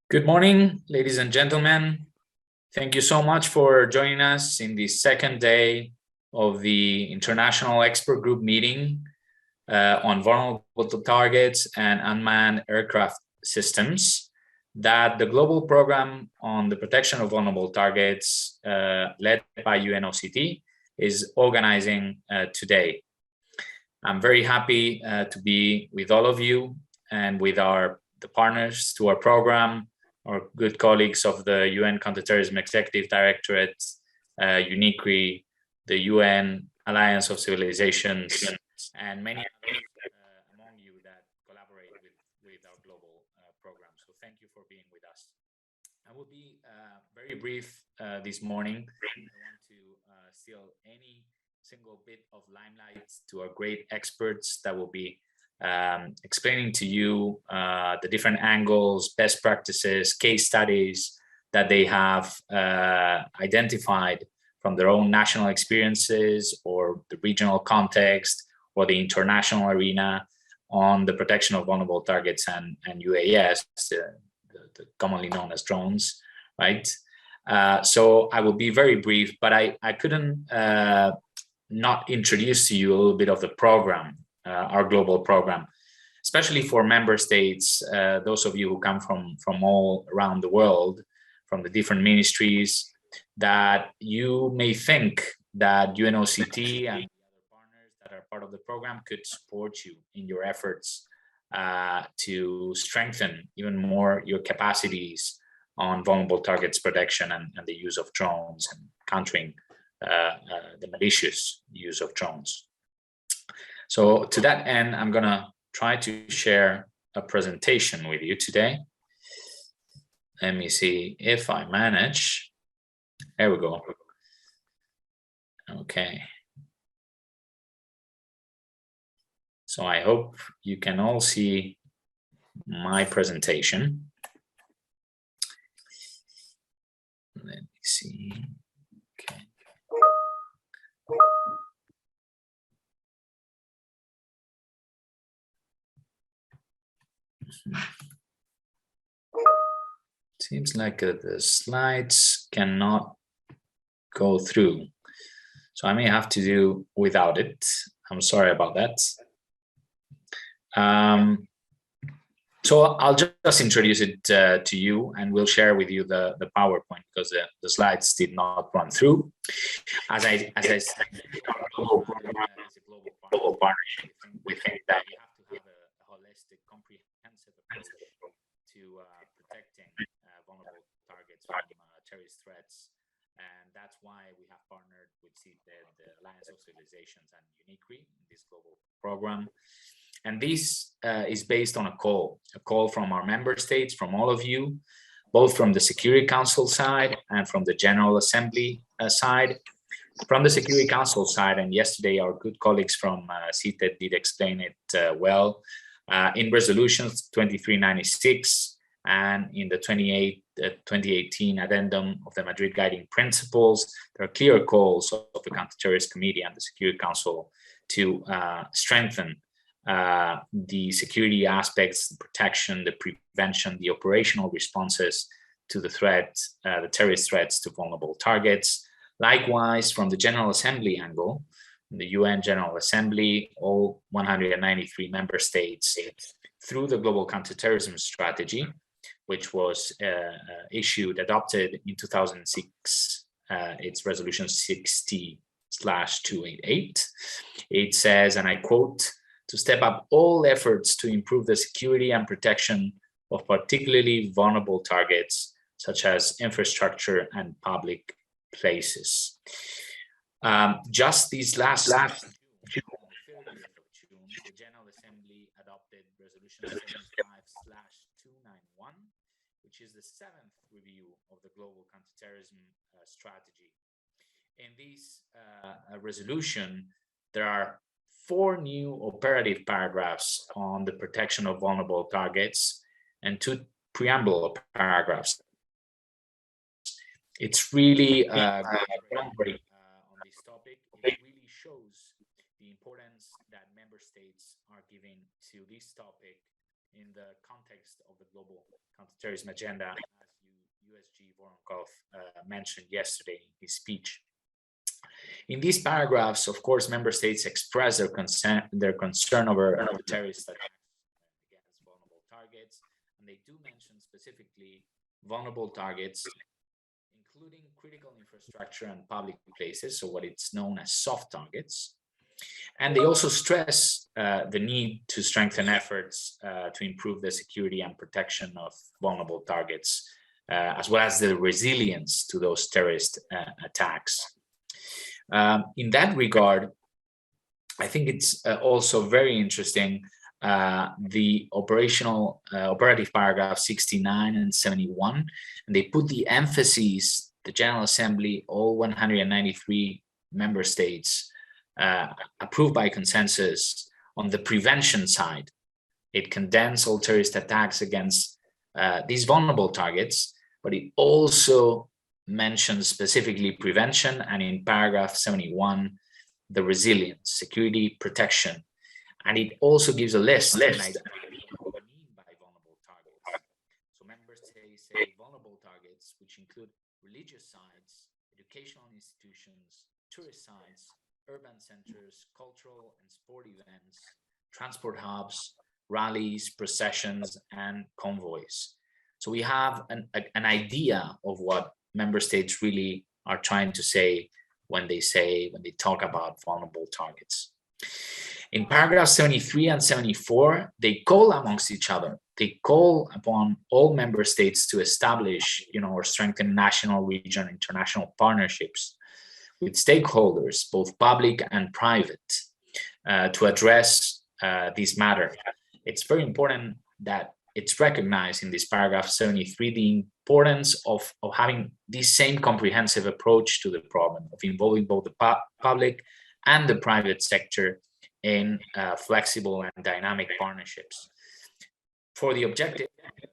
Good morning, ladies and gentlemen. Thank you so much for joining us in the second day of the International Expert Group meeting on vulnerable targets and unmanned aircraft systems that the global program on the protection of vulnerable targets led by UNOCT is organizing today. I'm very happy to be with all of you and with the partners to our program, our good colleagues of the UN Counter-Terrorism Executive Directorate, UNICRI, the UN Alliance of Civilizations, and many others among you that collaborate with our global program. So thank you for being with us. I will be very brief this morning. I want to steal any single bit of limelight to our great experts that will be explaining to you the different angles, best practices, case studies that they have identified from their own national experiences or the regional context or the international arena on the protection of vulnerable targets and UAS, the commonly known as drones, right? So I will be very brief, but I couldn't not introduce to you a little bit of the program, our global program, especially for member states, those of you who come from all around the world, from the different ministries, that you may think that UNOCT and the other partners that are part of the program could support you in your efforts to strengthen even more your capacities on vulnerable targets protection and the use of drones and countering the malicious use of drones. So to that end, I'm gonna try to share a presentation with you today. Let me see if I manage. There we go. Okay. So I hope you can all see my presentation. Let me see. Okay. Seems like the slides cannot go through, so I may have to do without it. I'm sorry about that. So I'll just introduce it to you, and we'll share with you the PowerPoint because the slides did not run through. As I said, our global partnership. We think that you have to have a holistic, comprehensive approach to protecting vulnerable targets from terrorist threats, and that's why we have partnered with the Alliance of Civilizations and UNICRI in this global program. And this is based on a call from our member states, from all of you, both from the Security Council side and from the General Assembly side. From the Security Council side, and yesterday our good colleagues from CITED did explain it well, in resolutions 2396 and in the 2018 addendum of the Madrid Guiding Principles, there are clear calls of the Counter-Terrorism Committee and the Security Council to strengthen the security aspects, the protection, the prevention, the operational responses to the threat, the terrorist threats to vulnerable targets. Likewise, from the General Assembly angle, the UN General Assembly, all 193 member states, through the Global Counterterrorism Strategy, which was adopted in 2006, it's resolution 60/288. It says, and I quote, to step up all efforts to improve the security and protection of particularly vulnerable targets, such as infrastructure and public places. Just these last June, the General Assembly adopted resolution 75/291, which is the 7th review of the Global Counterterrorism Strategy. In this resolution, there are 4 new operative paragraphs on the protection of vulnerable targets and 2 preamble paragraphs. It's really groundbreaking on this topic. It really shows the importance that member states are giving to this topic in the context of the global counterterrorism agenda, as USG Voronkov mentioned yesterday in his speech. In these paragraphs, of course, member states express their concern over the terrorist attacks against vulnerable targets, and they do mention specifically vulnerable targets, including critical infrastructure and public places, so what it's known as soft targets. And they also stress the need to strengthen efforts to improve the security and protection of vulnerable targets, as well as the resilience to those terrorist attacks. In that regard, I think it's also very interesting the operative paragraph 69 and 71, and they put the emphasis, the General Assembly, all 193 member states approved by consensus on the prevention side. It condemns all terrorist attacks against these vulnerable targets, but it also mentions specifically prevention, and in paragraph 71, the resilience, security, protection. And it also gives a list of what we mean by vulnerable targets. So members say vulnerable targets, which include religious sites, educational institutions, tourist sites, urban centers, cultural and sport events, transport hubs, rallies, processions, and convoys. So we have an idea of what member states really are trying to say when they talk about vulnerable targets. In paragraphs 73 and 74, they call amongst each other. They call upon all member states to establish, or strengthen national, regional, international partnerships with stakeholders, both public and private, to address this matter. It's very important that it's recognized in this paragraph 73 the importance of having this same comprehensive approach to the problem, of involving both the public and the private sector in flexible and dynamic partnerships. For the objective, the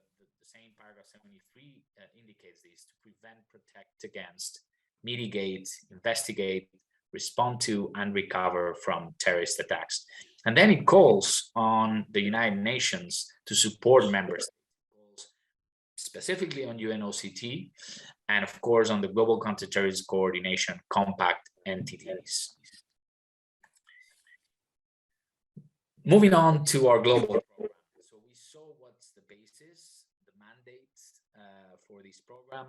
same paragraph 73 indicates this: to prevent, protect against, mitigate, investigate, respond to, and recover from terrorist attacks. And then it calls on the United Nations to support member states, specifically on UNOCT, and of course on the Global Counter-Terrorism Coordination Compact entities. Moving on to our global program. So we saw what's the basis, the mandate for this program.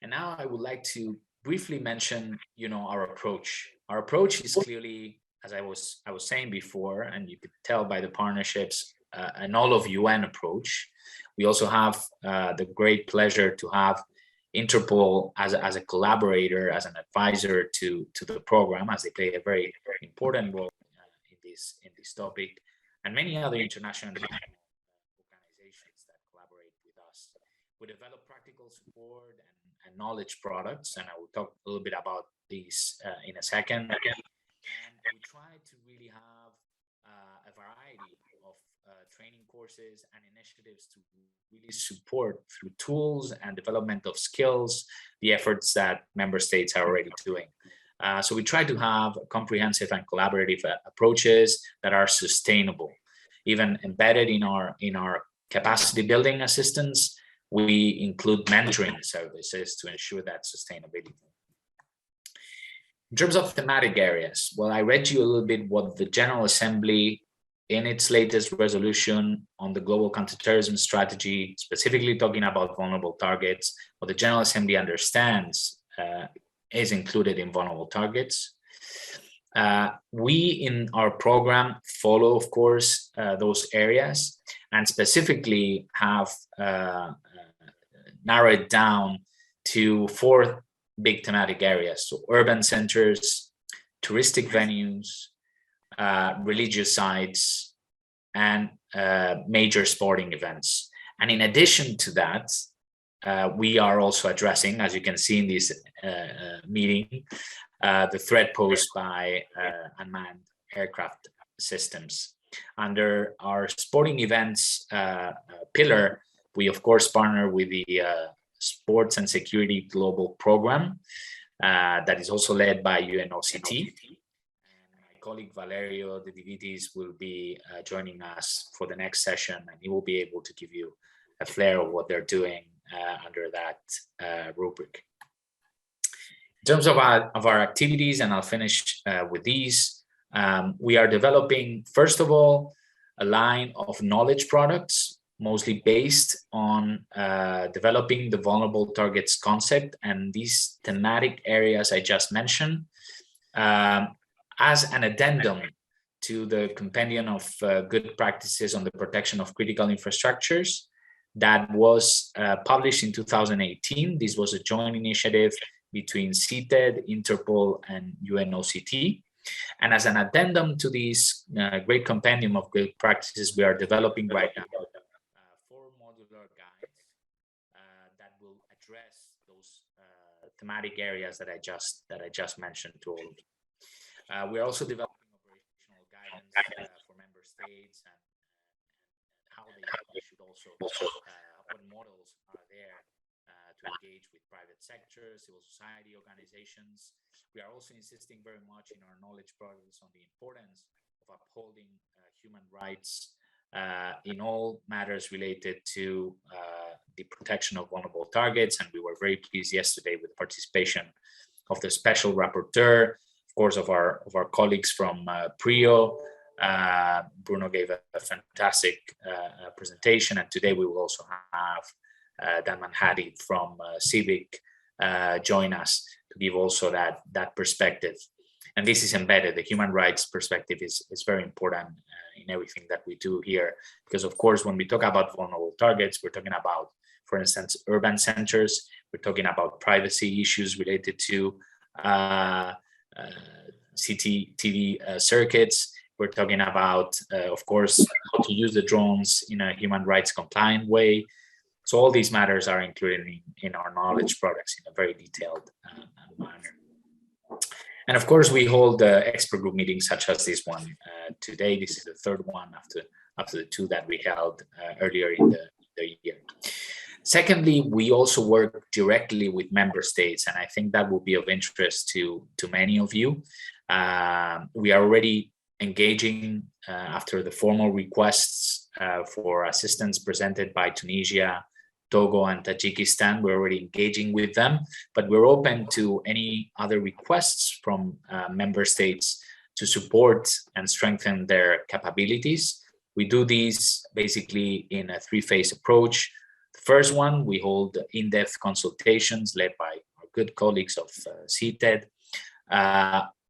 And now I would like to briefly mention, our approach. Our approach is clearly, as I was saying before, and you could tell by the partnerships, an all-of-UN approach. We also have the great pleasure to have Interpol as a collaborator, as an advisor to the program, as they play a very, very important role in this topic, and many other international organizations that collaborate with us. We develop practical support and knowledge products, and I will talk a little bit about these in a second. And we try to really have a variety of training courses and initiatives to really support through tools and development of skills the efforts that member states are already doing. So we try to have comprehensive and collaborative approaches that are sustainable. Even embedded in our capacity building assistance, we include mentoring services to ensure that sustainability. In terms of thematic areas, well, I read you a little bit what the General Assembly, in its latest resolution on the global counterterrorism strategy, specifically talking about vulnerable targets, what the General Assembly understands is included in vulnerable targets. We, in our program, follow, of course, those areas, and specifically have narrowed down to 4 big thematic areas. So urban centers, touristic venues, religious sites, and major sporting events. And in addition to that, we are also addressing, as you can see in this meeting, the threat posed by unmanned aircraft systems. Under our sporting events pillar, we of course partner with the Sports and Security Global Program that is also led by UNOCT. And my colleague Valerio De Divitis will be joining us for the next session, and he will be able to give you a flair of what they're doing under that rubric. In terms of our activities, and I'll finish with these, we are developing, first of all, a line of knowledge products, mostly based on developing the vulnerable targets concept and these thematic areas I just mentioned, as an addendum to the compendium of good practices on the protection of critical infrastructures that was published in 2018. This was a joint initiative between CTED, Interpol, and UNOCT. And as an addendum to this great compendium of good practices, we are developing right now 4 modular guides that will address those thematic areas that I just mentioned to all of you. We're also developing operational guidance for member states and how they should also, what models are there to engage with private sector, civil society organizations. We are also insisting very much in our knowledge products on the importance of upholding human rights in all matters related to the protection of vulnerable targets. And we were very pleased yesterday with the participation of the special rapporteur, of course, of our colleagues from PRIO. Bruno gave a fantastic presentation, and today we will also have Dan Manhattan from Civic join us to give also that perspective. And this is embedded. The human rights perspective is very important in everything that we do here, because of course, when we talk about vulnerable targets, we're talking about, for instance, urban centers. We're talking about privacy issues related to CCTV circuits. We're talking about, of course, how to use the drones in a human rights compliant way. So all these matters are included in our knowledge products in a very detailed manner. And of course, we hold expert group meetings such as this one today. This is the third one after the 2 that we held earlier in the year. Secondly, we also work directly with member states, and I think that will be of interest to many of you. We are already engaging after the formal requests for assistance presented by Tunisia, Togo, and Tajikistan. We're already engaging with them, but we're open to any other requests from member states to support and strengthen their capabilities. We do these basically in a 3-phase approach. The first one, we hold in-depth consultations led by our good colleagues of CTED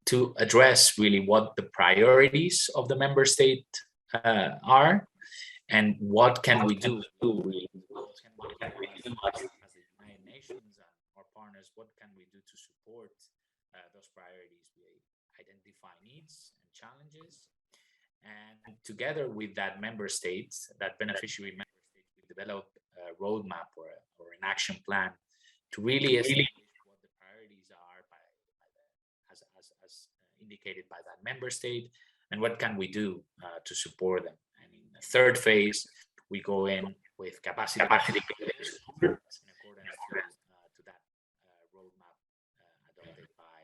to address really what the priorities of the member state are, and what can we do as the United Nations and our partners, what can we do to support those priorities? We identify needs and challenges, and together with that member states, that beneficiary member states, we develop a roadmap or an action plan to really establish what the priorities are as indicated by that member state, and what can we do to support them. And in the third phase, we go in with capacity in accordance to that roadmap adopted by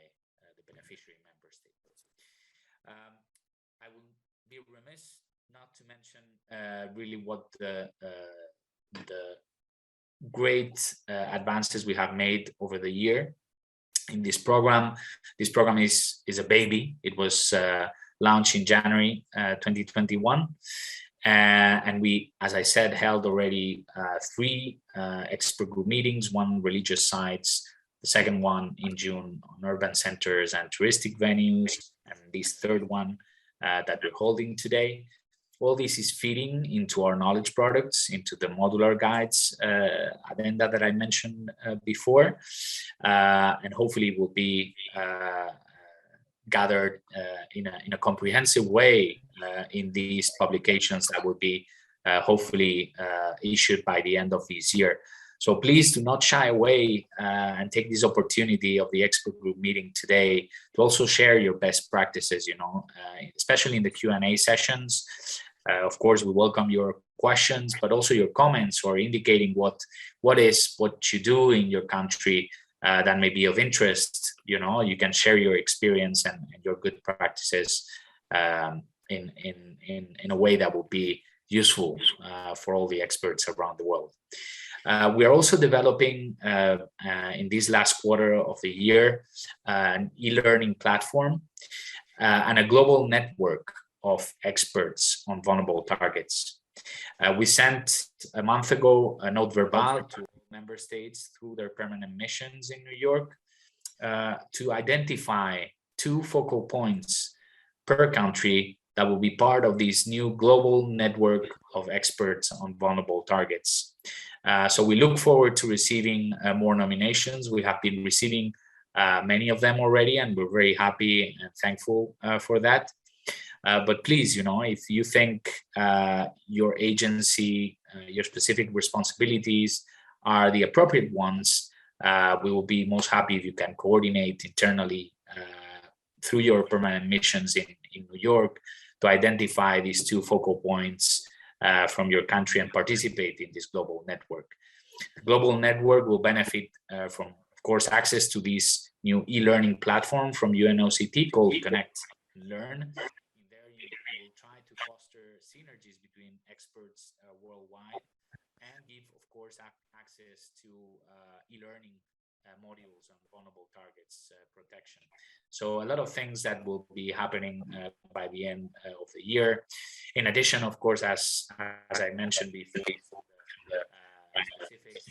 the beneficiary member states. I will be remiss not to mention really what the great advances we have made over the year in this program. This program is a baby. It was launched in January 2021. And we, as I said, held already 3 expert group meetings, 1 religious sites, the second one in June on urban centers and touristic venues, and this third one that we're holding today. All this is feeding into our knowledge products, into the modular guides agenda that I mentioned before, and hopefully will be gathered in a comprehensive way in these publications that will be hopefully issued by the end of this year. So please do not shy away and take this opportunity of the expert group meeting today to also share your best practices, especially in the Q&A sessions. Of course, we welcome your questions, but also your comments or indicating what you do in your country that may be of interest. You can share your experience and your good practices in a way that will be useful for all the experts around the world. We are also developing in this last quarter of the year an e-learning platform and a global network of experts on vulnerable targets. We sent a month ago a note verbal to member states through their permanent missions in New York to identify 2 focal points per country that will be part of this new global network of experts on vulnerable targets. So we look forward to receiving more nominations. We have been receiving many of them already, and we're very happy and thankful for that. But please, if you think your agency, your specific responsibilities are the appropriate ones, we will be most happy if you can coordinate internally through your permanent missions in New York to identify these 2 focal points from your country and participate in this global network. The global network will benefit from, of course, access to this new e-learning platform from UNOCT called Connect and Learn. In there, you will try to foster synergies between experts worldwide and give, of course, access to e-learning modules on vulnerable targets protection. So a lot of things that will be happening by the end of the year. In addition, of course, as I mentioned before, the specific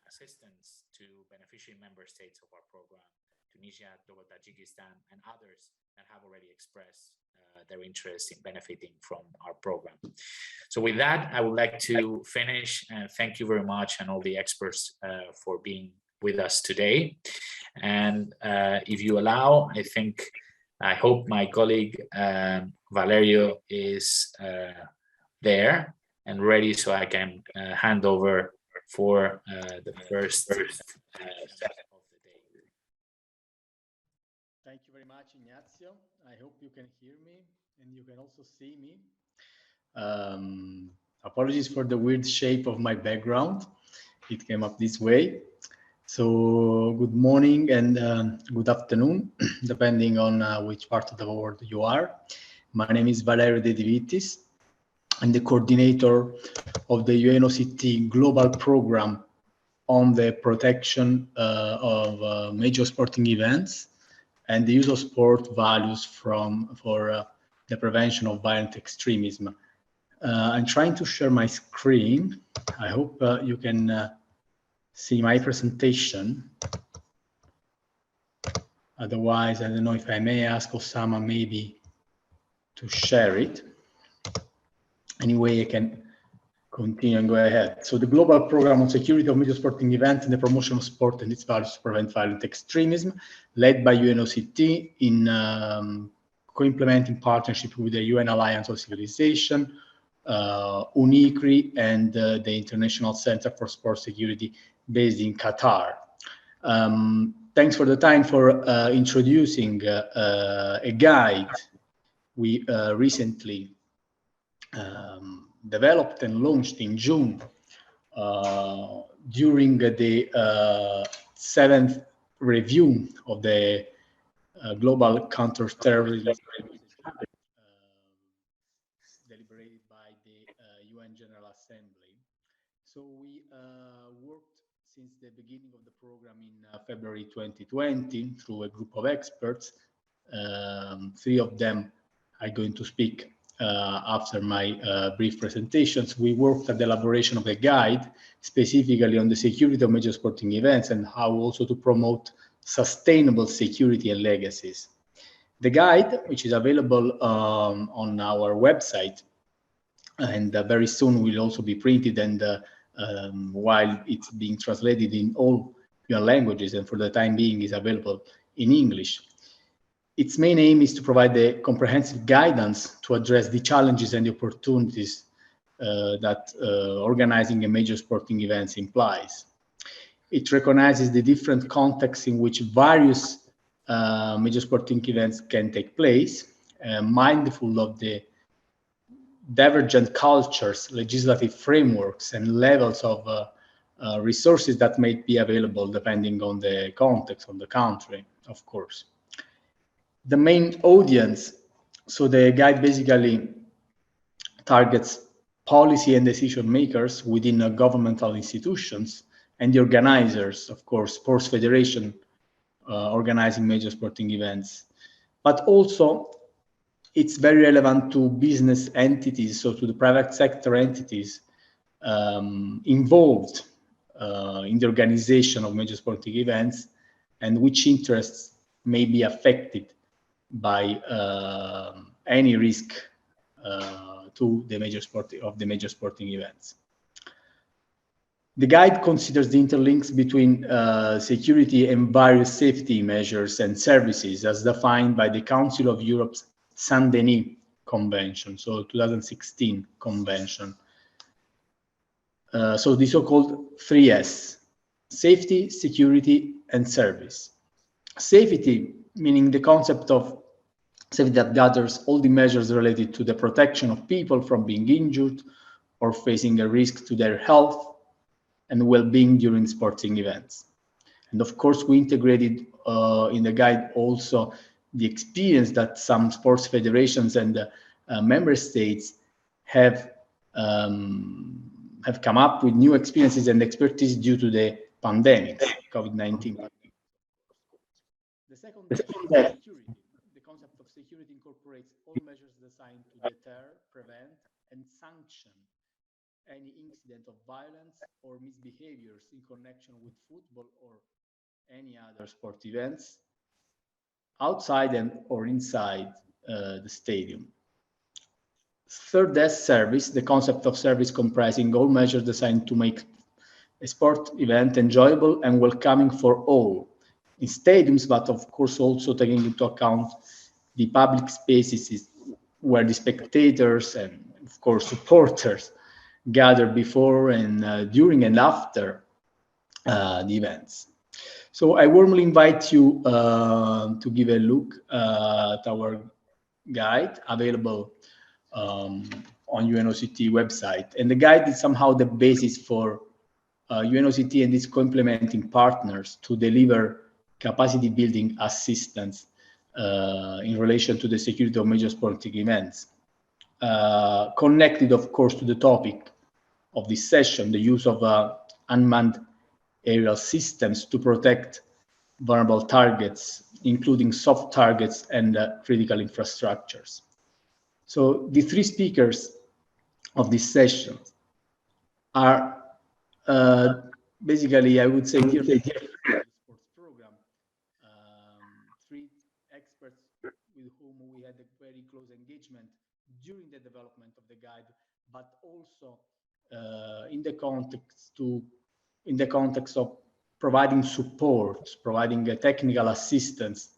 assistance to beneficiary member states of our program, Tunisia, Togo, Tajikistan, and others that have already expressed their interest in benefiting from our program. So with that, I would like to finish and thank you very much and all the experts for being with us today. And if you allow, I hope my colleague Valerio is there and ready, so I can hand over for the first set of the day. Thank you very much, Ignazio. I hope you can hear me and you can also see me. Apologies for the weird shape of my background. It came up this way. So good morning and good afternoon, depending on which part of the world you are. My name is Valerio De Divitis. I'm the coordinator of the UNOCT Global Program on the protection of major sporting events and the use of sport values for the prevention of violent extremism. I'm trying to share my screen. I hope you can see my presentation. Otherwise, I don't know if I may ask Osama maybe to share it. Anyway, I can continue and go ahead. So the global program on security of major sporting events and the promotion of sport and its values to prevent violent extremism, led by UNOCT in co-implementing partnership with the UN Alliance of Civilization, UNICRI, and the International Center for Sport Security based in Qatar. Thanks for the time for introducing a guide we recently developed and launched in June during the 7th review of the global counter-terrorism deliberated by the UN General Assembly. So we worked since the beginning of the program in February 2020 through a group of experts. 3 of them are going to speak after my brief presentations. We worked at the elaboration of a guide specifically on the security of major sporting events and how also to promote sustainable security and legacies. The guide, which is available on our website, and very soon will also be printed, and while it's being translated in all your languages, and for the time being is available in English. Its main aim is to provide a comprehensive guidance to address the challenges and the opportunities that organizing a major sporting events implies. It recognizes the different contexts in which various major sporting events can take place, mindful of the divergent cultures, legislative frameworks, and levels of resources that may be available depending on the context, on the country, of course. The main audience So the guide basically targets policy and decision makers within governmental institutions and the organizers, of course, sports federation organizing major sporting events. But also it's very relevant to business entities, so to the private sector entities involved in the organization of major sporting events, and which interests may be affected by any risk to the major sporting events. The guide considers the interlinks between security and various safety measures and services as defined by the Council of Europe's Saint-Denis Convention, so 2016 convention. So the so-called 3S, safety, security, and service. Safety, meaning the concept of safety that gathers all the measures related to the protection of people from being injured or facing a risk to their health and well-being during sporting events. And of course, we integrated in the guide also the experience that some sports federations and member states have come up with new experiences and expertise due to the pandemic, COVID-19. The second is security. The concept of security incorporates all measures designed to deter, prevent, and sanction any incident of violence or misbehaviors in connection with football or any other sport events outside and or inside the stadium. Third S, service, the concept of service comprising all measures designed to make a sport event enjoyable and welcoming for all in stadiums, but of course also taking into account the public spaces where the spectators and of course supporters gather before and during and after the events. So I warmly invite you to give a look at our guide available on UNOCT website. And the guide is somehow the basis for UNOCT and its co-implementing partners to deliver capacity building assistance in relation to the security of major sporting events. Connected, of course, to the topic of this session, the use of unmanned aerial systems to protect vulnerable targets, including soft targets and critical infrastructures. So the three speakers of this session are basically, I would say, dear friends of the sports program, three experts with whom we had a very close engagement during the development of the guide, but also in the context of providing support, providing technical assistance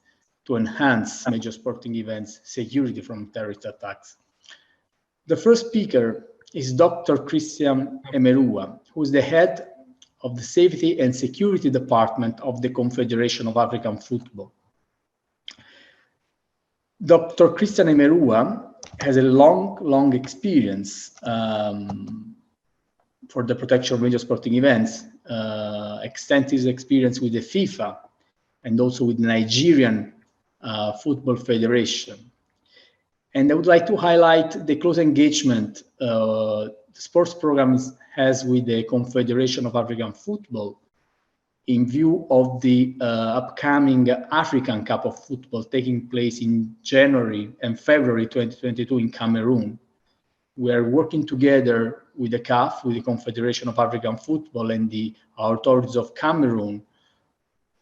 to enhance major sporting events security from terrorist attacks. The first speaker is Dr. Christian Emerua, who is the head of the Safety and Security Department of the Confederation of African Football. Dr. Christian Emerua has a long experience for the protection of major sporting events, extensive experience with the FIFA and also with the Nigerian Football Federation. And I would like to highlight the close engagement the sports program has with the Confederation of African Football in view of the upcoming African Cup of Football taking place in January and February 2022 in Cameroon. We are working together with the CAF, with the Confederation of African Football and the authorities of Cameroon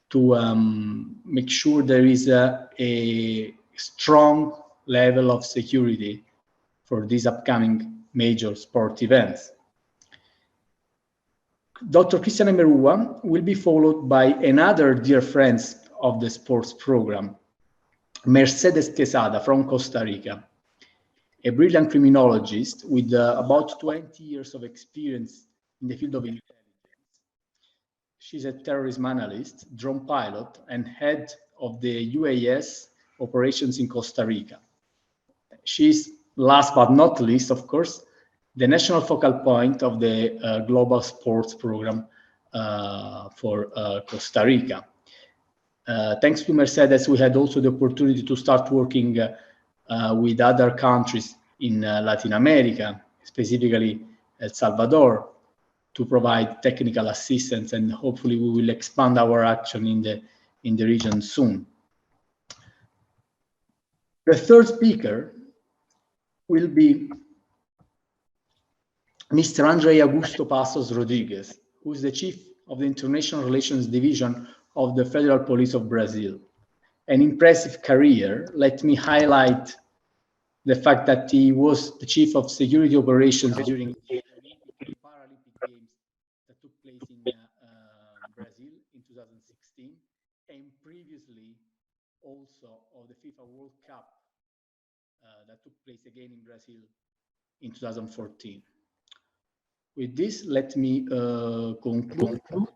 to make sure there is a strong level of security for these upcoming major sport events. Dr. Christian Emerua will be followed by another dear friends of the sports program, Mercedes Quesada from Costa Rica, a brilliant criminologist with about 20 years of experience in the field of intelligence. She's a terrorism analyst, drone pilot, and head of the UAS operations in Costa Rica. She's, last but not least, of course, the national focal point of the global sports program for Costa Rica. Thanks to Mercedes, we had also the opportunity to start working with other countries in Latin America, specifically El Salvador, to provide technical assistance, and hopefully we will expand our action in the region soon. The third speaker will be Mr. Andre Augusto Passos Rodriguez, who is the Chief of the International Relations Division of the Federal Police of Brazil. An impressive career. Let me highlight the fact that he was the Chief of Security Operations during the Olympic and Paralympic Games that took place in Brazil in 2016, and previously also of the FIFA World Cup that took place again in Brazil in 2014. With this, let me conclude and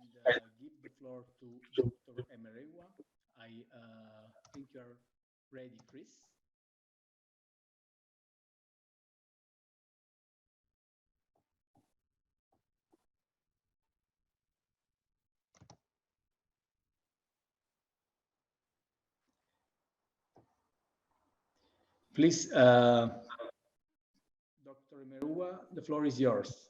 give the floor to Dr. Emerewa. I think you're ready, Chris. Please, Dr. Emerewa, the floor is yours.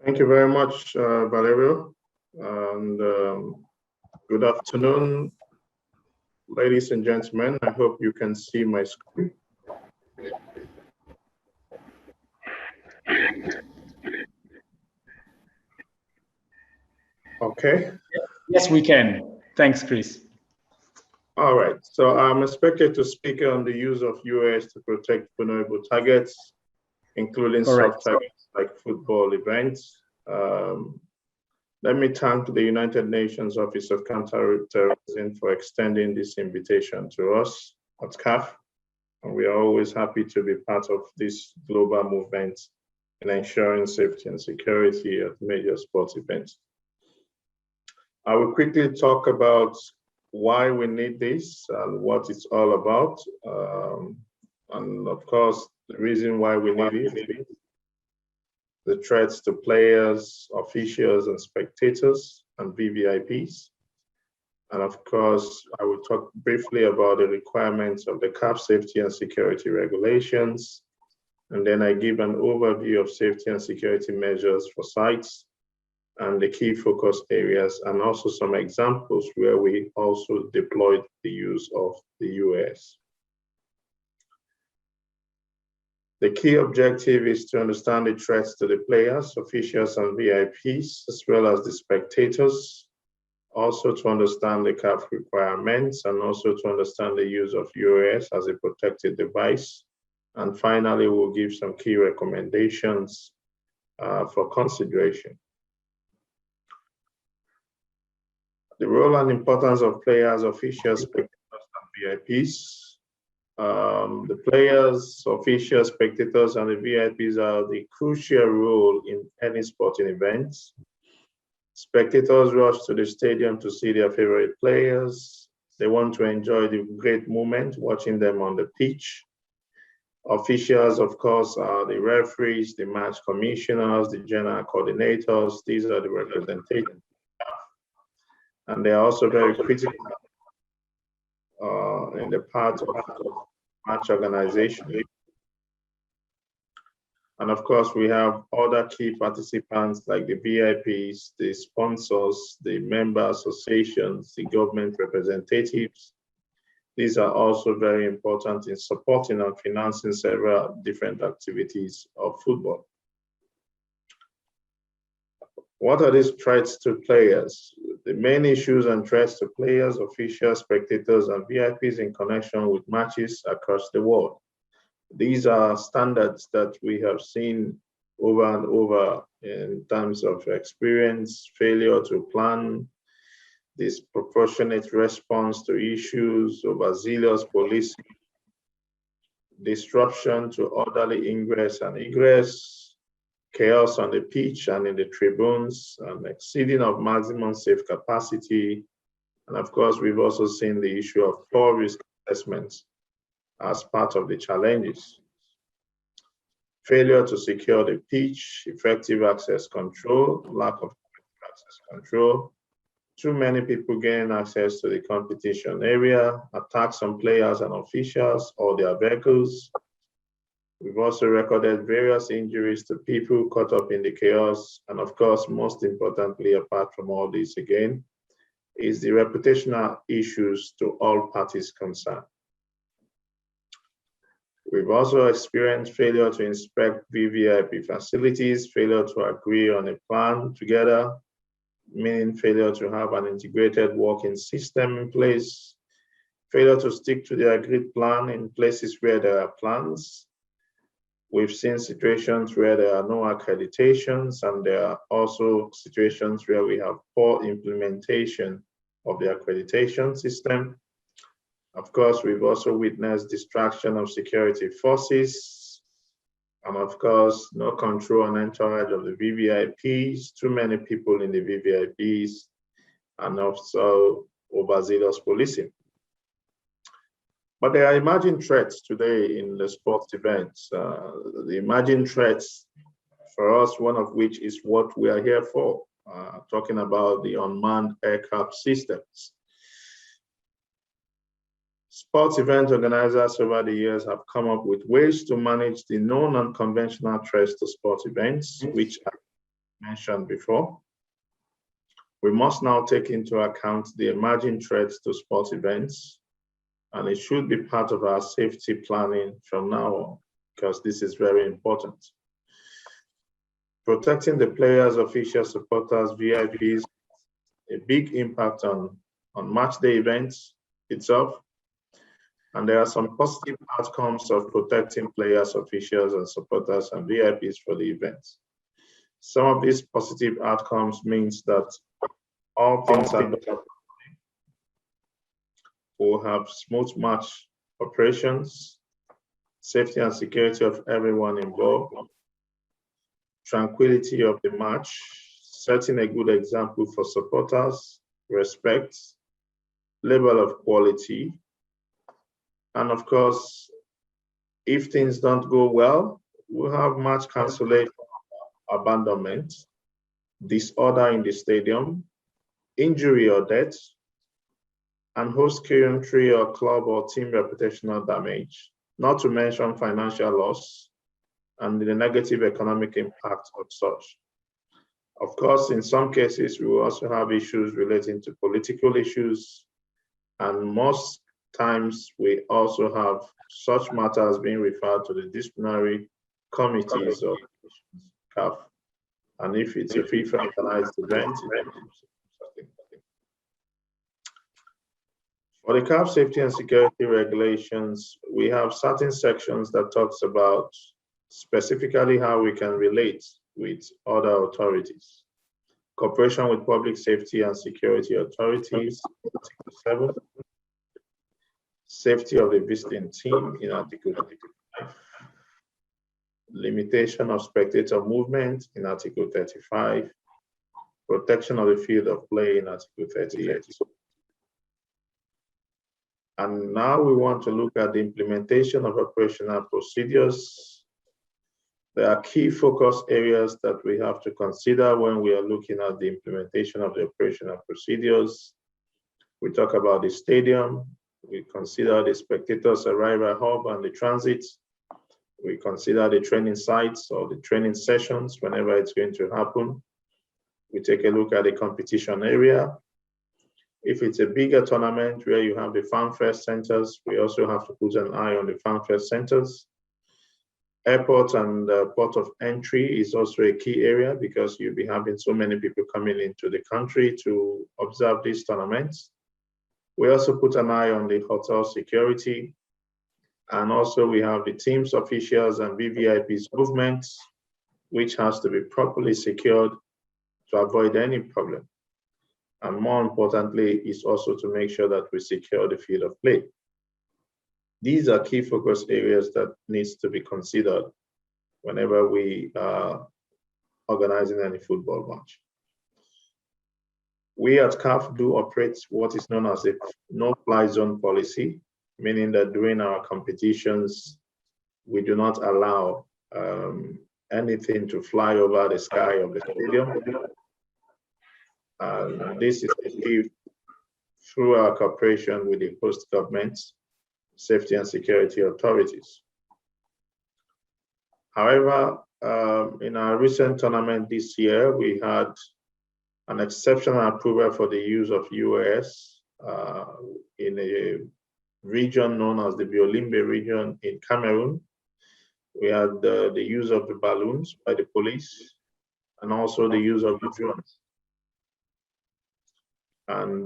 Thank you very much, Valerio, and good afternoon, ladies and gentlemen. I hope you can see my screen. Okay. Yes, we can. Thanks, Chris. All right. So I'm expected to speak on the use of UAS to protect vulnerable targets, including soft targets like football events. Let me thank the United Nations Office of Counter-Terrorism for extending this invitation to us at CAF. And we are always happy to be part of this global movement in ensuring safety and security at major sports events. I will quickly talk about why we need this and what it's all about. And of course, the reason why we need it, the threats to players, officials, and spectators, and VVIPs. And of course, I will talk briefly about the requirements of the CAF safety and security regulations. And then I give an overview of safety and security measures for sites and the key focus areas, and also some examples where we also deployed the use of the UAS. The key objective is to understand the threats to the players, officials, and VIPs, as well as the spectators. Also to understand the CAF requirements, and also to understand the use of UAS as a protected device. And finally, we'll give some key recommendations for consideration. The role and importance of players, officials, spectators, and VIPs. The players, officials, spectators, and the VIPs are the crucial role in any sporting events. Spectators rush to the stadium to see their favorite players. They want to enjoy the great moment, watching them on the pitch. Officials, of course, are the referees, the match commissioners, the general coordinators. These are the representatives. And they are also very critical in the part of match organization. And of course, we have other key participants like the VIPs, the sponsors, the member associations, the government representatives. These are also very important in supporting and financing several different activities of football. What are these threats to players? The main issues and threats to players, officials, spectators, and VIPs in connection with matches across the world. These are standards that we have seen over and over in terms of experience, failure to plan, disproportionate response to issues, overzealous policing, disruption to orderly ingress and egress, chaos on the pitch and in the tribunes, and exceeding of maximum safe capacity. And of course, we've also seen the issue of poor risk assessments as part of the challenges. Failure to secure the pitch, effective access control, lack of access control, too many people gain access to the competition area, attacks on players and officials or their vehicles. We've also recorded various injuries to people caught up in the chaos. And of course, most importantly, apart from all this again, is the reputational issues to all parties concerned. We've also experienced failure to inspect VVIP facilities, failure to agree on a plan together, meaning failure to have an integrated working system in place, failure to stick to the agreed plan in places where there are plans. We've seen situations where there are no accreditations, and there are also situations where we have poor implementation of the accreditation system. Of course, we've also witnessed distraction of security forces, and of course, no control and entourage of the VVIPs, too many people in the VVIPs, and also overzealous policing. But there are emerging threats today in the sports events. The emerging threats for us, one of which is what we are here for, talking about the unmanned aircraft systems. Sports event organizers over the years have come up with ways to manage the known and conventional threats to sports events, which I mentioned before. We must now take into account the emerging threats to sports events, and it should be part of our safety planning from now on, because this is very important. Protecting the players, officials, supporters, VIPs, a big impact on match day events itself. And there are some positive outcomes of protecting players, officials, and supporters and VIPs for the events. Some of these positive outcomes means that all things are done. We'll have smooth match operations, safety and security of everyone involved, tranquility of the match, setting a good example for supporters, respect, level of quality, and of course, if things don't go well, we'll have match cancellation, abandonment, disorder in the stadium, injury or death, and host country or club or team reputational damage, not to mention financial loss and the negative economic impact of such. Of course, in some cases, we will also have issues relating to political issues, and most times we also have such matters being referred to the disciplinary committees of CAF. And if it's a FIFA organized event, for the CAF safety and security regulations, we have certain sections that talks about specifically how we can relate with other authorities. Cooperation with public safety and security authorities, Article 7. Safety of the visiting team in Article 35. Limitation of spectator movement in Article 35. Protection of the field of play in Article 38. And now we want to look at the implementation of operational procedures. There are key focus areas that we have to consider when we are looking at the implementation of the operational procedures. We talk about the stadium. We consider the spectators' arrival hub and the transit. We consider the training sites or the training sessions whenever it's going to happen. We take a look at the competition area. If it's a bigger tournament where you have the fanfare centers, we also have to put an eye on the fanfare centers. Airport and port of entry is also a key area because you'll be having so many people coming into the country to observe these tournaments. We also put an eye on the hotel security. And also we have the teams, officials, and VVIPs movements, which has to be properly secured to avoid any problem. And more importantly, is also to make sure that we secure the field of play. These are key focus areas that needs to be considered whenever we are organizing any football match. We at CAF do operate what is known as a no-fly zone policy, meaning that during our competitions, we do not allow anything to fly over the sky of the stadium. And this is achieved through our cooperation with the host governments, safety and security authorities. However, in our recent tournament this year, we had an exceptional approval for the use of UAS in a region known as the Biolimbe region in Cameroon. We had the use of the balloons by the police and also the use of the drones. And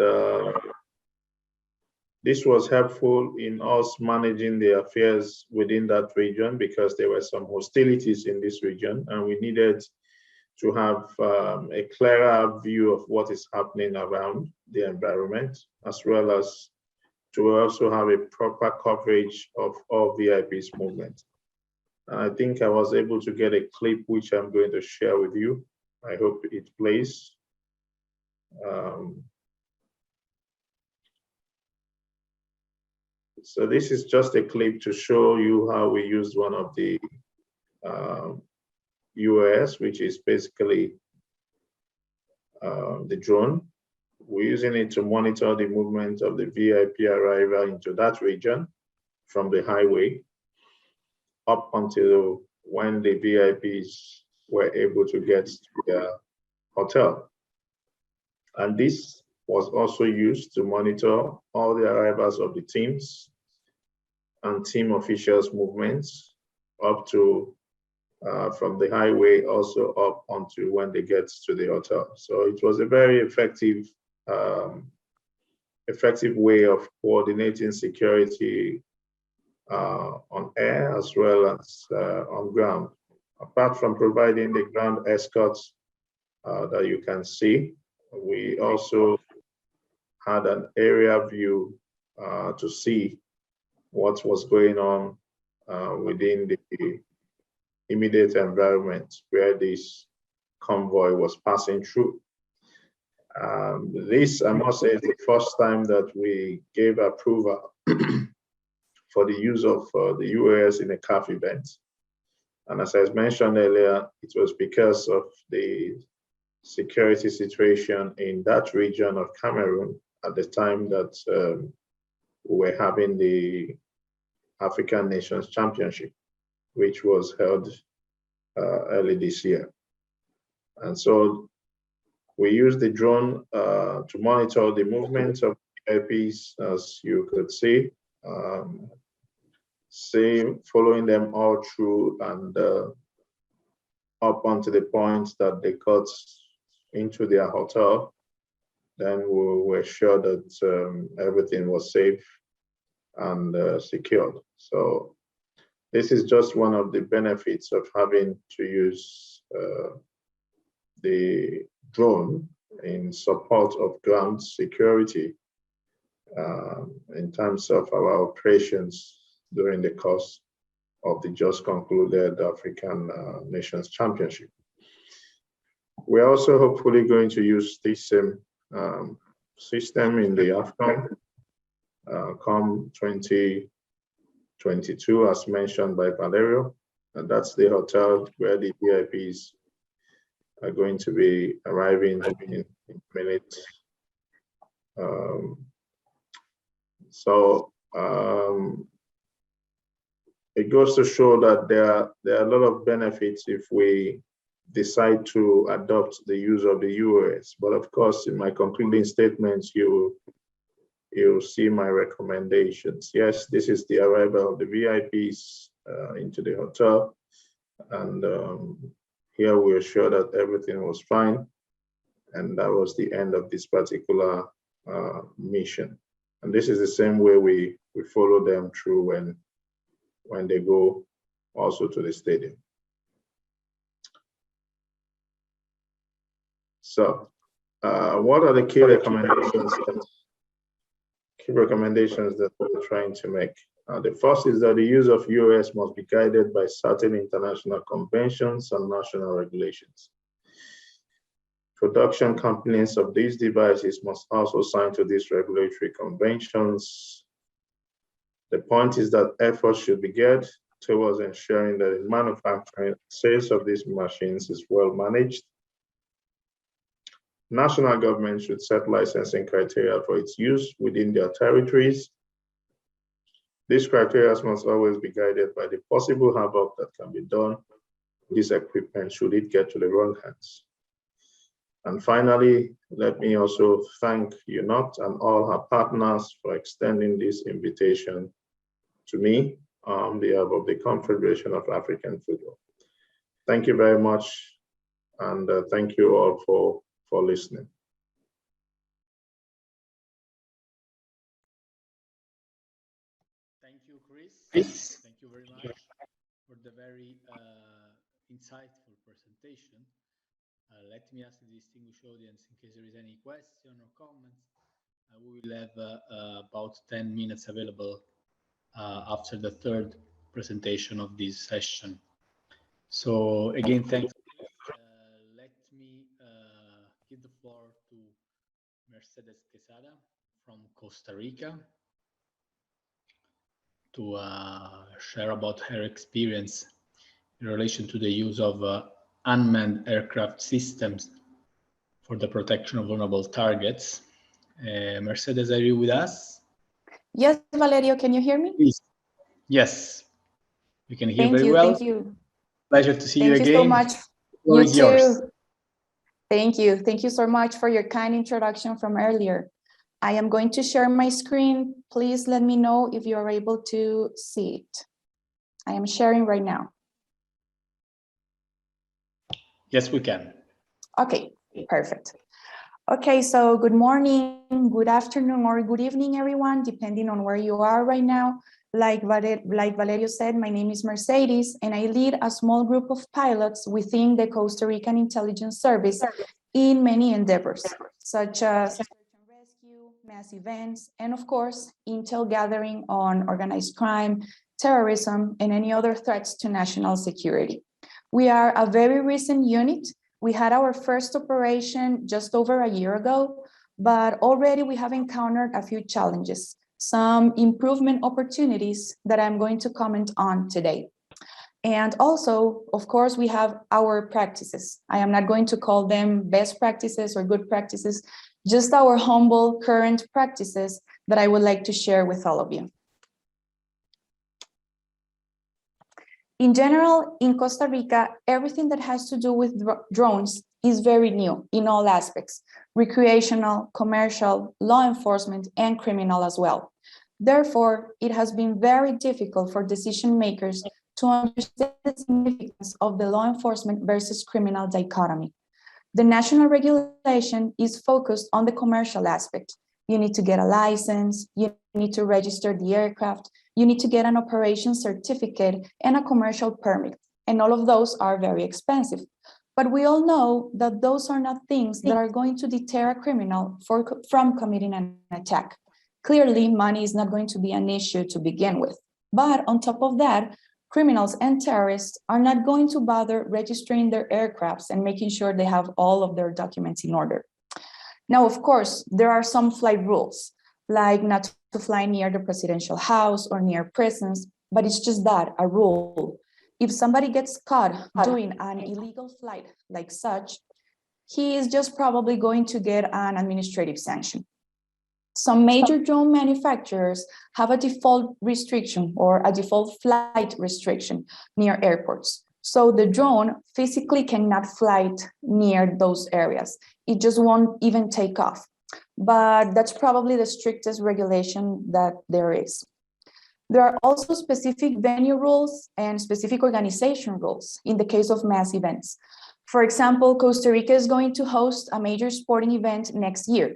this was helpful in us managing the affairs within that region because there were some hostilities in this region and we needed to have a clearer view of what is happening around the environment, as well as to also have a proper coverage of all VIPs movement. And I think I was able to get a clip which I'm going to share with you. I hope it plays. So this is just a clip to show you how we used one of the UAS, which is basically the drone. We're using it to monitor the movement of the VIP arrival into that region from the highway up until when the VIPs were able to get to their hotel. And this was also used to monitor all the arrivals of the teams and team officials' movements up to from the highway also up onto when they get to the hotel. So it was a very effective way of coordinating security on air as well as on ground. Apart from providing the ground escorts that you can see, we also had an area view to see what was going on within the immediate environment where this convoy was passing through. This, I must say, is the first time that we gave approval for the use of the UAS in a CAF event. And as I mentioned earlier, it was because of the security situation in that region of Cameroon at the time that we were having the African Nations Championship, which was held early this year. And so we used the drone to monitor the movement of VIPs, as you could see, following them all through and up onto the point that they got into their hotel. Then we were sure that everything was safe and secured. So this is just one of the benefits of having to use the drone in support of ground security in terms of our operations during the course of the just concluded African Nations Championship. We're also hopefully going to use this same system in the AFCON come 2022, as mentioned by Valerio, and that's the hotel where the VIPs are going to be arriving in minutes. It goes to show that there are a lot of benefits if we decide to adopt the use of the UAS. But of course, in my concluding statements, you'll see my recommendations. Yes, this is the arrival of the VIPs into the hotel. And here we are sure that everything was fine. And that was the end of this particular mission. And this is the same way we follow them through when they go also to the stadium. So what are the key recommendations that we're trying to make? The first is that the use of UAS must be guided by certain international conventions and national regulations. Production companies of these devices must also sign to these regulatory conventions. The point is that efforts should be geared towards ensuring that the manufacturing and sales of these machines is well managed. National governments should set licensing criteria for its use within their territories. These criteria must always be guided by the possible havoc that can be done with this equipment should it get to the wrong hands. And finally, let me also thank UNOT and all her partners for extending this invitation to me on behalf of the Confederation of African Football. Thank you very much, and thank you all for listening. Thank you, Chris. Thank you very much for the very insightful presentation. Let me ask the distinguished audience, in case there is any question or comments, we will have about 10 minutes available after the third presentation of this session. So again, thanks. Let me give the floor to Mercedes Quesada from Costa Rica to share about her experience in relation to the use of unmanned aircraft systems for the protection of vulnerable targets. Mercedes, are you with us? Yes, Valerio, can you hear me? Please. Yes, you can hear very well. Thank you. Pleasure to see you again. Thank you so much. The floor is yours. Thank you. Thank you so much for your kind introduction from earlier. I am going to share my screen. Please let me know if you are able to see it. I am sharing right now. Yes, we can. Okay, perfect. Okay, so good morning, good afternoon, or good evening, everyone, depending on where you are right now. Like Valerio said, my name is Mercedes, and I lead a small group of pilots within the Costa Rican Intelligence Service in many endeavors, such as search and rescue, mass events, and of course, intel gathering on organized crime, terrorism, and any other threats to national security. We are a very recent unit. We had our first operation just over a year ago, but already we have encountered a few challenges, some improvement opportunities that I'm going to comment on today. And also, of course, we have our practices. I am not going to call them best practices or good practices, just our humble current practices that I would like to share with all of you. In general, in Costa Rica, everything that has to do with drones is very new in all aspects, recreational, commercial, law enforcement, and criminal as well. Therefore, it has been very difficult for decision makers to understand the significance of the law enforcement versus criminal dichotomy. The national regulation is focused on the commercial aspect. You need to get a license, you need to register the aircraft, you need to get an operation certificate and a commercial permit, and all of those are very expensive. But we all know that those are not things that are going to deter a criminal from committing an attack. Clearly, money is not going to be an issue to begin with. But on top of that, criminals and terrorists are not going to bother registering their aircrafts and making sure they have all of their documents in order. Now, of course, there are some flight rules, like not to fly near the presidential house or near prisons, but it's just that, a rule. If somebody gets caught doing an illegal flight like such, he is just probably going to get an administrative sanction. Some major drone manufacturers have a default restriction or a default flight restriction near airports. So the drone physically cannot fly near those areas. It just won't even take off. But that's probably the strictest regulation that there is. There are also specific venue rules and specific organization rules in the case of mass events. For example, Costa Rica is going to host a major sporting event next year.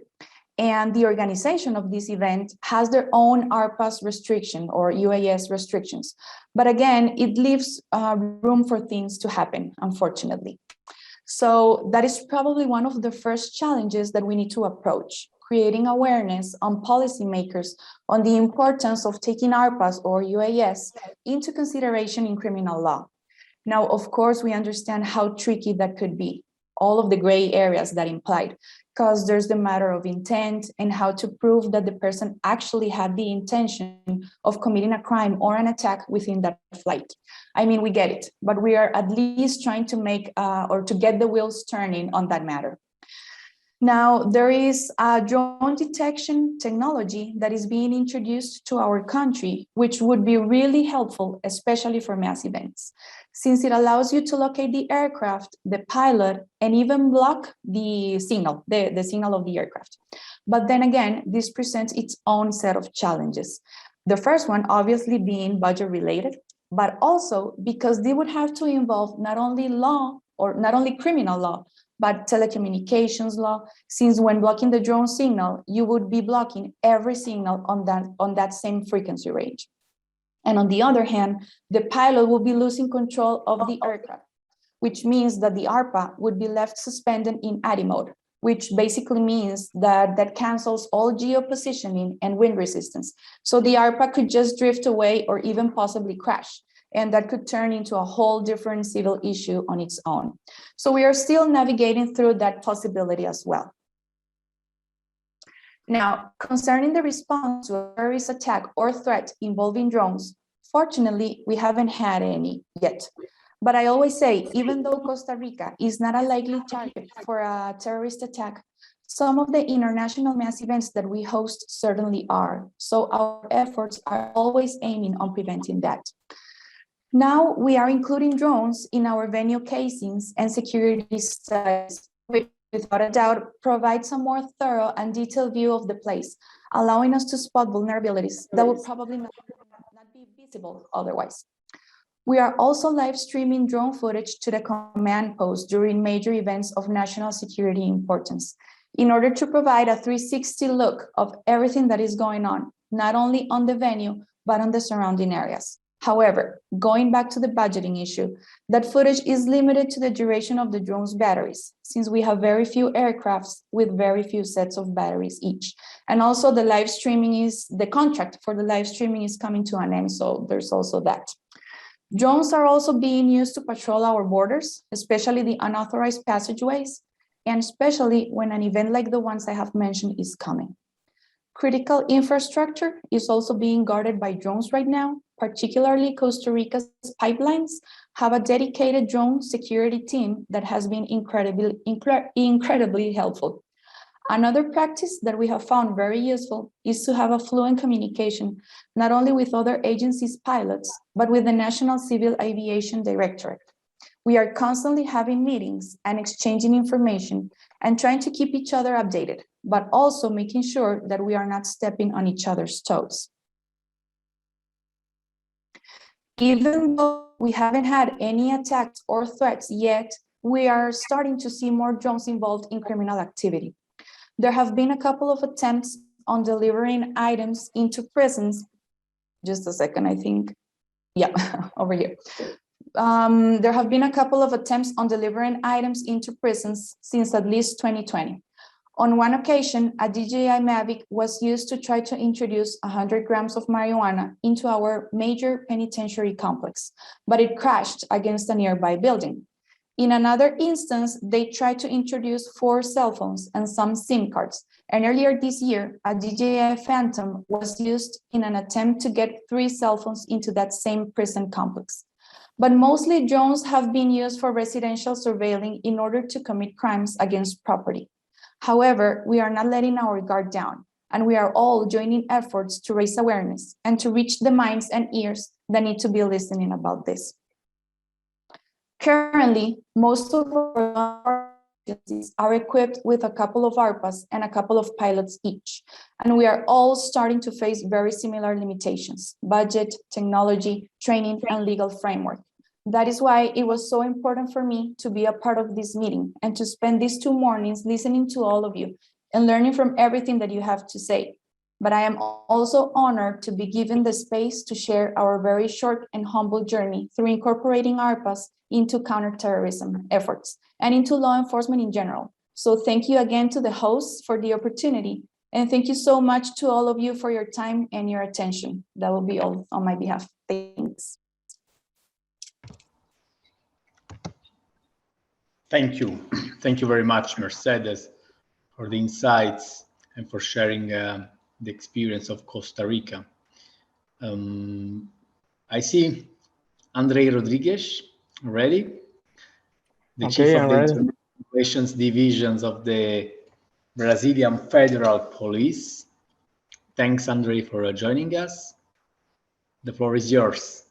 And the organization of this event has their own ARPAS restriction or UAS restrictions. But again, it leaves room for things to happen, unfortunately. So that is probably one of the first challenges that we need to approach, creating awareness on policymakers on the importance of taking ARPAS or UAS into consideration in criminal law. Now, of course, we understand how tricky that could be, all of the gray areas that implied, because there's the matter of intent and how to prove that the person actually had the intention of committing a crime or an attack within that flight. I mean, we get it, but we are at least trying to make or to get the wheels turning on that matter. Now, there is a drone detection technology that is being introduced to our country, which would be really helpful, especially for mass events, since it allows you to locate the aircraft, the pilot, and even block the signal, the signal of the aircraft. But then again, this presents its own set of challenges. The first one, obviously, being budget related, but also because they would have to involve not only law or not only criminal law, but telecommunications law, since when blocking the drone signal, you would be blocking every signal on that same frequency range. And on the other hand, the pilot will be losing control of the aircraft, which means that the ARPA would be left suspended in ADI mode, which basically means that cancels all geopositioning and wind resistance. So the ARPA could just drift away or even possibly crash. And that could turn into a whole different civil issue on its own. So we are still navigating through that possibility as well. Now, concerning the response to a terrorist attack or threat involving drones, fortunately, we haven't had any yet. But I always say, even though Costa Rica is not a likely target for a terrorist attack, some of the international mass events that we host certainly are. So our efforts are always aiming on preventing that. Now we are including drones in our venue casings and security studies, which without a doubt provides a more thorough and detailed view of the place, allowing us to spot vulnerabilities that would probably not be visible otherwise. We are also live streaming drone footage to the command post during major events of national security importance, in order to provide a 360 look of everything that is going on, not only on the venue, but on the surrounding areas. However, going back to the budgeting issue, that footage is limited to the duration of the drone's batteries, since we have very few aircrafts with very few sets of batteries each. And also the contract for the live streaming is coming to an end, so there's also that. Drones are also being used to patrol our borders, especially the unauthorized passageways, and especially when an event like the ones I have mentioned is coming. Critical infrastructure is also being guarded by drones right now. Particularly Costa Rica's pipelines have a dedicated drone security team that has been incredibly helpful. Another practice that we have found very useful is to have a fluent communication, not only with other agencies' pilots, but with the National Civil Aviation Directorate. We are constantly having meetings and exchanging information and trying to keep each other updated, but also making sure that we are not stepping on each other's toes. Even though we haven't had any attacks or threats yet, we are starting to see more drones involved in criminal activity. There have been a couple of attempts on delivering items into prisons. Just a second, I think. Yeah, over here. There have been a couple of attempts on delivering items into prisons since at least 2020. On one occasion, a DJI Mavic was used to try to introduce 100 grams of marijuana into our major penitentiary complex, but it crashed against a nearby building. In another instance, they tried to introduce 4 cell phones and some SIM cards. And earlier this year, a DJI Phantom was used in an attempt to get 3 cell phones into that same prison complex. But mostly drones have been used for residential surveilling in order to commit crimes against property. However, we are not letting our guard down, and we are all joining efforts to raise awareness and to reach the minds and ears that need to be listening about this. Currently, most of our agencies are equipped with a couple of ARPAs and a couple of pilots each, and we are all starting to face very similar limitations: budget, technology, training, and legal framework. That is why it was so important for me to be a part of this meeting and to spend these 2 mornings listening to all of you and learning from everything that you have to say. But I am also honored to be given the space to share our very short and humble journey through incorporating ARPAs into counterterrorism efforts and into law enforcement in general. So thank you again to the hosts for the opportunity, and thank you so much to all of you for your time and your attention. That will be all on my behalf. Thanks. Thank you. Thank you very much, Mercedes, for the insights and for sharing the experience of Costa Rica. I see Andre Rodriguez already, the chief of the Relations divisions of the Brazilian Federal Police. Thanks, Andre, for joining us. The floor is yours.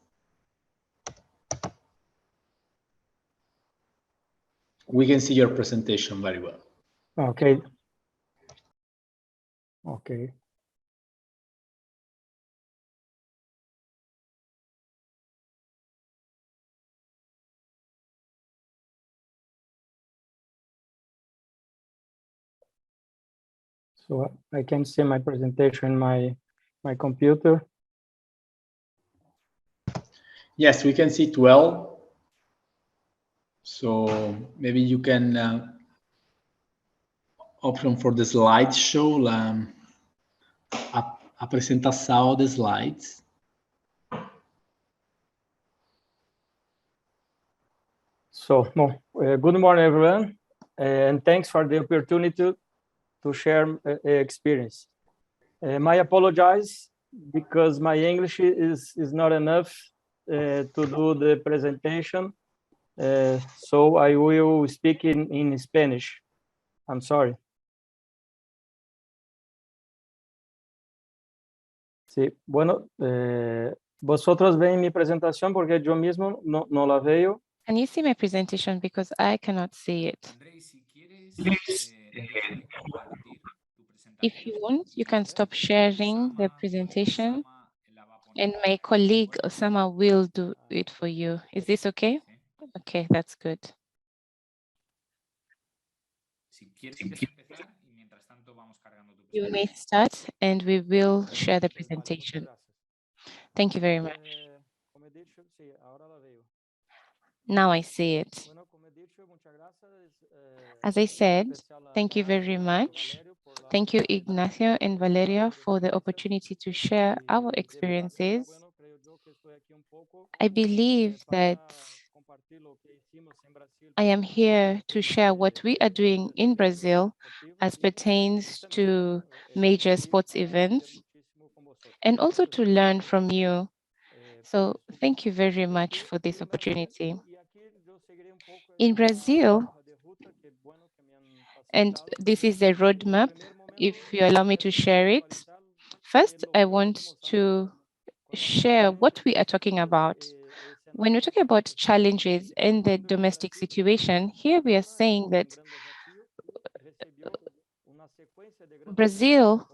We can see your presentation very well. Okay. Okay. So I can see my presentation in my computer. Yes, we can see it well. So maybe you can option for the slideshow, a apresentação de slides. So, good morning, everyone, and thanks for the opportunity to share experience. My apologize because my English is not enough to do the presentation, so I will speak in Spanish. I'm sorry. Sí, bueno, vosotros ven mi presentación porque yo mismo no la veo. Can you see my presentation because I cannot see it? If you want, you can stop sharing the presentation and my colleague Osama will do it for you. Is this okay? Okay, that's good. You may start and we will share the presentation. Thank you very much. Now I see it. As I said, thank you very much. Thank you, Ignacio and Valeria, for the opportunity to share our experiences. I believe that I am here to share what we are doing in Brazil as pertains to major sports events and also to learn from you. So thank you very much for this opportunity. In Brazil, and this is the roadmap, if you allow me to share it. First, I want to share what we are talking about. When we're talking about challenges in the domestic situation, here we are saying that Brazil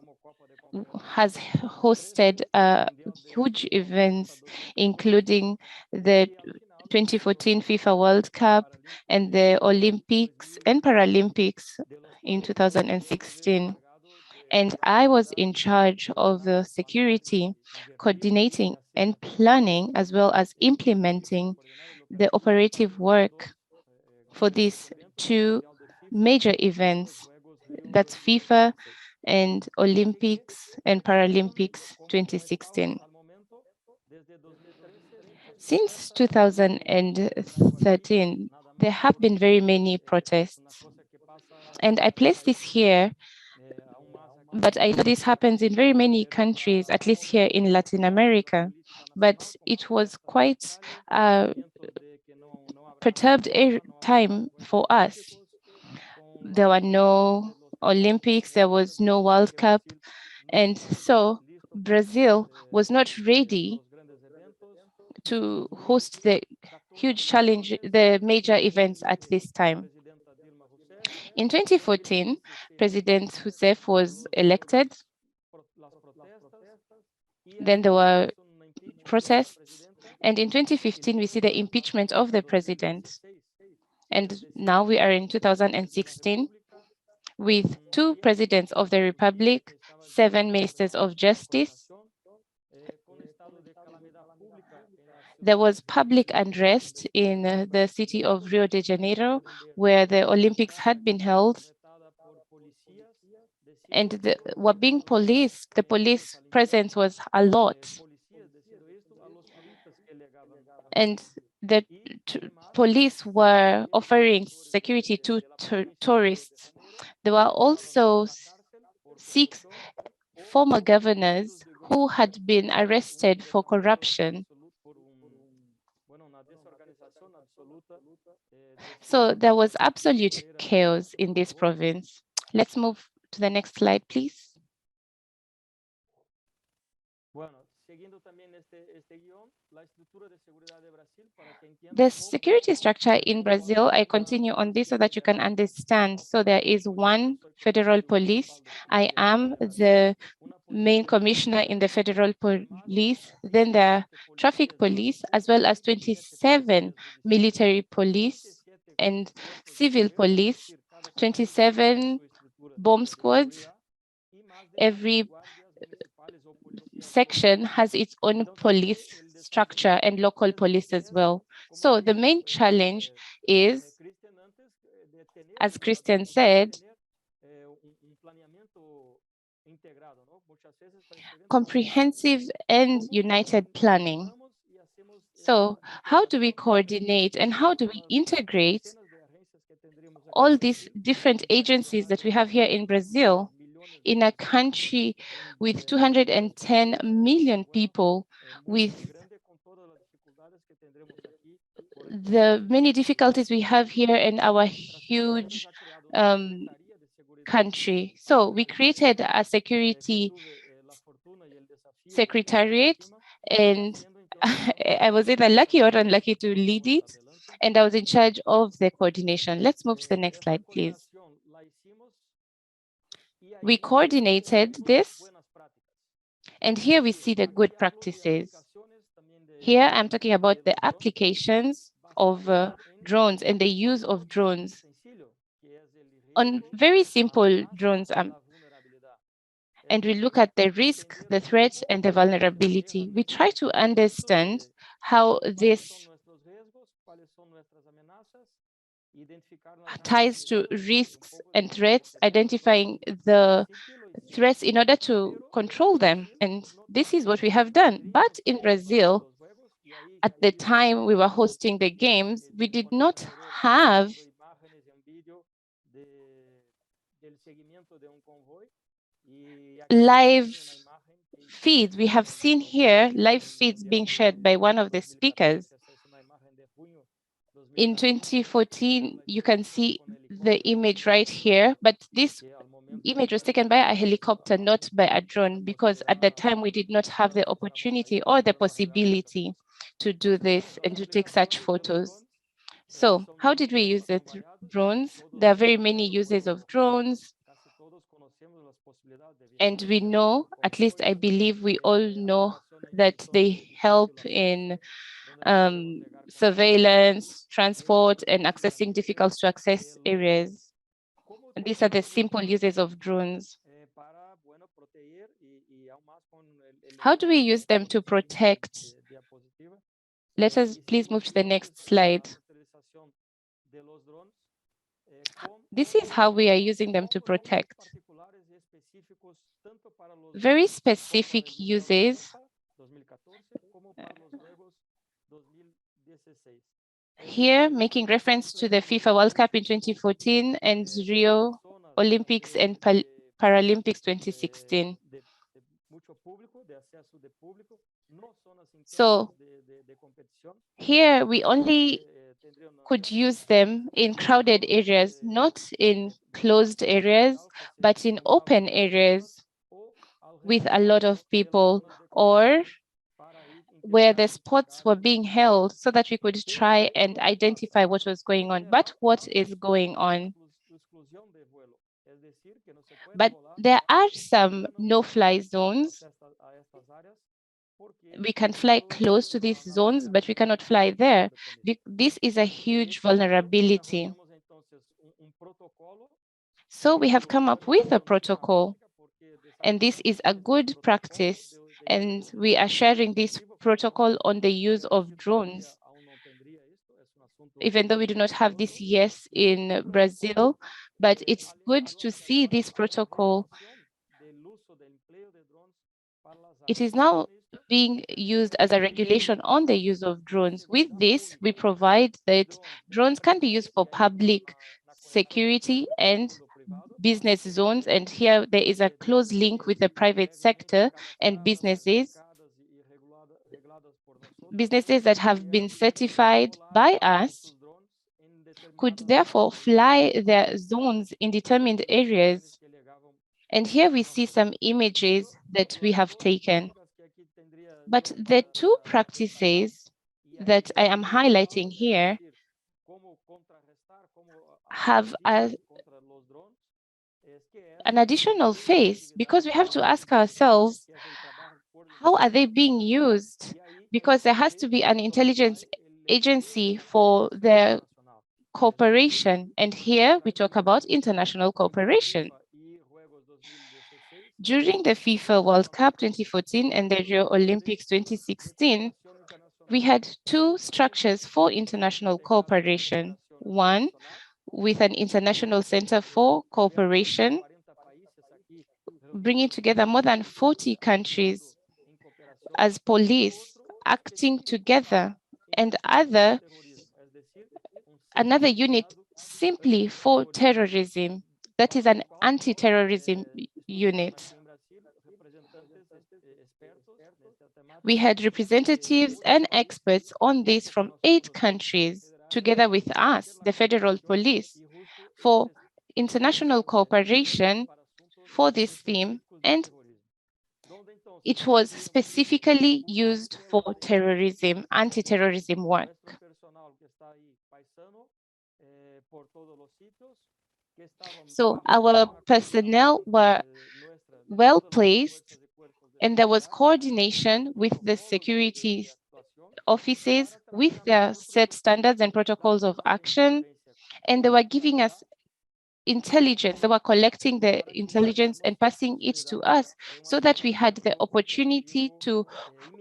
has hosted huge events, including the 2014 FIFA World Cup and the Olympics and Paralympics in 2016. And I was in charge of the security, coordinating and planning, as well as implementing the operative work for these two major events. That's FIFA and Olympics and Paralympics 2016. Since 2013, there have been very many protests. And I place this here, but I know this happens in very many countries, at least here in Latin America. But it was quite a perturbed time for us. There were no Olympics, there was no World Cup. And so Brazil was not ready to host the huge challenge, the major events at this time. In 2014, President Rousseff was elected. Then there were protests. And in 2015, we see the impeachment of the president. And now we are in 2016 with 2 presidents of the Republic, 7 ministers of justice. There was public unrest in the city of Rio de Janeiro, where the Olympics had been held. And were being policed, the police presence was a lot. And the police were offering security to tourists. There were also 6 former governors who had been arrested for corruption. So there was absolute chaos in this province. Let's move to the next slide, please. The security structure in Brazil, I continue on this so that you can understand. So there is one federal police. I am the main commissioner in the federal police. Then there are traffic police, as well as 27 military police and civil police, 27 bomb squads. Every section has its own police structure and local police as well. So the main challenge is, as Christian said, comprehensive and united planning. So how do we coordinate and how do we integrate all these different agencies that we have here in Brazil in a country with 210 million people, with the many difficulties we have here in our huge country? So we created a security secretariat, and I was either lucky or unlucky to lead it, and I was in charge of the coordination. Let's move to the next slide, please. We coordinated this, and here we see the good practices. Here I'm talking about the applications of drones and the use of drones. On very simple drones, and we look at the risk, the threat, and the vulnerability. We try to understand how this ties to risks and threats, identifying the threats in order to control them. And this is what we have done. But in Brazil, at the time we were hosting the games, we did not have live feeds. We have seen here live feeds being shared by one of the speakers. In 2014, you can see the image right here, but this image was taken by a helicopter, not by a drone, because at the time we did not have the opportunity or the possibility to do this and to take such photos. So how did we use the drones? There are very many uses of drones. And we know, at least I believe we all know, that they help in surveillance, transport, and accessing difficult to access areas. And these are the simple uses of drones. How do we use them to protect? Let us please move to the next slide. This is how we are using them to protect. Very specific uses. Here, making reference to the FIFA World Cup in 2014 and Rio Olympics and Paralympics 2016. So here we only could use them in crowded areas, not in closed areas, but in open areas with a lot of people, or where the sports were being held, so that we could try and identify what was going on. But what is going on? But there are some no-fly zones. We can fly close to these zones, but we cannot fly there. This is a huge vulnerability. So we have come up with a protocol, and this is a good practice. And we are sharing this protocol on the use of drones. Even though we do not have this yet in Brazil, but it's good to see this protocol. It is now being used as a regulation on the use of drones. With this, we provide that drones can be used for public security and business zones. And here there is a close link with the private sector and businesses that have been certified by us could therefore fly their zones in determined areas And here we see some images that we have taken. But the two practices that I am highlighting here have an additional phase, because we have to ask ourselves, how are they being used? Because there has to be an intelligence agency for their cooperation. And here we talk about international cooperation. During the FIFA World Cup 2014 and the Rio Olympics 2016, we had two structures for international cooperation. One, with an international center for cooperation, bringing together more than 40 countries as police acting together, and another unit simply for terrorism, that is an anti-terrorism unit. We had representatives and experts on this from 8 countries, together with us, the Federal Police, for international cooperation for this theme, and it was specifically used for terrorism, anti-terrorism work. So our personnel were well placed, and there was coordination with the security offices with their set standards and protocols of action, and they were giving us intelligence. They were collecting the intelligence and passing it to us so that we had the opportunity to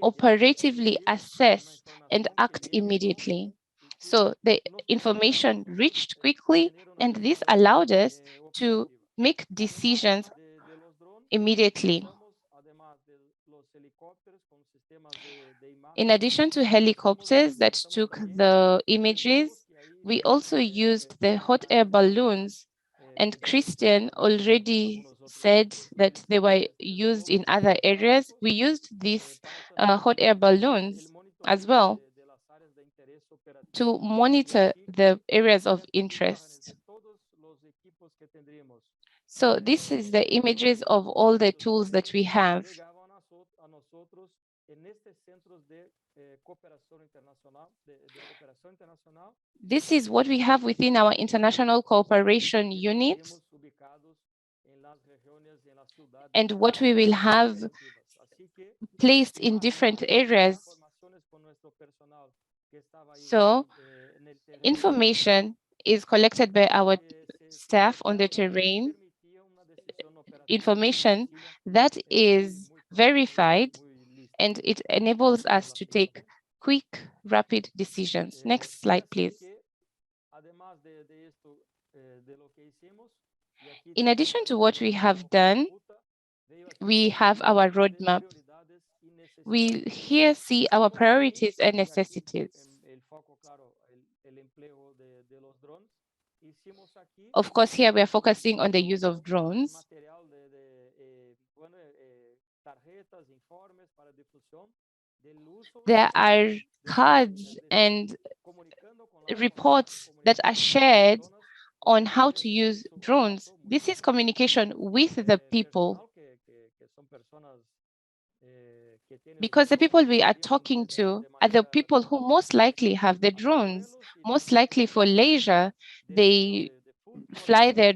operatively assess and act immediately. So the information reached quickly, and this allowed us to make decisions immediately. In addition to helicopters that took the images, we also used the hot air balloons, and Christian already said that they were used in other areas. We used these hot air balloons as well to monitor the areas of interest. So this is the images of all the tools that we have. This is what we have within our international cooperation unit, and what we will have placed in different areas. So information is collected by our staff on the terrain, information that is verified, and it enables us to take quick, rapid decisions. Next slide, please. In addition to what we have done, we have our roadmap. We here see our priorities and necessities. Of course, here we are focusing on the use of drones. There are cards and reports that are shared on how to use drones. This is communication with the people, because the people we are talking to are the people who most likely have the drones, most likely for leisure. They fly their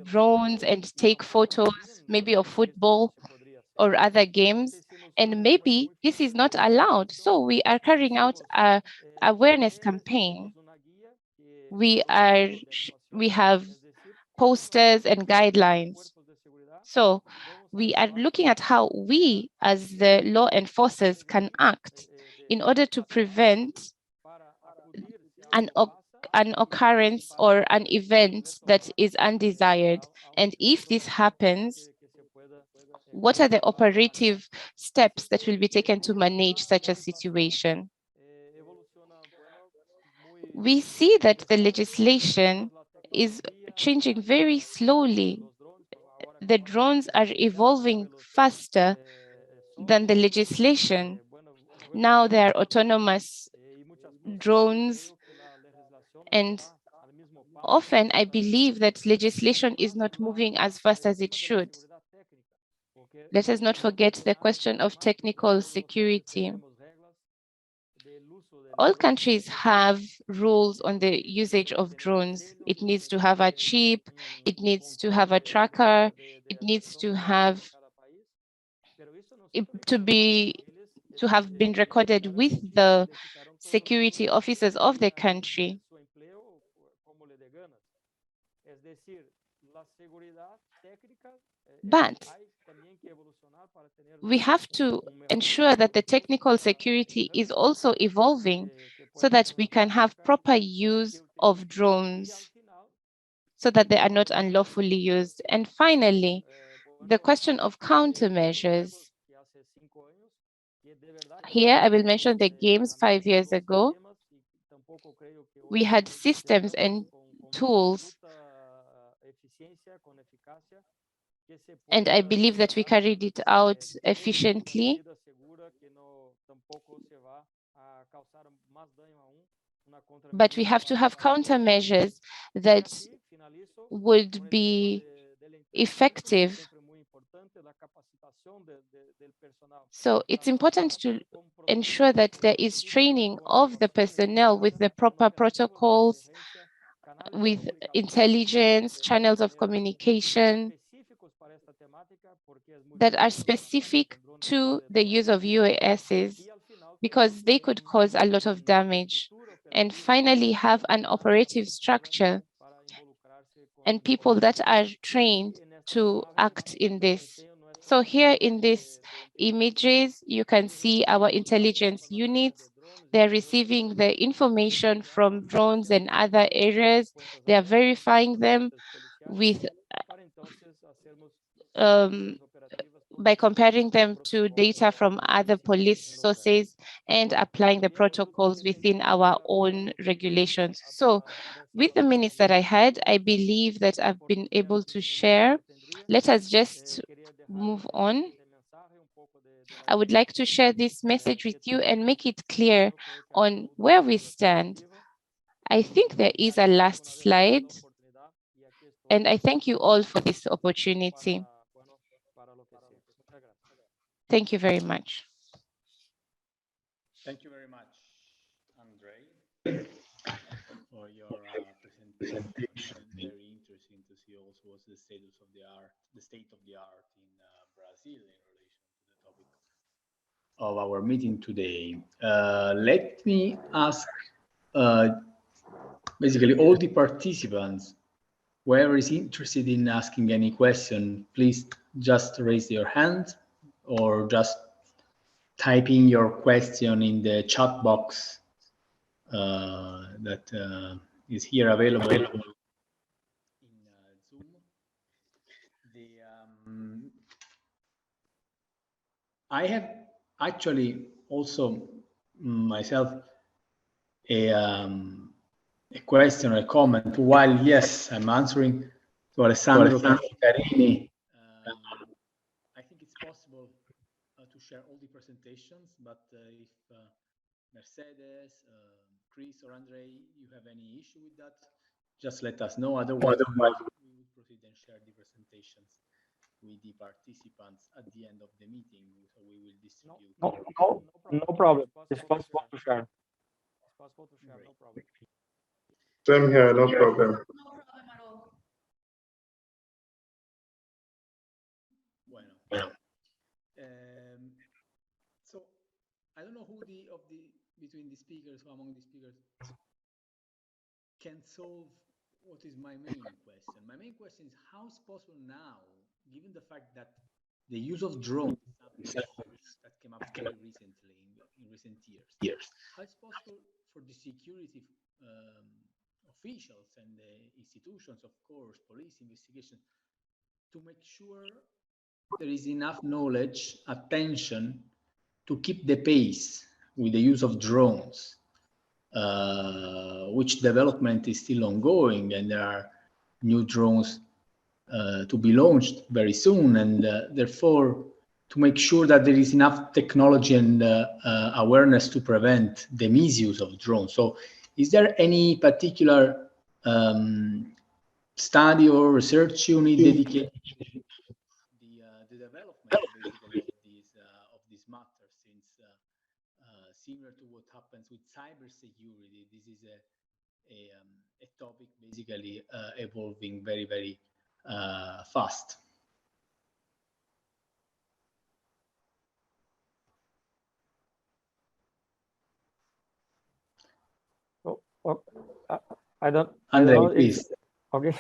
drones and take photos, maybe of football or other games, and maybe this is not allowed. So we are carrying out an awareness campaign. We have posters and guidelines. So we are looking at how we, as the law enforcers, can act in order to prevent an occurrence or an event that is undesired. And if this happens, what are the operative steps that will be taken to manage such a situation? We see that the legislation is changing very slowly. The drones are evolving faster than the legislation. Now there are autonomous drones, and often I believe that legislation is not moving as fast as it should. Let us not forget the question of technical security. All countries have rules on the usage of drones. It needs to have a chip, it needs to have a tracker, it needs to have to have been recorded with the security officers of the country. But we have to ensure that the technical security is also evolving so that we can have proper use of drones so that they are not unlawfully used. And finally, the question of countermeasures. Here, I will mention the games 5 years ago. We had systems and tools, and I believe that we carried it out efficiently. But we have to have countermeasures that would be effective. So it's important to ensure that there is training of the personnel with the proper protocols, with intelligence, channels of communication that are specific to the use of UASs, because they could cause a lot of damage. And finally, have an operative structure and people that are trained to act in this. So here in these images, you can see our intelligence units. They're receiving the information from drones and other areas. They are verifying them with by comparing them to data from other police sources and applying the protocols within our own regulations. So with the minutes that I had, I believe that I've been able to share. Let us just move on. I would like to share this message with you and make it clear on where we stand. I think there is a last slide, and I thank you all for this opportunity. Thank you very much. Thank you very much, Andre, for your presentation. Very interesting to see also what's the state of the art in Brazil in relation to the topic of our meeting today. Let me ask basically all the participants, whoever is interested in asking any question, please just raise your hand or just type in your question in the chat box that is here available in Zoom. I have actually also myself a question or a comment. While yes, I'm answering to Alessandro Carini. I think it's possible to share all the presentations, but if Mercedes, Chris, or Andre, you have any issue with that, just let us know. Otherwise, we will proceed and share the presentations with the participants at the end of the meeting. So we will distribute. No problem. It's possible to share. No problem. Same here, no problem. Bueno. So I don't know who between the speakers or among the speakers can solve what is my main question. My main question is how is possible now, given the fact that the use of drones is something that came up very recently in recent years. How is possible for the security officials and the institutions, of course, police investigation, to make sure there is enough knowledge, attention to keep the pace with the use of drones, which development is still ongoing, and there are new drones to be launched very soon, and therefore to make sure that there is enough technology and awareness to prevent the misuse of drones. So is there any particular study or research unit dedicated to the the development basically of this matter, since similar to what happens with cybersecurity, this is a topic basically evolving very, very fast. I don't Andrei, know please. Okay.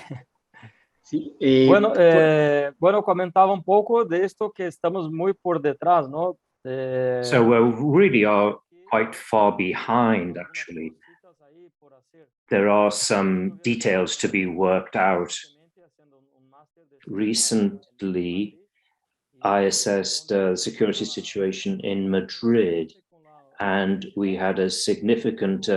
Sí, bueno, comentaba un poco de esto que estamos muy por detrás, ¿no? So we really are quite far behind, actually. There are some details to be worked out. Recently, I assessed the security situation in Madrid, and we had a significant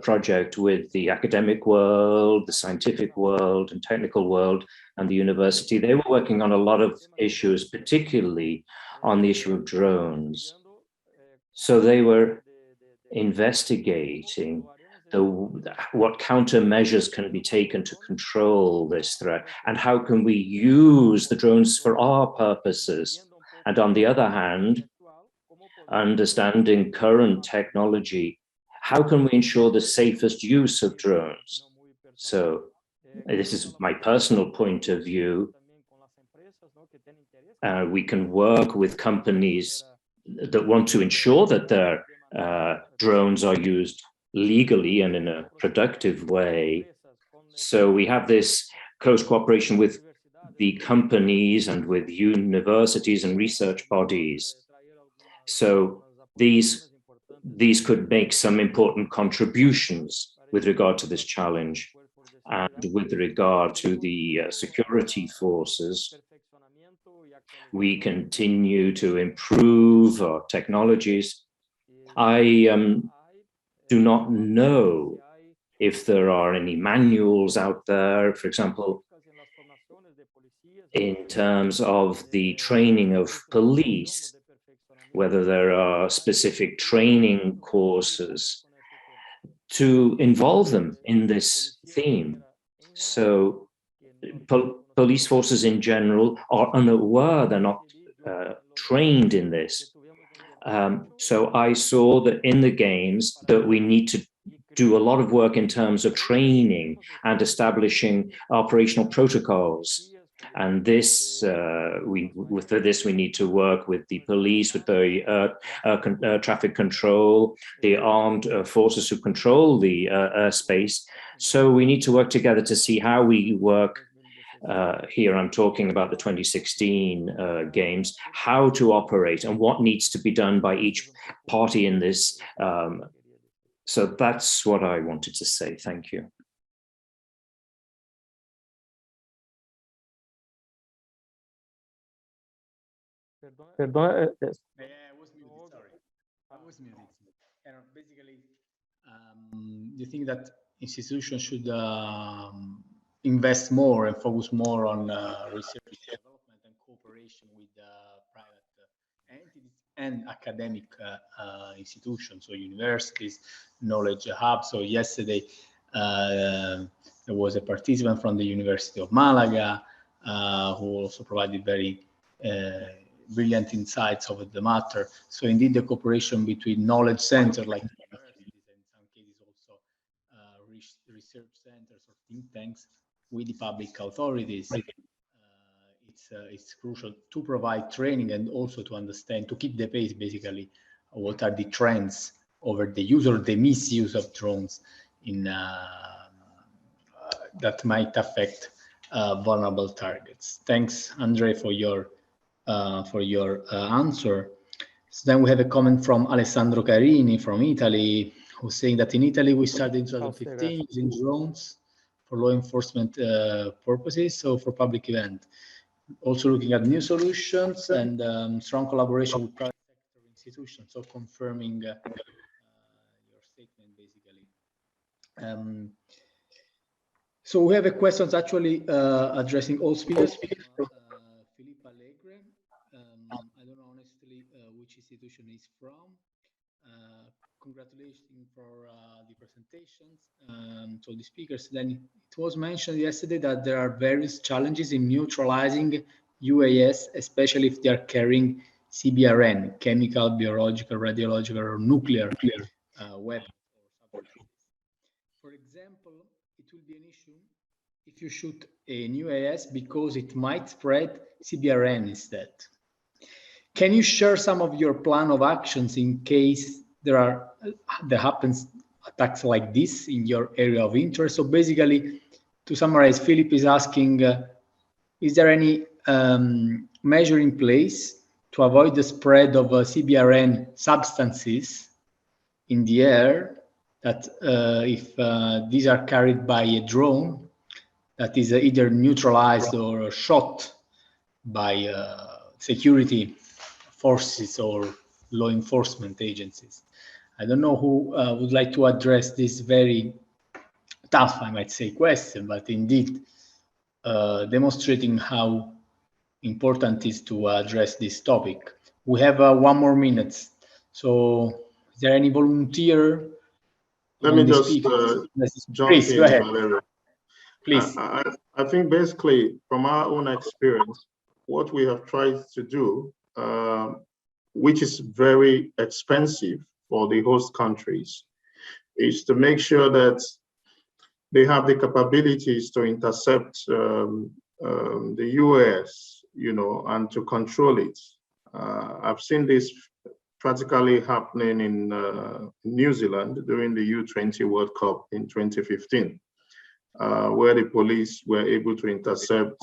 project with the academic world, the scientific world, and technical world, and the university. They were working on a lot of issues, particularly on the issue of drones. So they were investigating what countermeasures can be taken to control this threat, and how can we use the drones for our purposes. And on the other hand, understanding current technology, how can we ensure the safest use of drones? So this is my personal point of view. We can work with companies that want to ensure that their drones are used legally and in a productive way. So we have this close cooperation with the companies and with universities and research bodies. So these could make some important contributions with regard to this challenge. And with regard to the security forces, we continue to improve our technologies. I do not know if there are any manuals out there, for example, in terms of the training of police, whether there are specific training courses to involve them in this theme. So police forces in general are unaware, they're not trained in this. So I saw that in the games that we need to do a lot of work in terms of training and establishing operational protocols. And this, for this, we need to work with the police, with the traffic control, the armed forces who control the airspace. So we need to work together to see how we work. Here I'm talking about the 2016 games, how to operate and what needs to be done by each party in this. So that's what I wanted to say. Thank you. Perdón, I was muted, sorry. I was muted. And basically, you think that institutions should invest more and focus more on research, development, and cooperation with private entities and academic institutions, so universities, knowledge hubs. So yesterday, there was a participant from the University of Malaga who also provided very brilliant insights over the matter. So indeed, the cooperation between knowledge centers like universities and in some cases also research centers or think tanks with the public authorities, it's crucial to provide training and also to understand, to keep the pace, basically, what are the trends over the use or the misuse of drones in that might affect vulnerable targets. Thanks, Andre, for your answer. So then we have a comment from Alessandro Carini from Italy, who's saying that in Italy we started in 2015 using drones for law enforcement purposes, so for public event. Also looking at new solutions and strong collaboration with private sector institutions, so confirming your statement, basically. So we have a question actually addressing all speakers. Philippe Allegre. I don't know honestly which institution he's from. Congratulations for the presentations. So the speakers, then it was mentioned yesterday that there are various challenges in neutralizing UAS, especially if they are carrying CBRN, chemical, biological, radiological, or nuclear weapons. For example, it will be an issue if you shoot an UAS because it might spread CBRN instead. Can you share some of your plan of actions in case there happens attacks like this in your area of interest? So basically, to summarize, Philip is asking, is there any measure in place to avoid the spread of CBRN substances in the air that if these are carried by a drone that is either neutralized or shot by security forces or law enforcement agencies? I don't know who would like to address this very tough, I might say, question, but indeed demonstrating how important it is to address this topic. We have 1 more minute. So is there any volunteer? Let me just jump Please, in, go ahead. Valerio. Please. I think basically from our own experience, what we have tried to do, which is very expensive for the host countries, is to make sure that they have the capabilities to intercept the US, and to control it. I've seen this practically happening in New Zealand during the U20 World Cup in 2015, where the police were able to intercept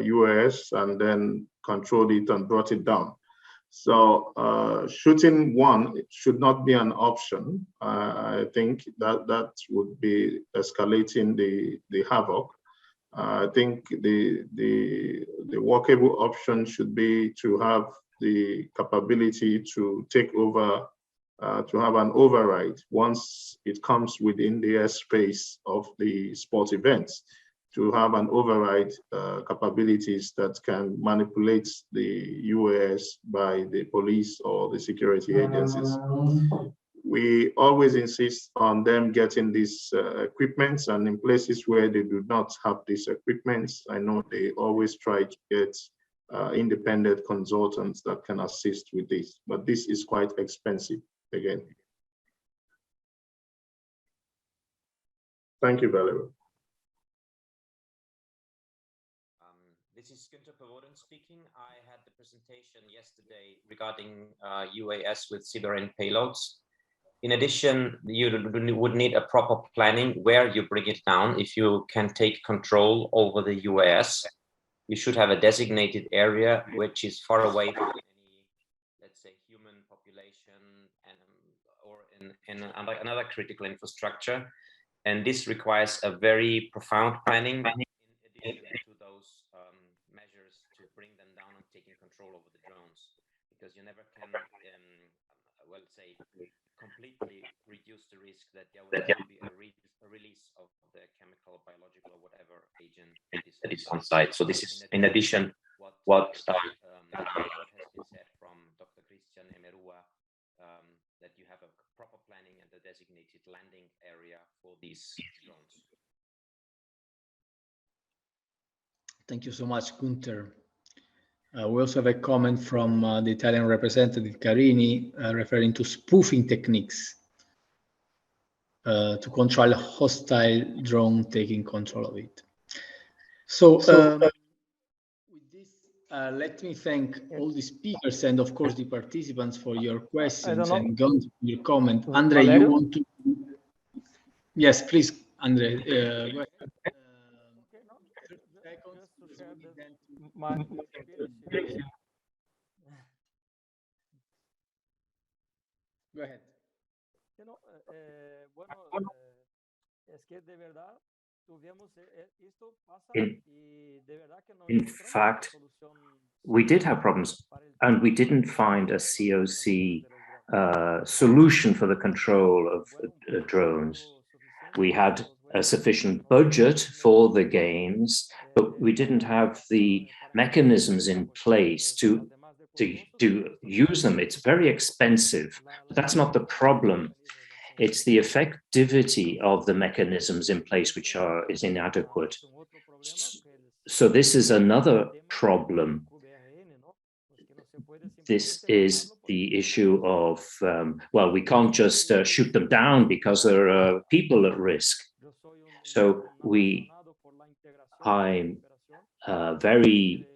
US and then controlled it and brought it down. So shooting one should not be an option. I think that would be escalating the havoc. I think the workable option should be to have the capability to take over, to have an override once it comes within the airspace of the sport events, to have an override capabilities that can manipulate the UAS by the police or the security agencies. We always insist on them getting these equipments, and in places where they do not have these equipments, I know they always try to get independent consultants that can assist with this, but this is quite expensive again. Thank you, Valerio. This is Counter-Terrorism speaking. I had the presentation yesterday regarding UAS with CBRN payloads. In addition, you would need a proper planning where you bring it down. If you can take control over the UAS, you should have a designated area which is far away from any, let's say, human population or in another critical infrastructure. And this requires a very profound planning in addition to those measures to bring them down and taking control over the drones, because you never can, well, say, completely reduce the risk that there will be a release of the chemical, biological, or whatever agent that is on site. So this is in addition what has been said from Dr. Christian Emerua, that you have a proper planning and a designated landing area for these drones. Thank you so much, Gunther. We also have a comment from the Italian representative, Carini, referring to spoofing techniques to control a hostile drone taking control of it. So with this, let me thank all the speakers and, of course, the participants for your questions and going to your comment. Andre, you want to? Yes, please, Andre. Go ahead. Go ahead. In fact, we did have problems, and we didn't find a COC solution for the control of drones. We had a sufficient budget for the games, but we didn't have the mechanisms in place to use them. It's very expensive, but that's not the problem. It's the effectivity of the mechanisms in place which is inadequate. So this is another problem. This is the issue of, well, we can't just shoot them down because there are people at risk. So I'm very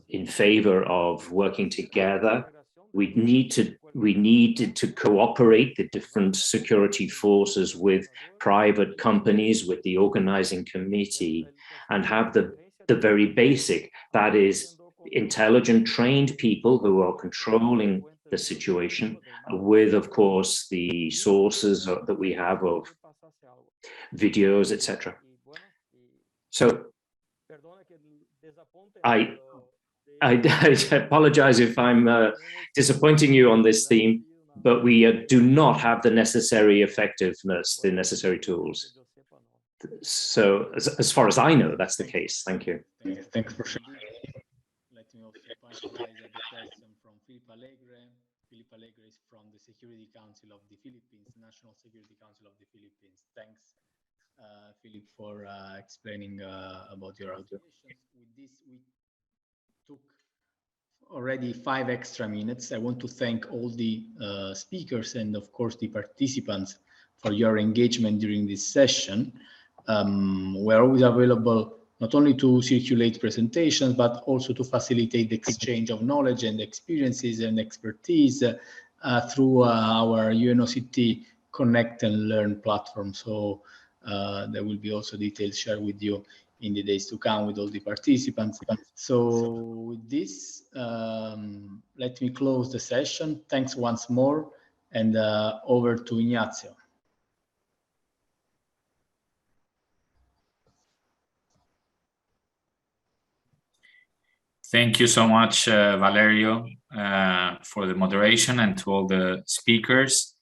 in favor of working together. We needed to cooperate, the different security forces, with private companies, with the organizing committee, and have the very basic, that is, intelligent, trained people who are controlling the situation, with, of course, the sources that we have of videos, etc. So I apologize if I'm disappointing you on this theme, but we do not have the necessary effectiveness, the necessary tools. So as far as I know, that's the case. Thank you. Thanks for sharing. Let me also punctualize the question from Philip Allegre. Philip Allegre is from the Security Council of the Philippines, National Security Council of the Philippines. Thanks, Philip, for explaining about your observations. With this, we took already 5 extra minutes. I want to thank all the speakers and, of course, the participants for your engagement during this session. We're always available not only to circulate presentations, but also to facilitate the exchange of knowledge and experiences and expertise through our UNOCT Connect and Learn platform. So there will be also details shared with you in the days to come with all the participants. So with this, let me close the session. Thanks once more, and over to Ignazio. Thank you so much, Valerio, for the moderation, and to all the speakers.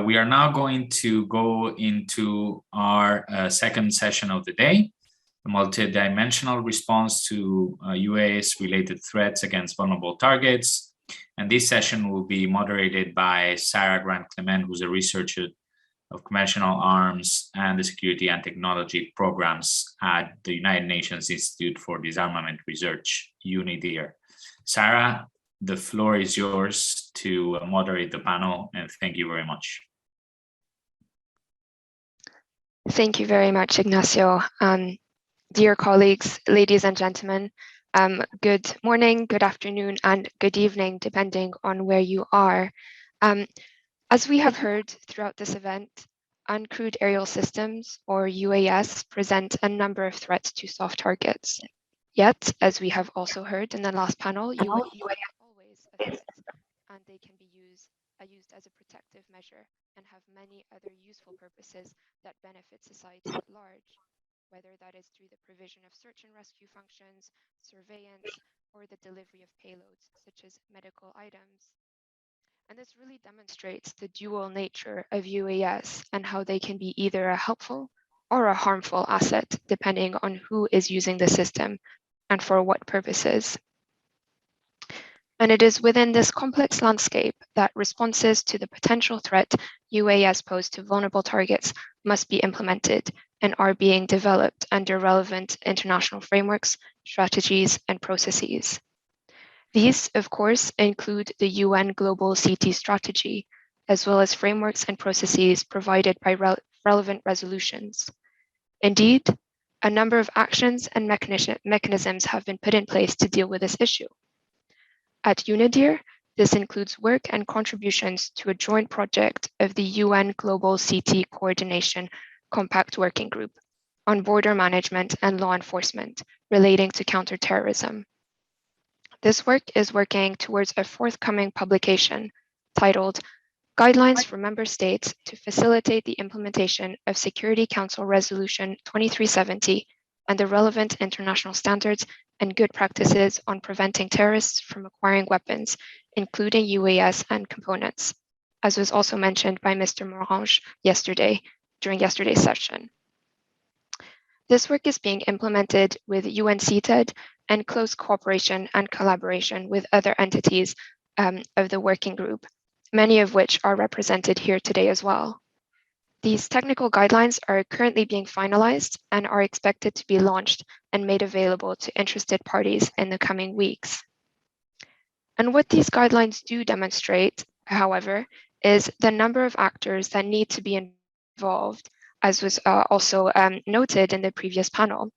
We are now going to go into our second session of the day, the multidimensional response to UAS-related threats against vulnerable targets. And this session will be moderated by Sarah Grant-Clement, who's a researcher of conventional arms and the security and technology programs at the United Nations Institute for Disarmament Research, UNIDIR. Sarah, the floor is yours to moderate the panel, and thank you very much. Thank you very much, Ignacio. Dear colleagues, ladies and gentlemen, good morning, good afternoon, and good evening, depending on where you are. As we have heard throughout this event, uncrewed aerial systems, or UAS, present a number of threats to soft targets. Yet, as we have also heard in the last panel, UAS are always a threat, and they can be used as a protective measure and have many other useful purposes that benefit society at large, whether that is through the provision of search and rescue functions, surveillance, or the delivery of payloads, such as medical items. And this really demonstrates the dual nature of UAS and how they can be either a helpful or a harmful asset, depending on who is using the system and for what purposes. And it is within this complex landscape that responses to the potential threat UAS pose to vulnerable targets must be implemented and are being developed under relevant international frameworks, strategies, and processes. These, of course, include the UN Global CT Strategy, as well as frameworks and processes provided by relevant resolutions. Indeed, a number of actions and mechanisms have been put in place to deal with this issue. At UNIDIR, this includes work and contributions to a joint project of the UN Global CT Coordination Compact Working Group on border management and law enforcement relating to counter-terrorism. This work is working towards a forthcoming publication titled Guidelines for Member States to Facilitate the Implementation of Security Council Resolution 2370 and the relevant international standards and good practices on preventing terrorists from acquiring weapons, including UAS and components, as was also mentioned by Mr. Morange during yesterday's session. This work is being implemented with UNCTAD and close cooperation and collaboration with other entities of the working group, many of which are represented here today as well. These technical guidelines are currently being finalized and are expected to be launched and made available to interested parties in the coming weeks. And what these guidelines do demonstrate, however, is the number of actors that need to be involved, as was also noted in the previous panel,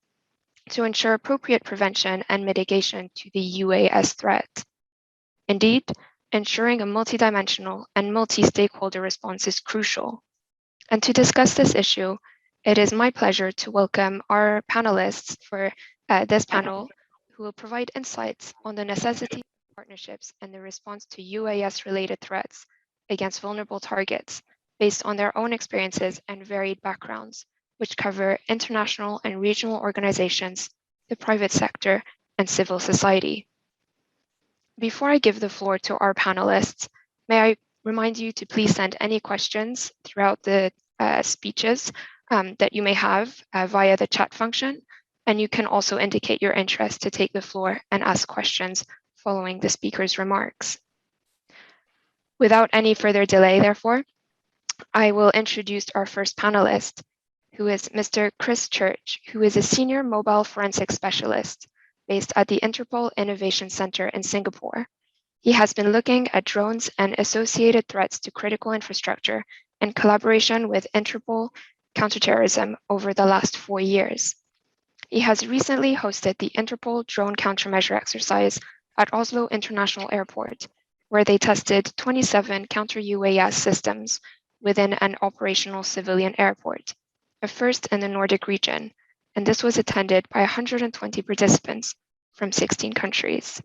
to ensure appropriate prevention and mitigation to the UAS threat. Indeed, ensuring a multidimensional and multi-stakeholder response is crucial. And to discuss this issue, it is my pleasure to welcome our panelists for this panel, who will provide insights on the necessity of partnerships and the response to UAS-related threats against vulnerable targets based on their own experiences and varied backgrounds, which cover international and regional organizations, the private sector, and civil society. Before I give the floor to our panelists, may I remind you to please send any questions throughout the speeches that you may have via the chat function, and you can also indicate your interest to take the floor and ask questions following the speaker's remarks. Without any further delay, therefore, I will introduce our first panelist, who is Mr. Chris Church, who is a senior mobile forensic specialist based at the Interpol Innovation Center in Singapore. He has been looking at drones and associated threats to critical infrastructure in collaboration with Interpol Counter-Terrorism over the last 4 years. He has recently hosted the Interpol drone countermeasure exercise at Oslo International Airport, where they tested 27 counter-UAS systems within an operational civilian airport, a first in the Nordic region, and this was attended by 120 participants from 16 countries.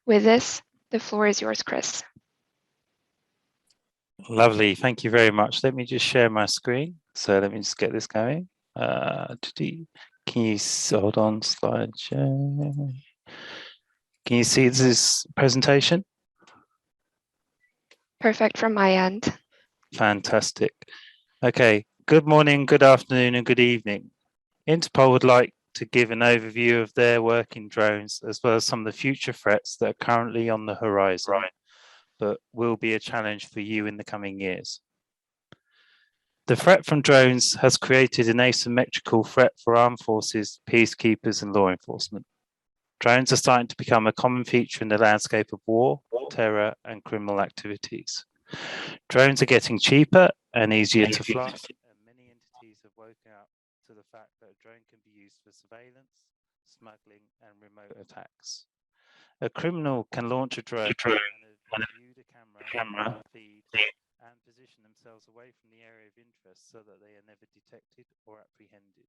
With this, the floor is yours, Chris. Lovely, thank you very much. Let me just share my screen. So let me just get this going. Can you hold on, slide share? Can you see this presentation? Perfect from my end. Fantastic. Okay, good morning, good afternoon, and good evening. Interpol would like to give an overview of their work in drones, as well as some of the future threats that are currently on the horizon, but will be a challenge for you in the coming years. The threat from drones has created an asymmetrical threat for armed forces, peacekeepers, and law enforcement. Drones are starting to become a common feature in the landscape of war, terror, and criminal activities. Drones are getting cheaper and easier to fly, and many entities have woken up to the fact that a drone can be used for surveillance, smuggling, and remote attacks. A criminal can launch a drone and view the camera feed and position themselves away from the area of interest so that they are never detected or apprehended.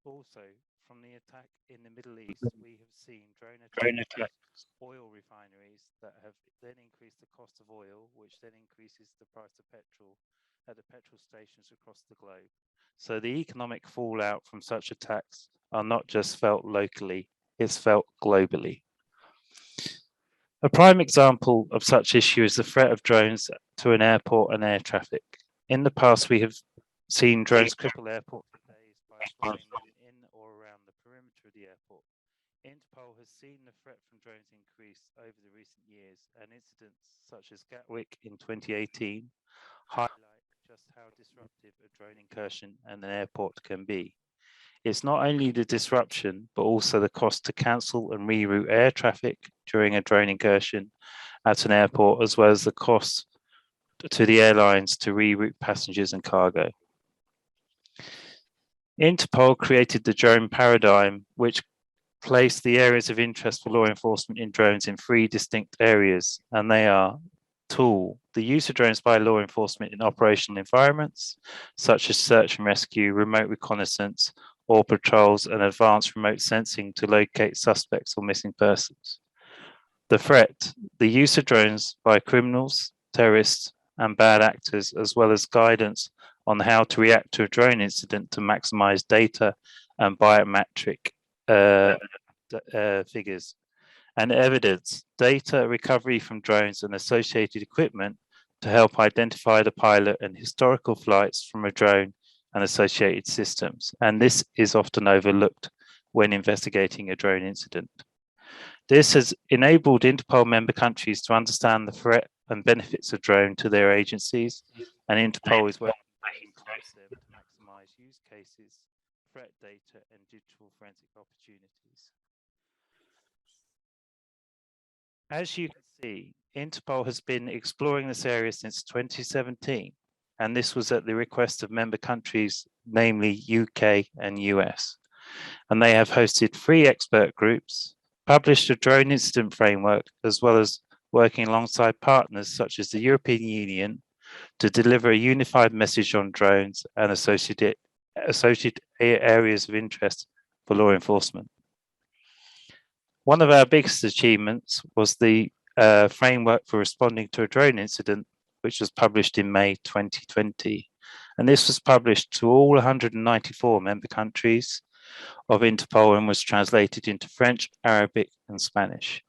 Also, from the attack in the Middle East, we have seen drone attacks oil refineries that have then increased the cost of oil, which then increases the price of petrol at the petrol stations across the globe. So the economic fallout from such attacks are not just felt locally, it's felt globally. A prime example of such issue is the threat of drones to an airport and air traffic. In the past, we have seen drones cripple airports for days by flying in or around the perimeter of the airport. Interpol has seen the threat from drones increase over the recent years, and incidents such as Gatwick in 2018 highlight just how disruptive a drone incursion at an airport can be. It's not only the disruption, but also the cost to cancel and reroute air traffic during a drone incursion at an airport, as well as the cost to the airlines to reroute passengers and cargo. Interpol created the drone paradigm, which placed the areas of interest for law enforcement in drones in 3 distinct areas, and they are: tool, the use of drones by law enforcement in operational environments, such as search and rescue, remote reconnaissance, or patrols and advanced remote sensing to locate suspects or missing persons. The threat, the use of drones by criminals, terrorists, and bad actors, as well as guidance on how to react to a drone incident to maximize data and biometric figures. And evidence, data recovery from drones and associated equipment to help identify the pilot and historical flights from a drone and associated systems. And this is often overlooked when investigating a drone incident. This has enabled Interpol member countries to understand the threat and benefits of drone to their agencies, and Interpol is working develops them to maximize use cases, threat data, and digital forensic opportunities. As you can see, Interpol has been exploring this area since 2017, and this was at the request of member countries, namely UK and US. And they have hosted 3 expert groups, published a drone incident framework, as well as working alongside partners such as the European Union to deliver a unified message on drones and associated areas of interest for law enforcement. One of our biggest achievements was the framework for responding to a drone incident, which was published in May 2020. And this was published to all 194 member countries of Interpol and was translated into French, Arabic, and Spanish.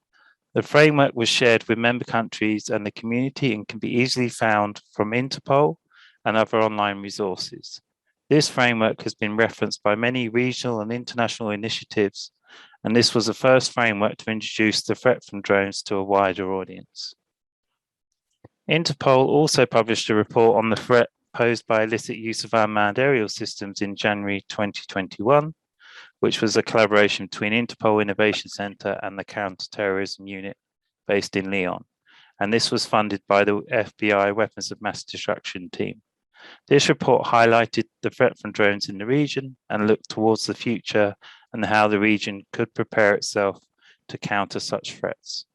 The framework was shared with member countries and the community and can be easily found from Interpol and other online resources. This framework has been referenced by many regional and international initiatives, and this was the first framework to introduce the threat from drones to a wider audience. Interpol also published a report on the threat posed by illicit use of unmanned aerial systems in January 2021, which was a collaboration between Interpol Innovation Center and the Counter-Terrorism Unit based in Lyon. And this was funded by the FBI Weapons of Mass Destruction team. This report highlighted the threat from drones in the region and looked towards the future and how the region could prepare itself to counter such threats.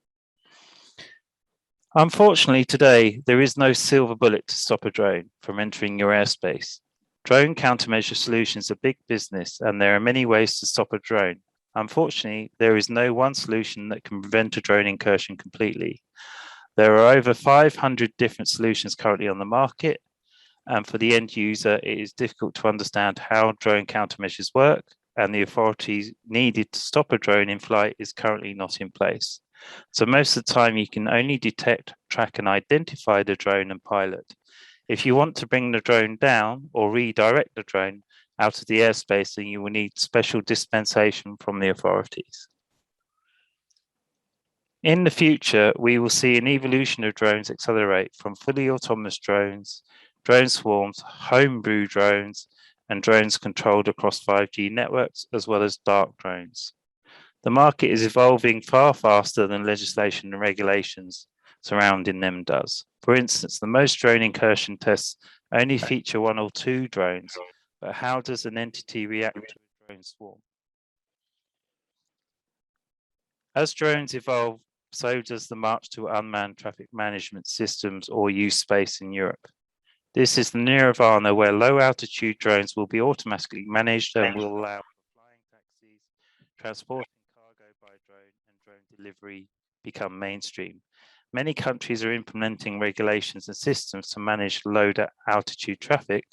Unfortunately, today, there is no silver bullet to stop a drone from entering your airspace. Drone countermeasure solutions are big business, and there are many ways to stop a drone. Unfortunately, there is no one solution that can prevent a drone incursion completely. There are over 500 different solutions currently on the market, and for the end user, it is difficult to understand how drone countermeasures work, and the authorities needed to stop a drone in flight is currently not in place. So most of the time you can only detect, track and identify the drone and pilot. If you want to bring the drone down or redirect the drone out of the airspace, then you will need special dispensation from the authorities. In the future, we will see an evolution of drones accelerate from fully autonomous drones, drone swarms, homebrew drones, and drones controlled across 5G networks, as well as dark drones. The market is evolving far faster than legislation and regulations surrounding them does. For instance, the most drone incursion tests only feature 1 or 2 drones, but how does an entity react to a drone swarm? As drones evolve, so does the march to unmanned traffic management systems or use space in Europe. This is the nirvana where low altitude drones will be automatically managed and will allow flying taxis, transporting cargo by drone, and drone delivery become mainstream. Many countries are implementing regulations and systems to manage low altitude traffic,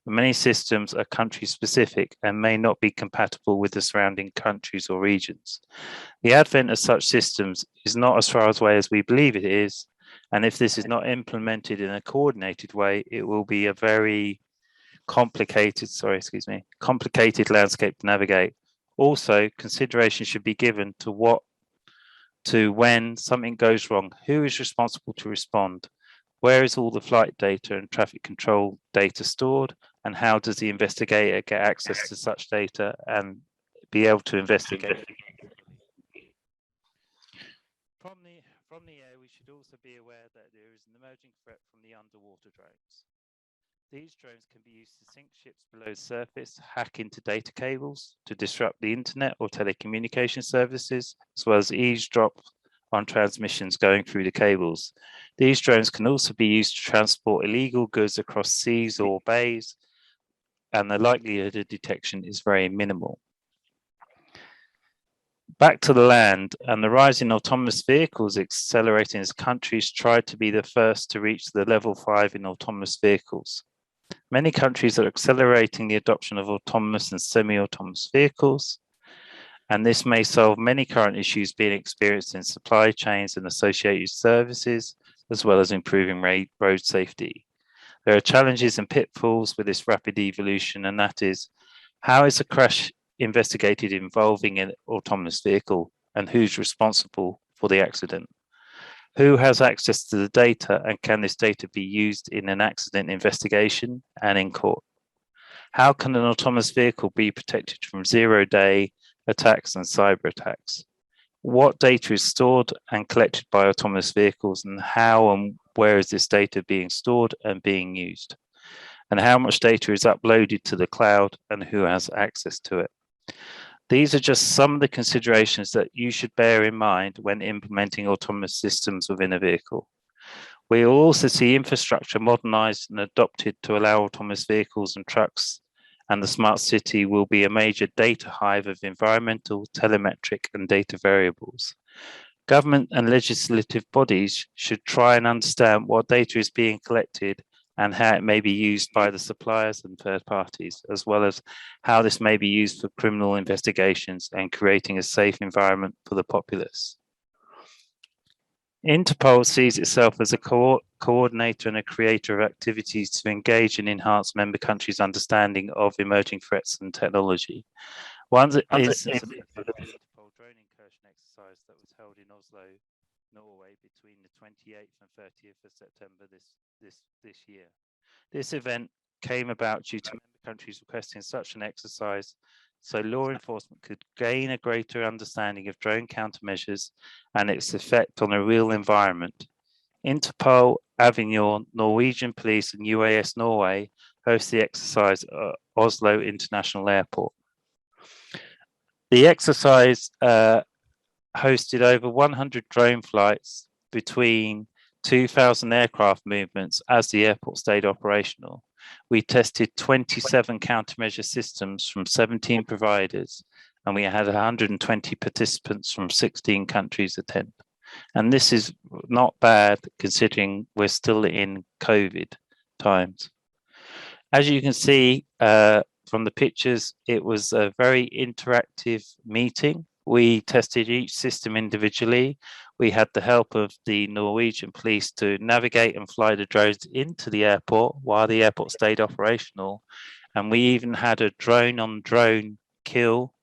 but many systems are country specific and may not be compatible with the surrounding countries or regions. The advent of such systems is not as far away as we believe it is, and if this is not implemented in a coordinated way, it will be a very complicated landscape to navigate. Also, consideration should be given to when something goes wrong, who is responsible to respond, where is all the flight data and traffic control data stored, and how does the investigator get access to such data and be able to investigate? From the air, we should also be aware that there is an emerging threat from the underwater drones. These drones can be used to sink ships below the surface, hack into data cables, to disrupt the internet or telecommunication services, as well as eavesdrop on transmissions going through the cables. These drones can also be used to transport illegal goods across seas or bays, and the likelihood of detection is very minimal. Back to the land, and the rise in autonomous vehicles accelerating as countries try to be the first to reach the level 5 in autonomous vehicles. Many countries are accelerating the adoption of autonomous and semi-autonomous vehicles, and this may solve many current issues being experienced in supply chains and associated services, as well as improving road safety. There are challenges and pitfalls with this rapid evolution, and that is, how is a crash investigated involving an autonomous vehicle, and who's responsible for the accident? Who has access to the data, and can this data be used in an accident investigation and in court? How can an autonomous vehicle be protected from zero-day attacks and cyber attacks? What data is stored and collected by autonomous vehicles, and how and where is this data being stored and being used? And how much data is uploaded to the cloud and who has access to it? These are just some of the considerations that you should bear in mind when implementing autonomous systems within a vehicle. We will also see infrastructure modernized and adopted to allow autonomous vehicles and trucks, and the smart city will be a major data hive of environmental, telemetric, and data variables. Government and legislative bodies should try and understand what data is being collected and how it may be used by the suppliers and third parties, as well as how this may be used for criminal investigations and creating a safe environment for the populace. Interpol sees itself as a coordinator and a creator of activities to engage and enhance member countries' understanding of emerging threats and technology. One is the Interpol drone incursion exercise that was held in Oslo, Norway, between the 28th and 30th of September this year. This event came about due to member countries requesting such an exercise so law enforcement could gain a greater understanding of drone countermeasures and its effect on a real environment. Interpol, Avignon, Norwegian Police and UAS Norway host the exercise at Oslo International Airport. The exercise hosted over 100 drone flights between 2,000 aircraft movements as the airport stayed operational. We tested 27 countermeasure systems from 17 providers, and we had 120 participants from 16 countries attend. And this is not bad considering we're still in COVID times. As you can see from the pictures, it was a very interactive meeting. We tested each system individually. We had the help of the Norwegian police to navigate and fly the drones into the airport while the airport stayed operational. And we even had a drone-on-drone kill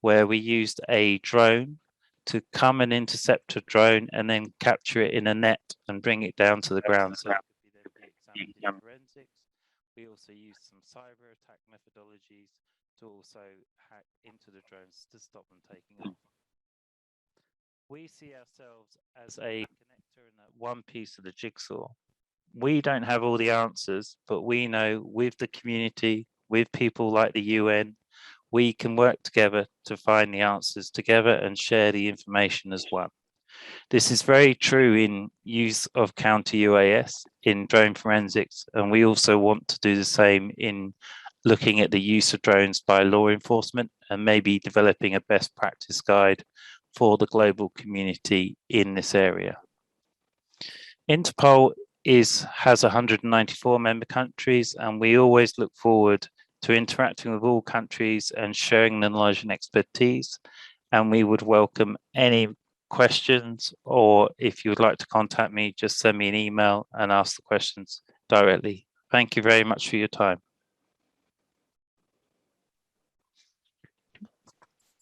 where we used a drone to come and intercept a drone and then capture it in a net and bring it down to the ground. So forensics. We also used some cyber attack methodologies to also hack into the drones to stop them taking off. We see ourselves as a connector and one piece of the jigsaw. We don't have all the answers, but we know with the community, with people like the UN, we can work together to find the answers together and share the information as well. This is very true in use of counter-UAS, in drone forensics, and we also want to do the same in looking at the use of drones by law enforcement and maybe developing a best practice guide for the global community in this area. Interpol has 194 member countries, and we always look forward to interacting with all countries and sharing the knowledge and expertise. And we would welcome any questions, or if you would like to contact me, just send me an email and ask the questions directly. Thank you very much for your time.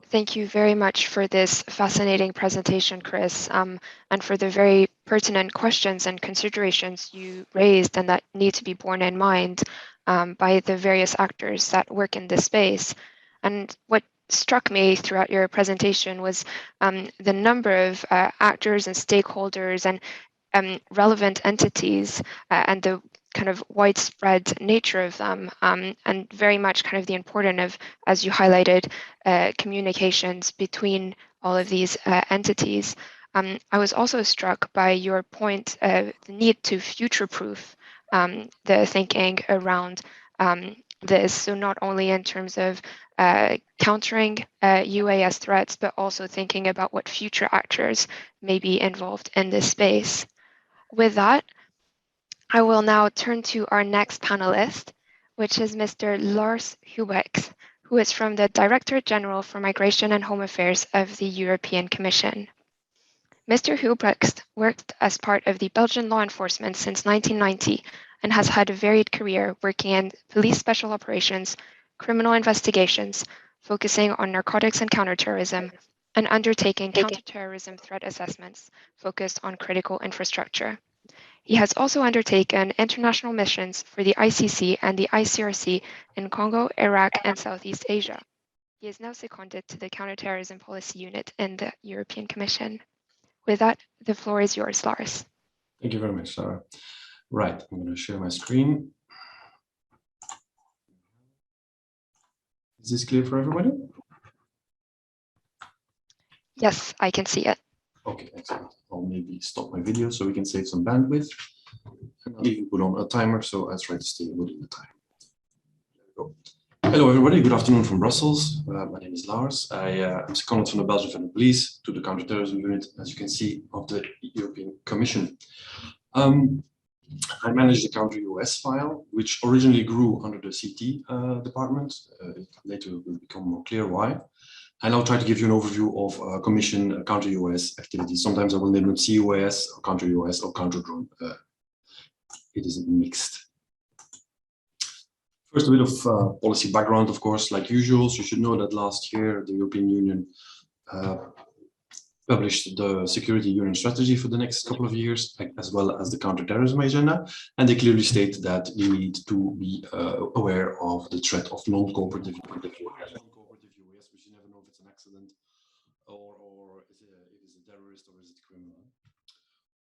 Thank you very much for this fascinating presentation, Chris, and for the very pertinent questions and considerations you raised and that need to be borne in mind by the various actors that work in this space. And what struck me throughout your presentation was the number of actors and stakeholders and relevant entities and the kind of widespread nature of them, and very much kind of the importance of, as you highlighted, communications between all of these entities. I was also struck by your point of the need to future-proof the thinking around this. So not only in terms of countering UAS threats, but also thinking about what future actors may be involved in this space. With that, I will now turn to our next panelist, which is Mr. Lars Hubrechts, who is from the Director General for Migration and Home Affairs of the European Commission. Mr. Hubrechts worked as part of the Belgian law enforcement since 1990 and has had a varied career working in police special operations, criminal investigations, focusing on narcotics and counterterrorism, and undertaking counterterrorism threat assessments focused on critical infrastructure. He has also undertaken international missions for the ICC and the ICRC in Congo, Iraq, and Southeast Asia. He is now seconded to the Counter-Terrorism Policy Unit in the European Commission. With that, the floor is yours, Lars. Thank you very much, Sarah. Right, I'm going to share my screen. Is this clear for everybody? Yes, I can see it. Okay, excellent. I'll maybe stop my video so we can save some bandwidth. And I'll even put on a timer, so I'll try to stay within the time. There we go. Hello, everybody. Good afternoon from Brussels. My name is Lars. I'm seconded from the Belgian Federal Police to the Counter-Terrorism Unit, as you can see, of the European Commission. I manage the counter-US file, which originally grew under the CT department. Later it will become more clear why. And I'll try to give you an overview of Commission counter-US activities. Sometimes I will name them CUAS or counter-US or counter-drone. It is mixed. First, a bit of policy background, of course, like usual. So you should know that last year, the European Union published the Security Union strategy for the next couple of years, as well as the counter-terrorism agenda. And they clearly state that we need to be aware of the threat of non-cooperative UAS, which you never know if it's an accident or it is a terrorist or is it criminal.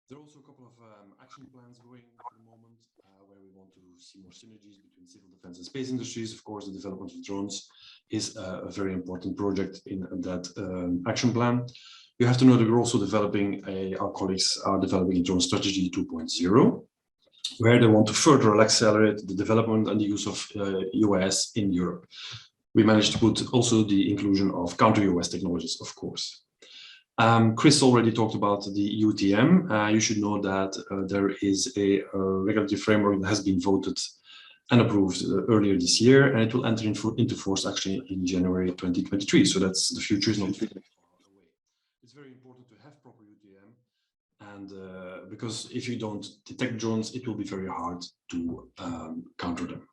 There are also a couple of action plans going at the moment where we want to see more synergies between civil defense and space industries. Of course, the development of drones is a very important project in that action plan. You have to know that we're also developing, our colleagues are developing a drone strategy 2.0, where they want to further accelerate the development and the use of UAS in Europe. We managed to put also the inclusion of counter-UAS technologies, of course. Chris already talked about the UTM. You should know that there is a regulatory framework that has been voted and approved earlier this year, and it will enter into force actually in January 2023. So that's the future is not far away. It's very important to have proper UTM, and because if you don't detect drones, it will be very hard to counter them.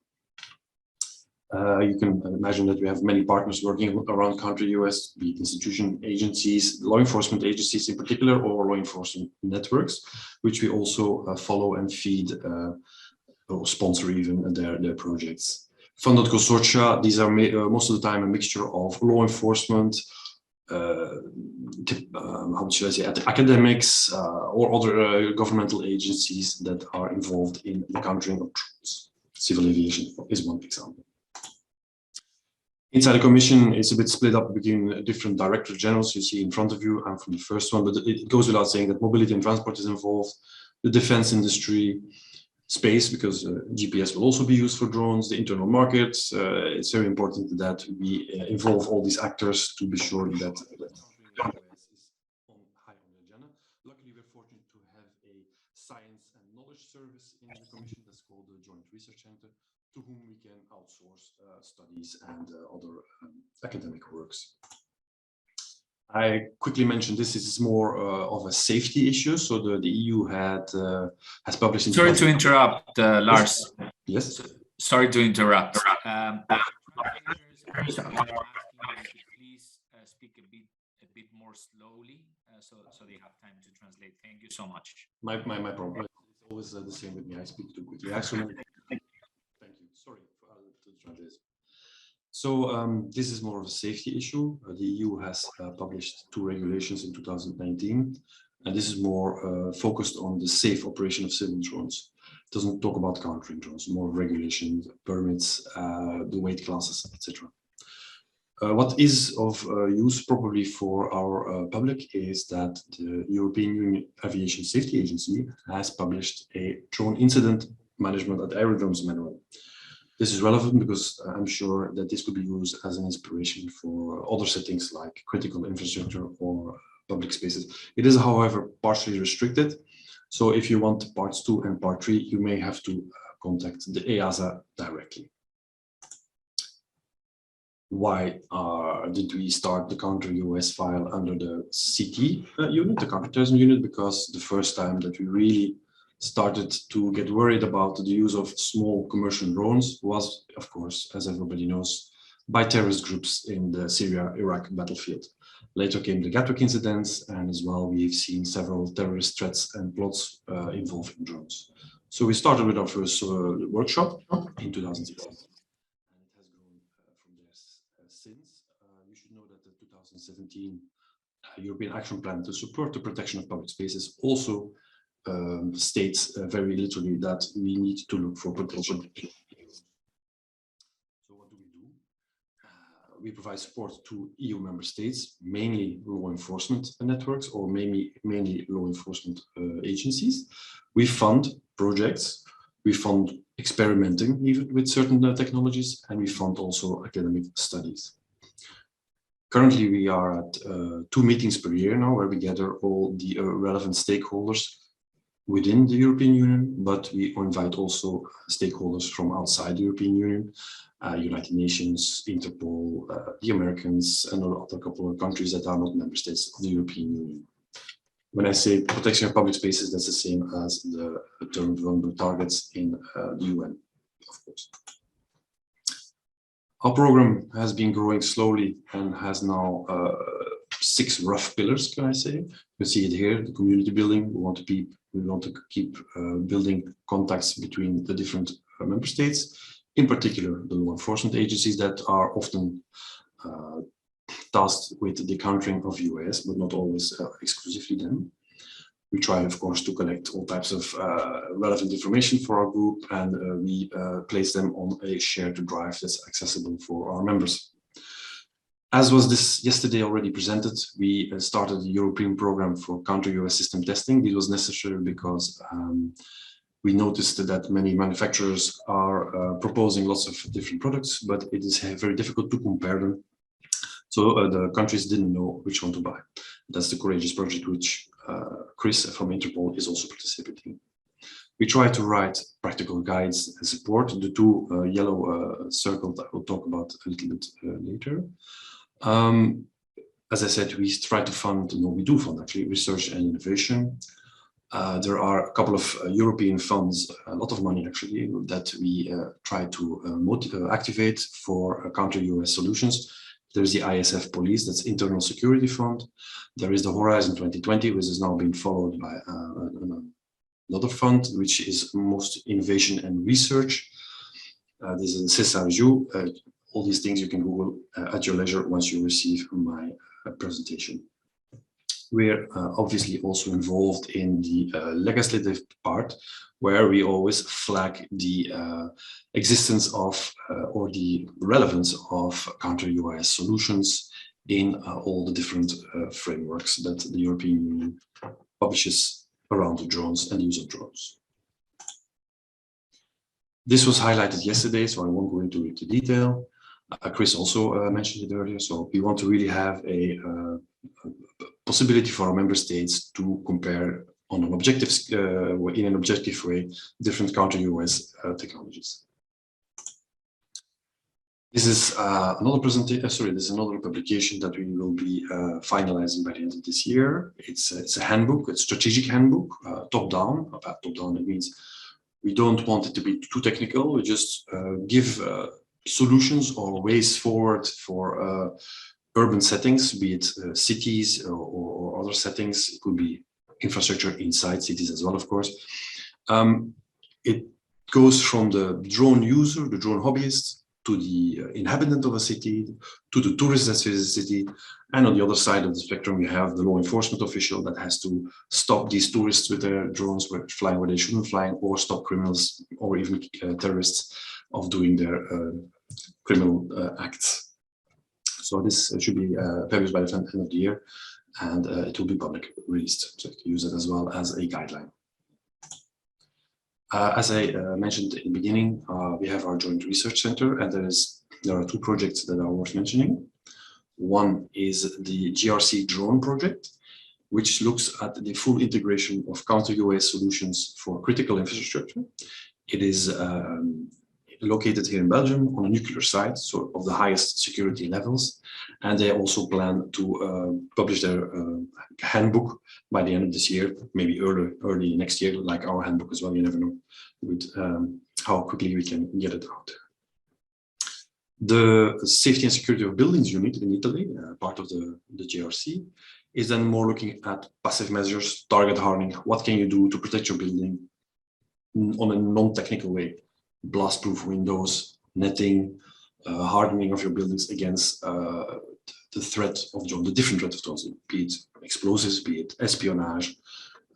You can imagine that we have many partners working around counter-UAS, be it institution agencies, law enforcement agencies in particular, or law enforcement networks, which we also follow and feed or sponsor even their projects. Funded consortia, these are most of the time a mixture of law enforcement, how should I say, academics or other governmental agencies that are involved in the countering of drones. Civil aviation is one example. Inside the Commission, it's a bit split up between different director generals you see in front of you. I'm from the first one, but it goes without saying that mobility and transport is involved, the defense industry, space, because GPS will also be used for drones, the internal markets. It's very important that we involve all these actors to be sure that is high on the agenda. Luckily, we're fortunate to have a science and knowledge service in the Commission that's called the Joint Research Center, to whom we can outsource studies and other academic works. I quickly mentioned this is more of a safety issue. So the EU has published. Sorry to interrupt, Lars. Yes. Sorry to interrupt. Please speak a bit more slowly, so they have time to translate. Thank you so much. My problem. It's always the same with me. I speak too quickly. Actually, thank you. Sorry to translate. So this is more of a safety issue. The EU has published 2 regulations in 2019, and this is more focused on the safe operation of civil drones. It doesn't talk about countering drones, more regulations, permits, the weight classes, etc. What is of use probably for our public is that the European Union Aviation Safety Agency has published a drone incident management at aerodromes manual. This is relevant because I'm sure that this could be used as an inspiration for other settings like critical infrastructure or public spaces. It is, however, partially restricted. So if you want parts 2 and part 3, you may have to contact the EASA directly. Why did we start the counter-UAS file under the CT unit, the counter-terrorism unit? Because the first time that we really started to get worried about the use of small commercial drones was, of course, as everybody knows, by terrorist groups in the Syria-Iraq battlefield. Later came the Gatwick incidents, and as well we've seen several terrorist threats and plots involving drones. So we started with our first workshop in 2016, and it has grown from there since. You should know that the 2017 European Action Plan to support the protection of public spaces also states very literally that we need to look for protection. So what do? We provide support to EU member states, mainly law enforcement networks or mainly law enforcement agencies. We fund projects, we fund experimenting even with certain technologies, and we fund also academic studies. Currently, we are at 2 meetings per year now, where we gather all the relevant stakeholders within the European Union, but we invite also stakeholders from outside the European Union, United Nations, Interpol, the Americans, and a couple of countries that are not member states of the European Union. When I say protection of public spaces, that's the same as the term of vulnerable targets in the UN, of course. Our program has been growing slowly and has now 6 rough pillars, can I say. You can see it here, the community building. We want to keep building contacts between the different member states, in particular the law enforcement agencies that are often tasked with the countering of UAS, but not always exclusively them. We try, of course, to collect all types of relevant information for our group, and we place them on a shared drive that's accessible for our members. As was this yesterday already presented, we started the European program for counter-UAS system testing. This was necessary because we noticed that many manufacturers are proposing lots of different products, but it is very difficult to compare them. So the countries didn't know which one to buy. That's the Courageous project, which Chris from Interpol is also participating. We try to write practical guides and support. The 2 yellow circles I will talk about a little bit later. As I said, we try to fund, no, we do fund actually, research and innovation. There are a couple of European funds, a lot of money actually, that we try to activate for counter-UAS solutions. There's the ISF Police, that's Internal Security Fund. There is the Horizon 2020, which is now being followed by another fund, which is most innovation and research. This is the CESAR-JU. All these things you can Google at your leisure once you receive my presentation. We're obviously also involved in the legislative part, where we always flag the existence of or the relevance of counter-UAS solutions in all the different frameworks that the European Union publishes around the drones and use of drones. This was highlighted yesterday, so I won't go into it in detail. Chris also mentioned it earlier. So we want to really have a possibility for our member states to compare on an objective, in an objective way, different counter-UAS technologies. This is another presentation. Sorry, this is another publication that we will be finalizing by the end of this year. It's a handbook, it's a strategic handbook, top-down. Top-down, it means we don't want it to be too technical. We just give solutions or ways forward for urban settings, be it cities or other settings. It could be infrastructure inside cities as well, of course. It goes from the drone user, the drone hobbyist, to the inhabitant of a city, to the tourist that visits the city. And on the other side of the spectrum, you have the law enforcement official that has to stop these tourists with their drones flying where they shouldn't fly, or stop criminals or even terrorists of doing their criminal acts. So this should be published by the end of the year, and it will be public released, so you can use it as well as a guideline. As I mentioned in the beginning, we have our joint research center, and there are 2 projects that are worth mentioning. One is the GRC drone project, which looks at the full integration of counter-UAS solutions for critical infrastructure. It is located here in Belgium on a nuclear site, so of the highest security levels. And they also plan to publish their handbook by the end of this year, maybe early next year, like our handbook as well. You never know with how quickly we can get it out. The Safety and Security of Buildings unit in Italy, part of the JRC, is then more looking at passive measures, target hardening. What can you do to protect your building on a non-technical way? Blast-proof windows, netting, hardening of your buildings against the threat of drones, the different threat of drones, be it explosives, be it espionage,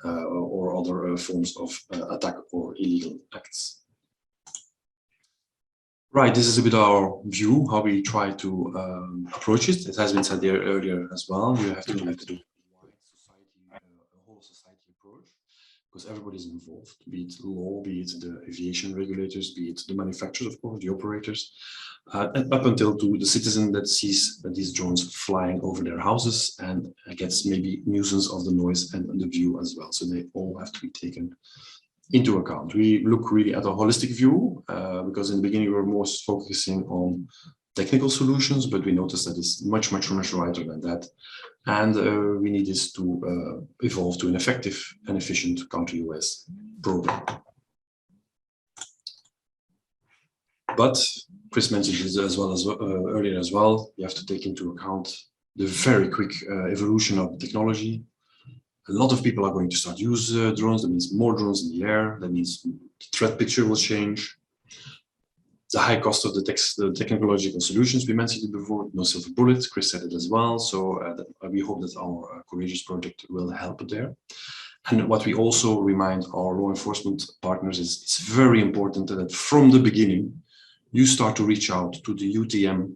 or other forms of attack or illegal acts. Right, this is a bit our view, how we try to approach it. It has been said there earlier as well. You have to do a whole society approach, because everybody's involved, be it law, be it the aviation regulators, be it the manufacturers, of course, the operators, and up until to the citizen that sees these drones flying over their houses and gets maybe nuisance of the noise and the view as well. So they all have to be taken into account. We look really at a holistic view, because in the beginning we were most focusing on technical solutions, but we noticed that it's much wider than that. And we need this to evolve to an effective and efficient counter-UAS program. But Chris mentioned this as well as earlier as well. You have to take into account the very quick evolution of technology. A lot of people are going to start use drones. That means more drones in the air. That means the threat picture will change. The high cost of the technological solutions, we mentioned it before, no silver bullet, Chris said it as well. So we hope that our Courageous project will help there. And what we also remind our law enforcement partners is it's very important that from the beginning, you start to reach out to the UTM,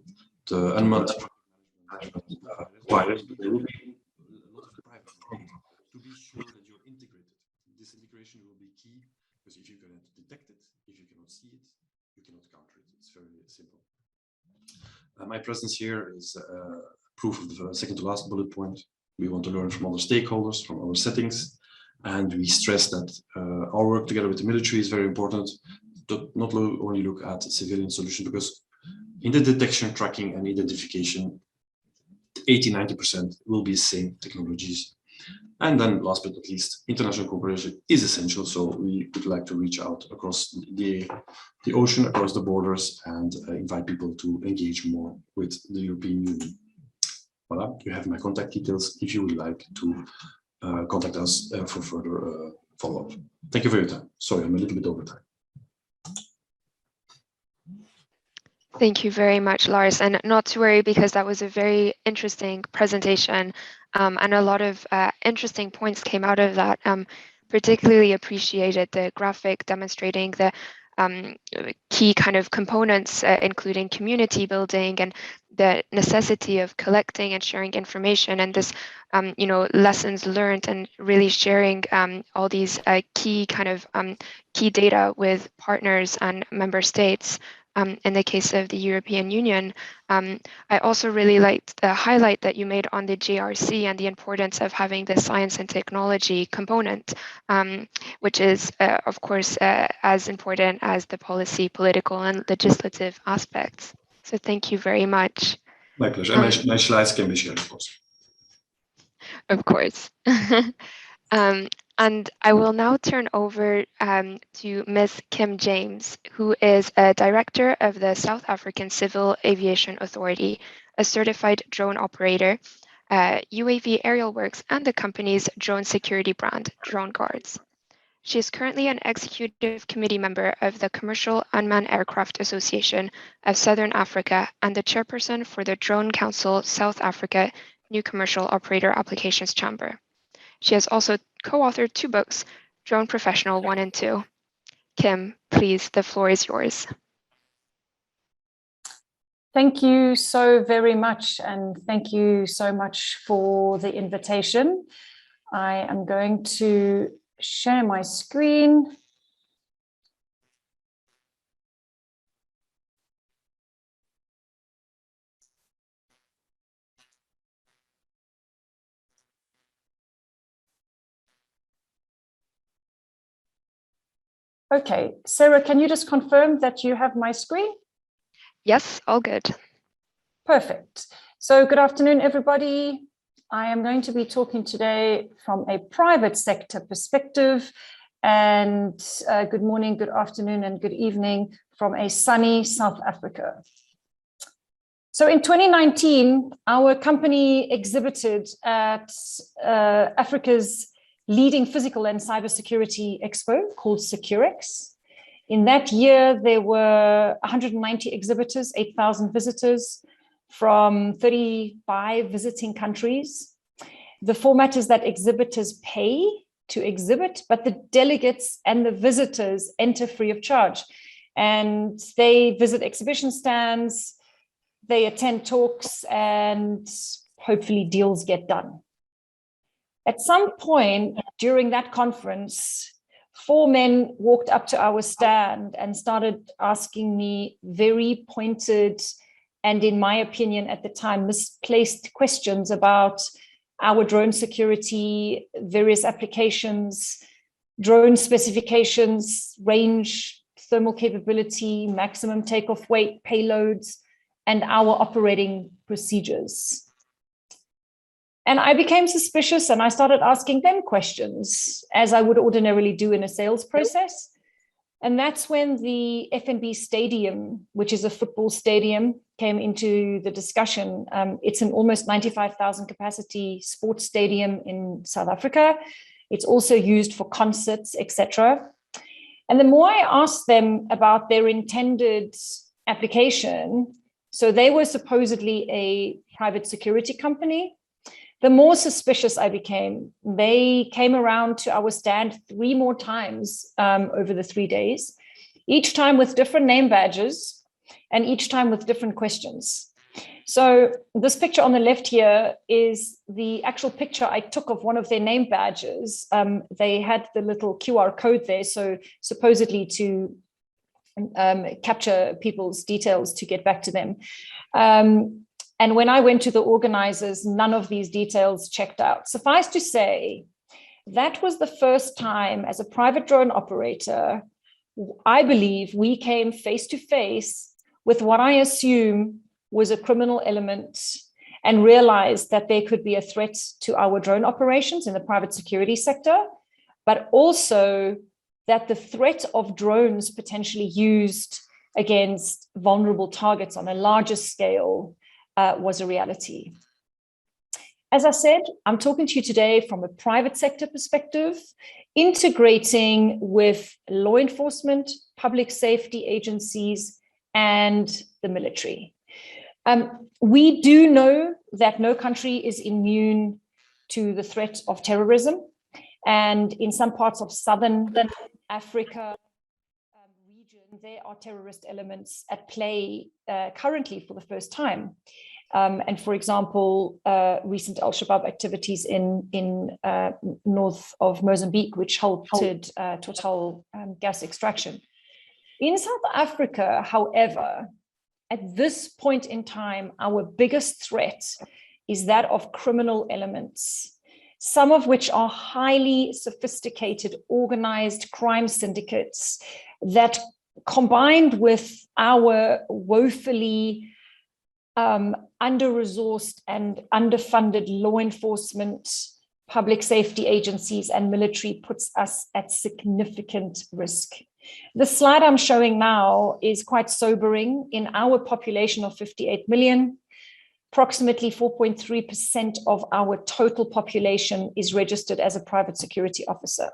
the Unmanned Aircraft, but there will be a lot of private program to be sure that you're integrated. This integration will be key, because if you cannot detect it, if you cannot see it, you cannot counter it. It's very simple. My presence here is proof of the second to last bullet point. We want to learn from other stakeholders, from other settings, and we stress that our work together with the military is very important. Not only look at civilian solutions, because in the detection, tracking, and identification, 80–90% will be the same technologies. And then last but not least, international cooperation is essential. So we would like to reach out across the ocean, across the borders, and invite people to engage more with the European Union. Voilà, you have my contact details if you would like to contact us for further follow-up. Thank you for your time. Sorry, I'm a little bit over time. Thank you very much, Lars, and not to worry, because that was a very interesting presentation, and a lot of interesting points came out of that. Particularly appreciated the graphic demonstrating the key kind of components, including community building and the necessity of collecting and sharing information, and this, lessons learned, and really sharing all these key kind of key data with partners and member states. In the case of the European Union, I also really liked the highlight that you made on the JRC and the importance of having the science and technology component, which is, of course, as important as the policy, political, and legislative aspects. So thank you very much. My pleasure. And my slides can be shared, of course. Of course. And I will now turn over to Ms. Kim James, who is a director of the South African Civil Aviation Authority, a certified drone operator, UAV Aerial Works, and the company's drone security brand, Drone Guards. She is currently an executive committee member of the Commercial Unmanned Aircraft Association of Southern Africa and the chairperson for the Drone Council South Africa New Commercial Operator Applications Chamber. She has also co-authored 2 books, Drone Professional 1 and 2. Kim, please, the floor is yours. Thank you so very much, and thank you so much for the invitation. I am going to share my screen. Okay, Sarah, can you just confirm that you have my screen? Yes, all good. Perfect. So good afternoon, everybody. I am going to be talking today from a private sector perspective, and good morning, good afternoon, and good evening from a sunny South Africa. So in 2019, our company exhibited at Africa's leading physical and cybersecurity expo called Securex. In that year, there were 190 exhibitors, 8,000 visitors from 35 visiting countries. The format is that exhibitors pay to exhibit, but the delegates and the visitors enter free of charge. And they visit exhibition stands, they attend talks, and hopefully deals get done. At some point during that conference, 4 men walked up to our stand and started asking me very pointed and, in my opinion at the time, misplaced questions about our drone security, various applications, drone specifications, range, thermal capability, maximum takeoff weight, payloads, and our operating procedures. And I became suspicious and I started asking them questions, as I would ordinarily do in a sales process. And that's when the FNB Stadium, which is a football stadium, came into the discussion. It's an almost 95,000 capacity sports stadium in South Africa. It's also used for concerts, etc. And the more I asked them about their intended application, so they were supposedly a private security company, the more suspicious I became. They came around to our stand 3 more times over the 3 days, each time with different name badges and each time with different questions. So this picture on the left here is the actual picture I took of one of their name badges. They had the little QR code there, so supposedly to capture people's details to get back to them. And when I went to the organizers, none of these details checked out. Suffice to say, that was the first time as a private drone operator, I believe we came face to face with what I assume was a criminal element and realized that there could be a threat to our drone operations in the private security sector, but also that the threat of drones potentially used against vulnerable targets on a larger scale was a reality. As I said, I'm talking to you today from a private sector perspective, integrating with law enforcement, public safety agencies, and the military. We do know that no country is immune to the threat of terrorism. And in some parts of Southern Africa region, there are terrorist elements at play currently for the first time. And for example, recent Al-Shabaab activities in north of Mozambique, which halted Total gas extraction. In South Africa, however, at this point in time, our biggest threat is that of criminal elements, some of which are highly sophisticated, organized crime syndicates that, combined with our woefully under-resourced and underfunded law enforcement, public safety agencies, and military, puts us at significant risk. The slide I'm showing now is quite sobering. In our population of 58 million, approximately 4.3% of our total population is registered as a private security officer.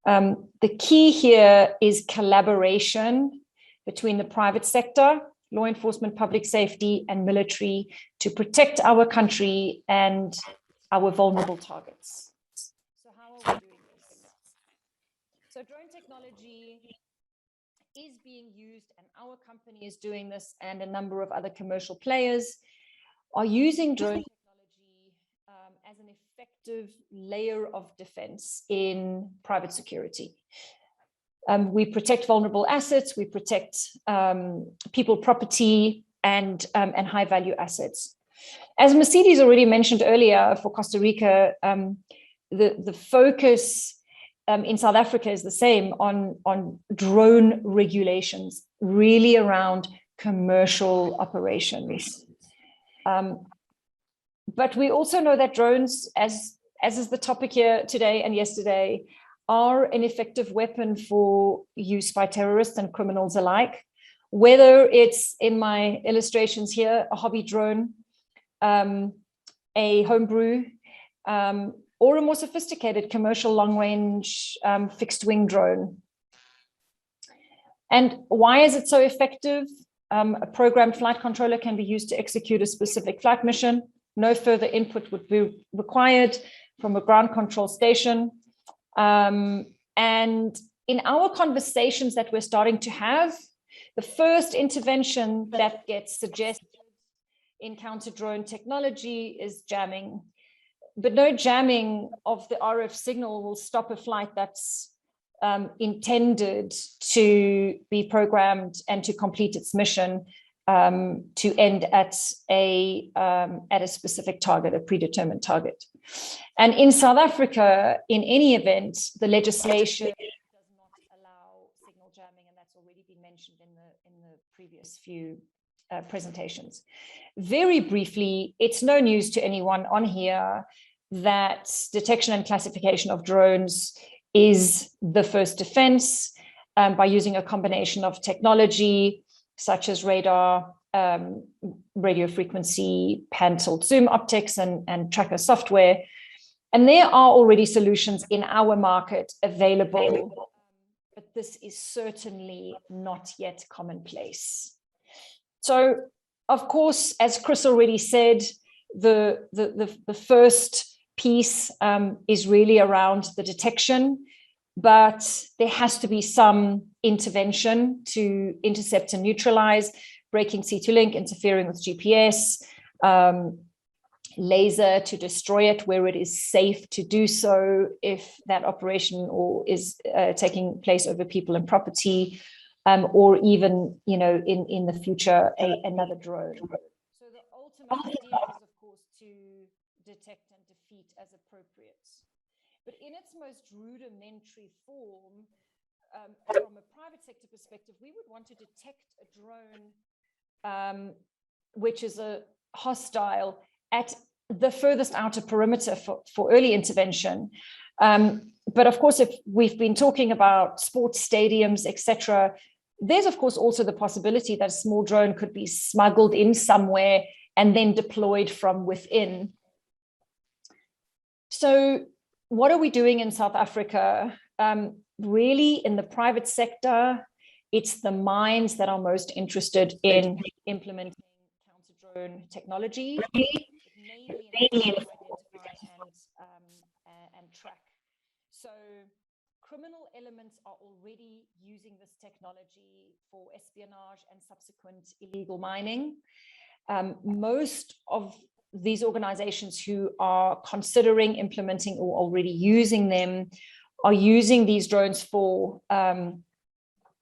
The key here is collaboration between the private sector, law enforcement, public safety, and military to protect our country and our vulnerable targets. So how are we doing this? So drone technology is being used, and our company is doing this, and a number of other commercial players are using drone technology as an effective layer of defense in private security. We protect vulnerable assets, we protect people, property, and high-value assets. As Mercedes already mentioned earlier, for Costa Rica, the focus in South Africa is the same on drone regulations, really around commercial operations. But we also know that drones, as is the topic here today and yesterday, are an effective weapon for use by terrorists and criminals alike. whether it's in my illustrations here, a hobby drone, a homebrew, or a more sophisticated commercial long-range fixed-wing drone. And why is it so effective? A programmed flight controller can be used to execute a specific flight mission. No further input would be required from a ground control station. And in our conversations that we're starting to have, the first intervention that gets suggested in counter-drone technology is jamming. But no jamming of the RF signal will stop a flight that's intended to be programmed and to complete its mission to end at a specific target, a predetermined target. And in South Africa, in any event, the legislation does not allow signal jamming, and that's already been mentioned in the previous few presentations. Very briefly, it's no news to anyone on here that detection and classification of drones is the first defense by using a combination of technology such as radar, radio frequency, pan-tilt zoom optics, and tracker software. And there are already solutions in our market available, but this is certainly not yet commonplace. So, of course, as Chris already said, the first piece is really around the detection, but there has to be some intervention to intercept and neutralize, breaking C2 link, interfering with GPS, laser to destroy it where it is safe to do so if that operation or is taking place over people and property, or even, you know, in the future, another drone. So the ultimate idea is, of course, to detect and defeat as appropriate. But in its most rudimentary form, from a private sector perspective, we would want to detect a drone which is a hostile at the furthest outer perimeter for early intervention. But of course, if we've been talking about sports stadiums, etc., there's of course also the possibility that a small drone could be smuggled in somewhere and then deployed from within. So what are we doing in South Africa? Really, in the private sector, it's the mines that are most interested in implementing counter-drone technology, mainly identify and track. So criminal elements are already using this technology for espionage and subsequent illegal mining. Most of these organizations who are considering implementing or already using them are using these drones for,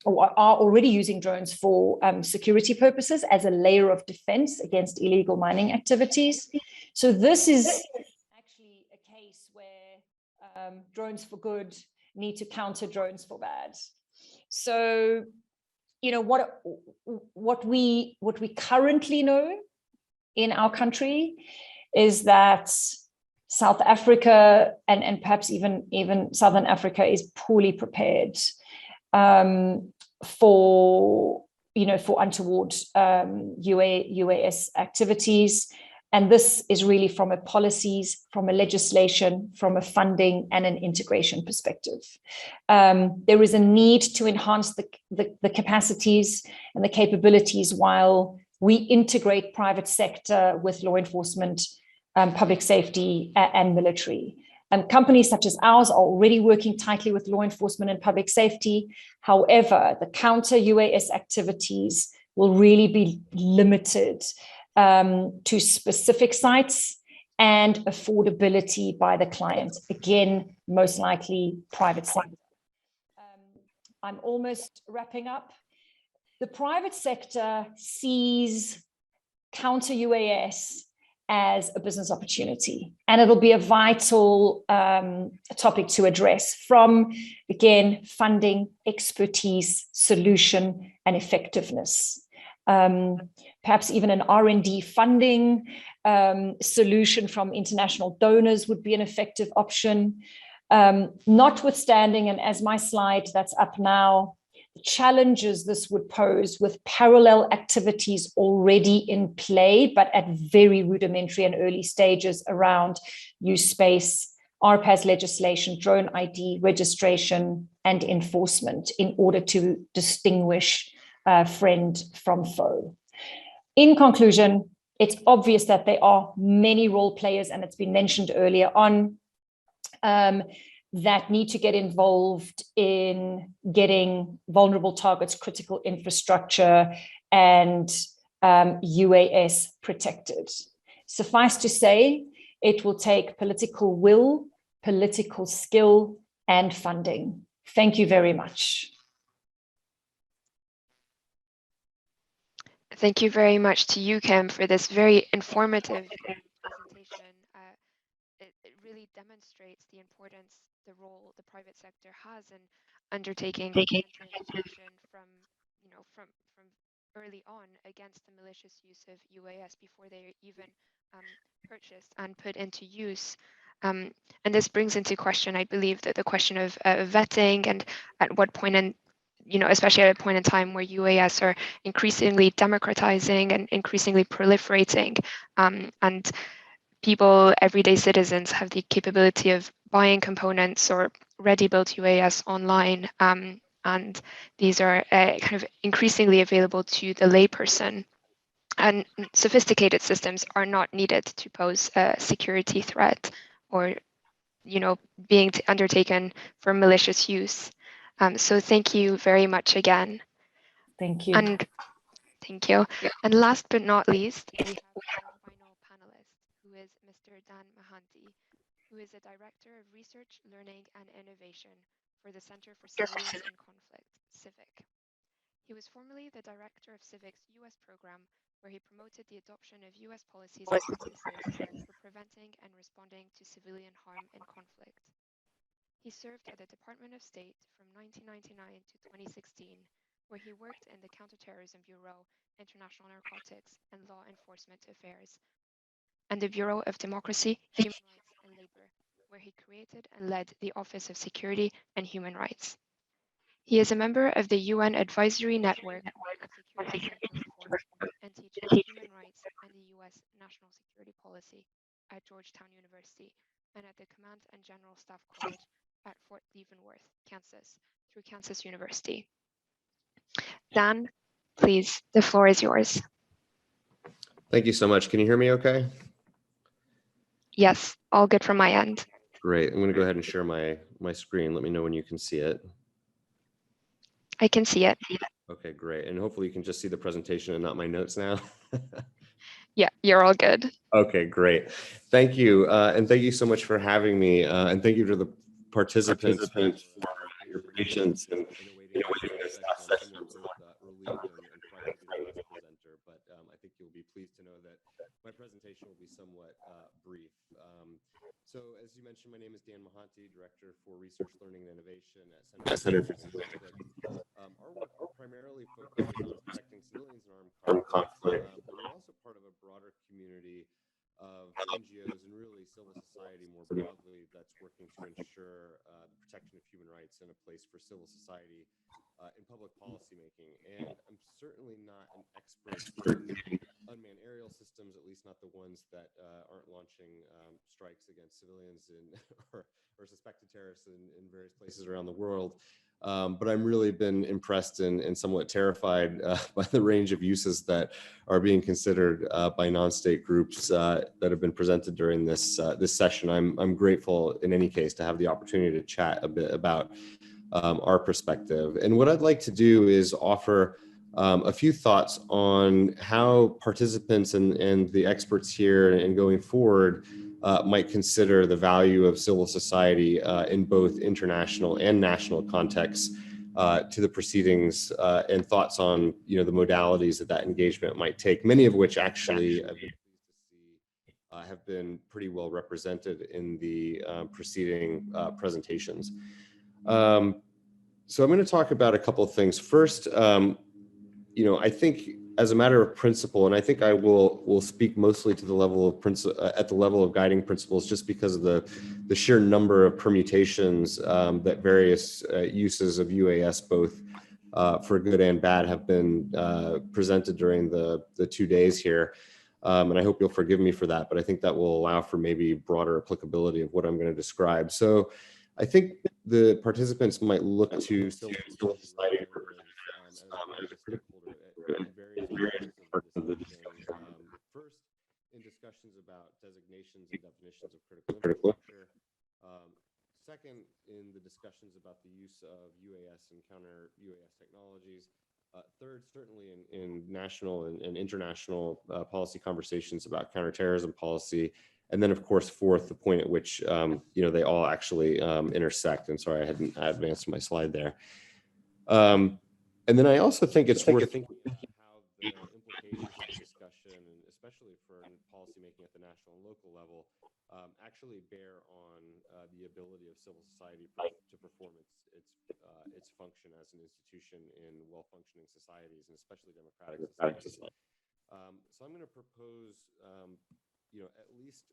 or are already using drones for security purposes as a layer of defense against illegal mining activities. So this is actually a case where drones for good need to counter drones for bad. So, you know, what we currently know in our country is that South Africa and perhaps even Southern Africa is poorly prepared for untoward UAS activities. And this is really from a policies, from a legislation, from a funding and an integration perspective. There is a need to enhance the capacities and the capabilities while we integrate private sector with law enforcement, public safety and military. Companies such as ours are already working tightly with law enforcement and public safety. However, the counter UAS activities will really be limited to specific sites and affordability by the client. Again, most likely private sector. I'm almost wrapping up. The private sector sees counter UAS as a business opportunity, and it'll be a vital topic to address from, again, funding, expertise, solution, and effectiveness. Perhaps even an R&D funding solution from international donors would be an effective option. Notwithstanding, and as my slide that's up now challenges this would pose with parallel activities already in play, but at very rudimentary and early stages around use space, RPAS legislation, drone ID, registration, and enforcement in order to distinguish friend from foe. In conclusion, it's obvious that there are many role players, and it's been mentioned earlier on, that need to get involved in getting vulnerable targets, critical infrastructure, and UAS protected. Suffice to say, it will take political will, political skill, and funding. Thank you very much. Thank you very much to you, Kim, for this very informative presentation. It really demonstrates the importance, the role the private sector has in undertaking transformation from early on against the malicious use of UAS before they are even purchased and put into use. And this brings into question, I believe, that the question of vetting, and at what point in, especially at a point in time where UAS are increasingly democratizing and increasingly proliferating, and people, everyday citizens, have the capability of buying components or ready-built UAS online, and these are kind of increasingly available to the layperson. And sophisticated systems are not needed to pose a security threat or, being undertaken for malicious use. So thank you very much again. Thank you. And thank you. And last but not least, we have our final panelist, who is Mr. Dan Mahanti, who is a Director of Research, Learning and Innovation for the Center for Civilians in Conflict, CIVIC. He was formerly the Director of CIVIC's US program, where he promoted the adoption of US policies and practices for preventing and responding to civilian harm in conflict. He served at the Department of State from 1999 to 2016, where he worked in the Counter-Terrorism Bureau, International Narcotics and Law Enforcement Affairs, and the Bureau of Democracy, Human Rights and Labor, where he created and led the Office of Security and Human Rights. He is a member of the UN Advisory Network on Security Central Reform and teaches human rights and the US National Security Policy at Georgetown University and at the Command and General Staff College at Fort Leavenworth, Kansas, through Kansas University. Dan, please, the floor is yours. Thank you so much. Can you hear me okay? Yes, all good from my end. Great. I'm going to go ahead and share my screen. Let me know when you can see it. I can see it. Okay, great. And hopefully you can just see the presentation and not my notes now. Yeah, you're all good. Okay, great. Thank you. And thank you so much for having me. And thank you to the participants for your patience and waiting this session with relief and pride to be the presenter. But I think you'll be pleased to know that my presentation will be somewhat brief. So as you mentioned, my name is Dan Mahanti, Director for Research, Learning, and Innovation at Center for Civilians. Our work primarily focuses on protecting civilians in armed conflict, but we're also part of a broader community of NGOs and really civil society more broadly that's working to ensure the protection of human rights in a place for civil society in public policymaking. And I'm certainly not an expert in unmanned aerial systems, at least not the ones that aren't launching strikes against civilians or suspected terrorists in various places around the world. But I've really been impressed and somewhat terrified by the range of uses that are being considered by non-state groups that have been presented during this session. I'm grateful in any case to have the opportunity to chat a bit about our perspective. And what I'd like to do is offer a few thoughts on how participants and the experts here and going forward might consider the value of civil society in both international and national contexts to the proceedings and thoughts on the modalities that engagement might take, many of which actually have been pretty well represented in the preceding presentations. So I'm going to talk about a couple of things. First, I think as a matter of principle, and I think I will speak mostly to the level of at the level of guiding principles, just because of the sheer number of permutations that various uses of UAS both for good and bad have been presented during the 2 days here. And I hope you'll forgive me for that, but I think that will allow for maybe broader applicability of what I'm going to describe. So I think the participants might look to civil society representatives as a critical stakeholder in various parts of the discussion. First, in discussions about designations and definitions of critical infrastructure. Second, in the discussions about the use of UAS and counter-UAS technologies. Third, certainly in national and international policy conversations about counterterrorism policy. And then, of course, fourth, the point at which they all actually intersect. And sorry, I hadn't advanced my slide there. And then I also think it's worth thinking about how the implications of the discussion, and especially for policymaking at the national and local level, actually bear on the ability of civil society to perform its function as an institution in well-functioning societies, and especially democratic societies. So I'm going to propose, at least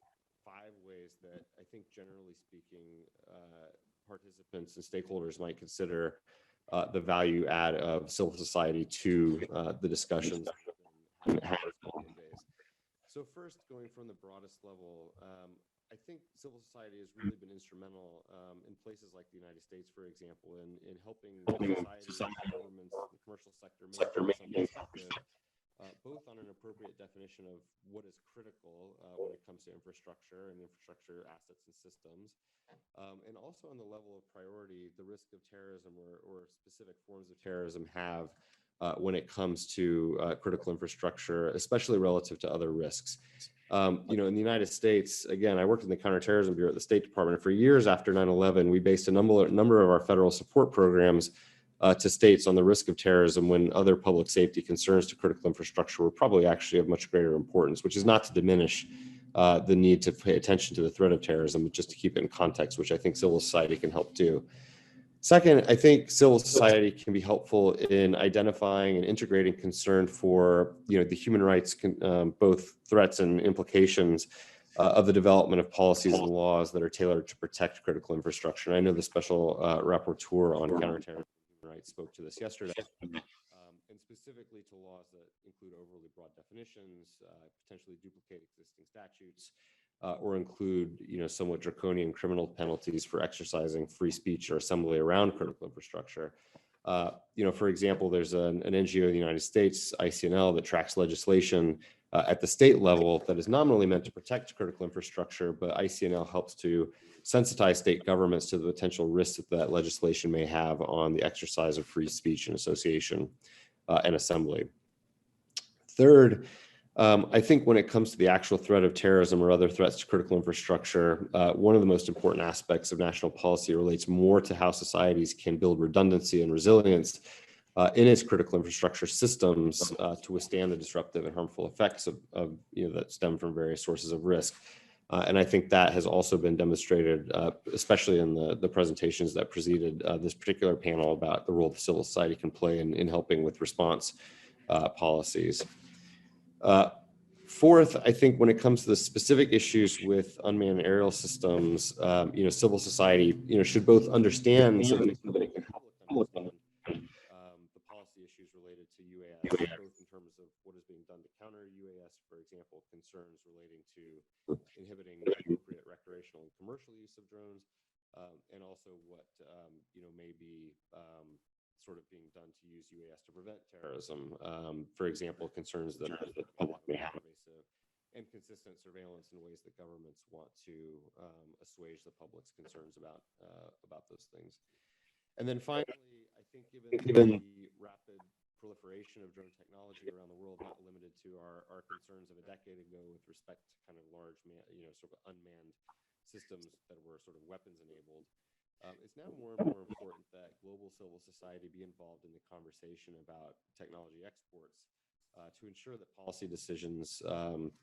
5 ways that I think, generally speaking, participants and stakeholders might consider the value add of civil society to the discussions days. So first, going from the broadest level, I think civil society has really been instrumental in places like the United States, for example, in helping society, governments, the commercial sector make some perspective, both on an appropriate definition of what is critical when it comes to infrastructure and infrastructure assets and systems, and also on the level of priority the risk of terrorism or specific forms of terrorism have when it comes to critical infrastructure, especially relative to other risks. In the United States, again, I worked in the Counterterrorism Bureau at the State Department, and for years after 9/11, we based a number of our federal support programs to states on the risk of terrorism when other public safety concerns to critical infrastructure were probably actually of much greater importance, which is not to diminish the need to pay attention to the threat of terrorism, but just to keep it in context, which I think civil society can help do. Second, I think civil society can be helpful in identifying and integrating concern for the human rights, both threats and implications of the development of policies and laws that are tailored to protect critical infrastructure. And I know the special rapporteur on counterterrorism human rights spoke to this yesterday, and specifically to laws that include overly broad definitions, potentially duplicate existing statutes, or include, somewhat draconian criminal penalties for exercising free speech or assembly around critical infrastructure. For example, there's an NGO in the United States, ICNL, that tracks legislation at the state level that is nominally meant to protect critical infrastructure, but ICNL helps to sensitize state governments to the potential risks that legislation may have on the exercise of free speech and association and assembly. Third, I think when it comes to the actual threat of terrorism or other threats to critical infrastructure, one of the most important aspects of national policy relates more to how societies can build redundancy and resilience in its critical infrastructure systems to withstand the disruptive and harmful effects of that stem from various sources of risk. And I think that has also been demonstrated, especially in the presentations that preceded this particular panel about the role that civil society can play in helping with response policies. Fourth, I think when it comes to the specific issues with unmanned aerial systems, civil society, should both understand so that it can help understand the policy issues related to UAS, both in terms of what is being done to counter UAS, for example, concerns relating to inhibiting appropriate recreational and commercial use of drones, and also what may be sort of being done to use UAS to prevent terrorism. For example, concerns that the public may have invasive and consistent surveillance in ways that governments want to assuage the public's concerns about those things. And then finally, I think given the rapid proliferation of drone technology around the world, not limited to our concerns of a decade ago with respect to kind of large, sort of unmanned systems that were sort of weapons enabled, it's now more and more important that global civil society be involved in the conversation about technology exports to ensure that policy decisions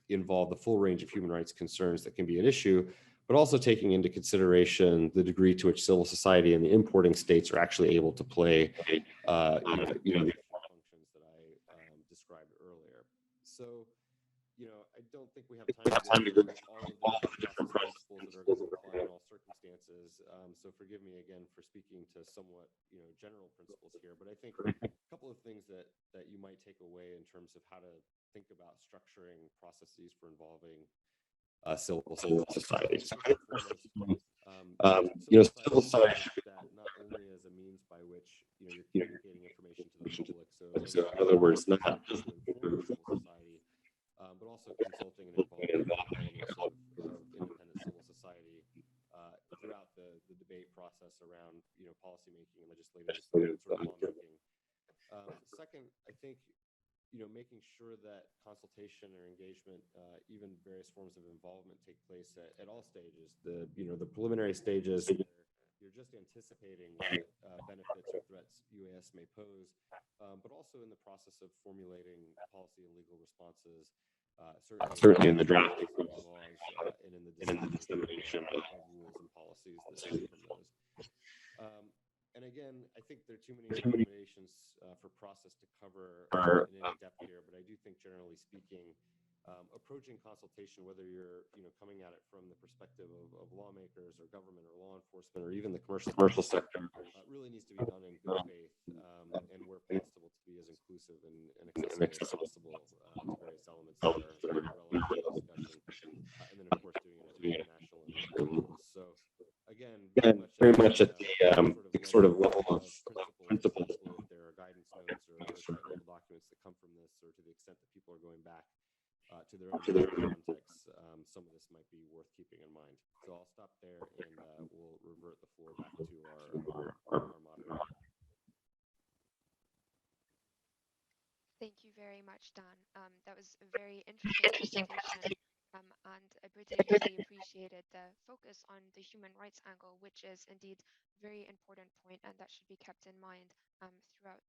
involve the full range of human rights concerns that can be at issue, but also taking into consideration the degree to which civil society and the importing states are actually able to play the functions that I described earlier. So, I don't think we have time to go through all of the different principles that are going to apply in all circumstances, So forgive me again for speaking to somewhat, general principles here, but I think a couple of things that you might take away in terms of how to think about structuring processes for involving civil society. So first and foremost, civil society should be that not only as a means by which you're communicating information to the public. So in other words, not just to inform civil society, but also consulting and involving elements of independent civil society throughout the debate process around policymaking and legislative sort of lawmaking. Second, I think making sure that consultation or engagement, even various forms of involvement, take place at all stages. The preliminary stages, you're just anticipating what benefits or threats UAS may pose, but also in the process of formulating policy and legal responses. Certainly in the drafting of laws and in the dissemination of rules and policies that stem from those. And again, I think there are too many recommendations for process to cover in any depth here, but I do think, generally speaking, approaching consultation, whether you're coming at it from the perspective of lawmakers or government or law enforcement or even the commercial sector, really needs to be done in good faith and where possible to be as inclusive and accessible as possible to various elements that are relevant to the discussion, and then of course doing it at national and local levels. So again, very much at the sort of level of principles, if there are guidance notes or technical documents that come from this, or to the extent that people are going back to their own contexts, some of this might be worth keeping in mind. So I'll stop there and we'll revert the floor back to our moderator. Thank you very much, Dan. That was a very interesting presentation, and I particularly appreciated the focus on the human rights angle, which is indeed a very important point, and that should be kept in mind throughout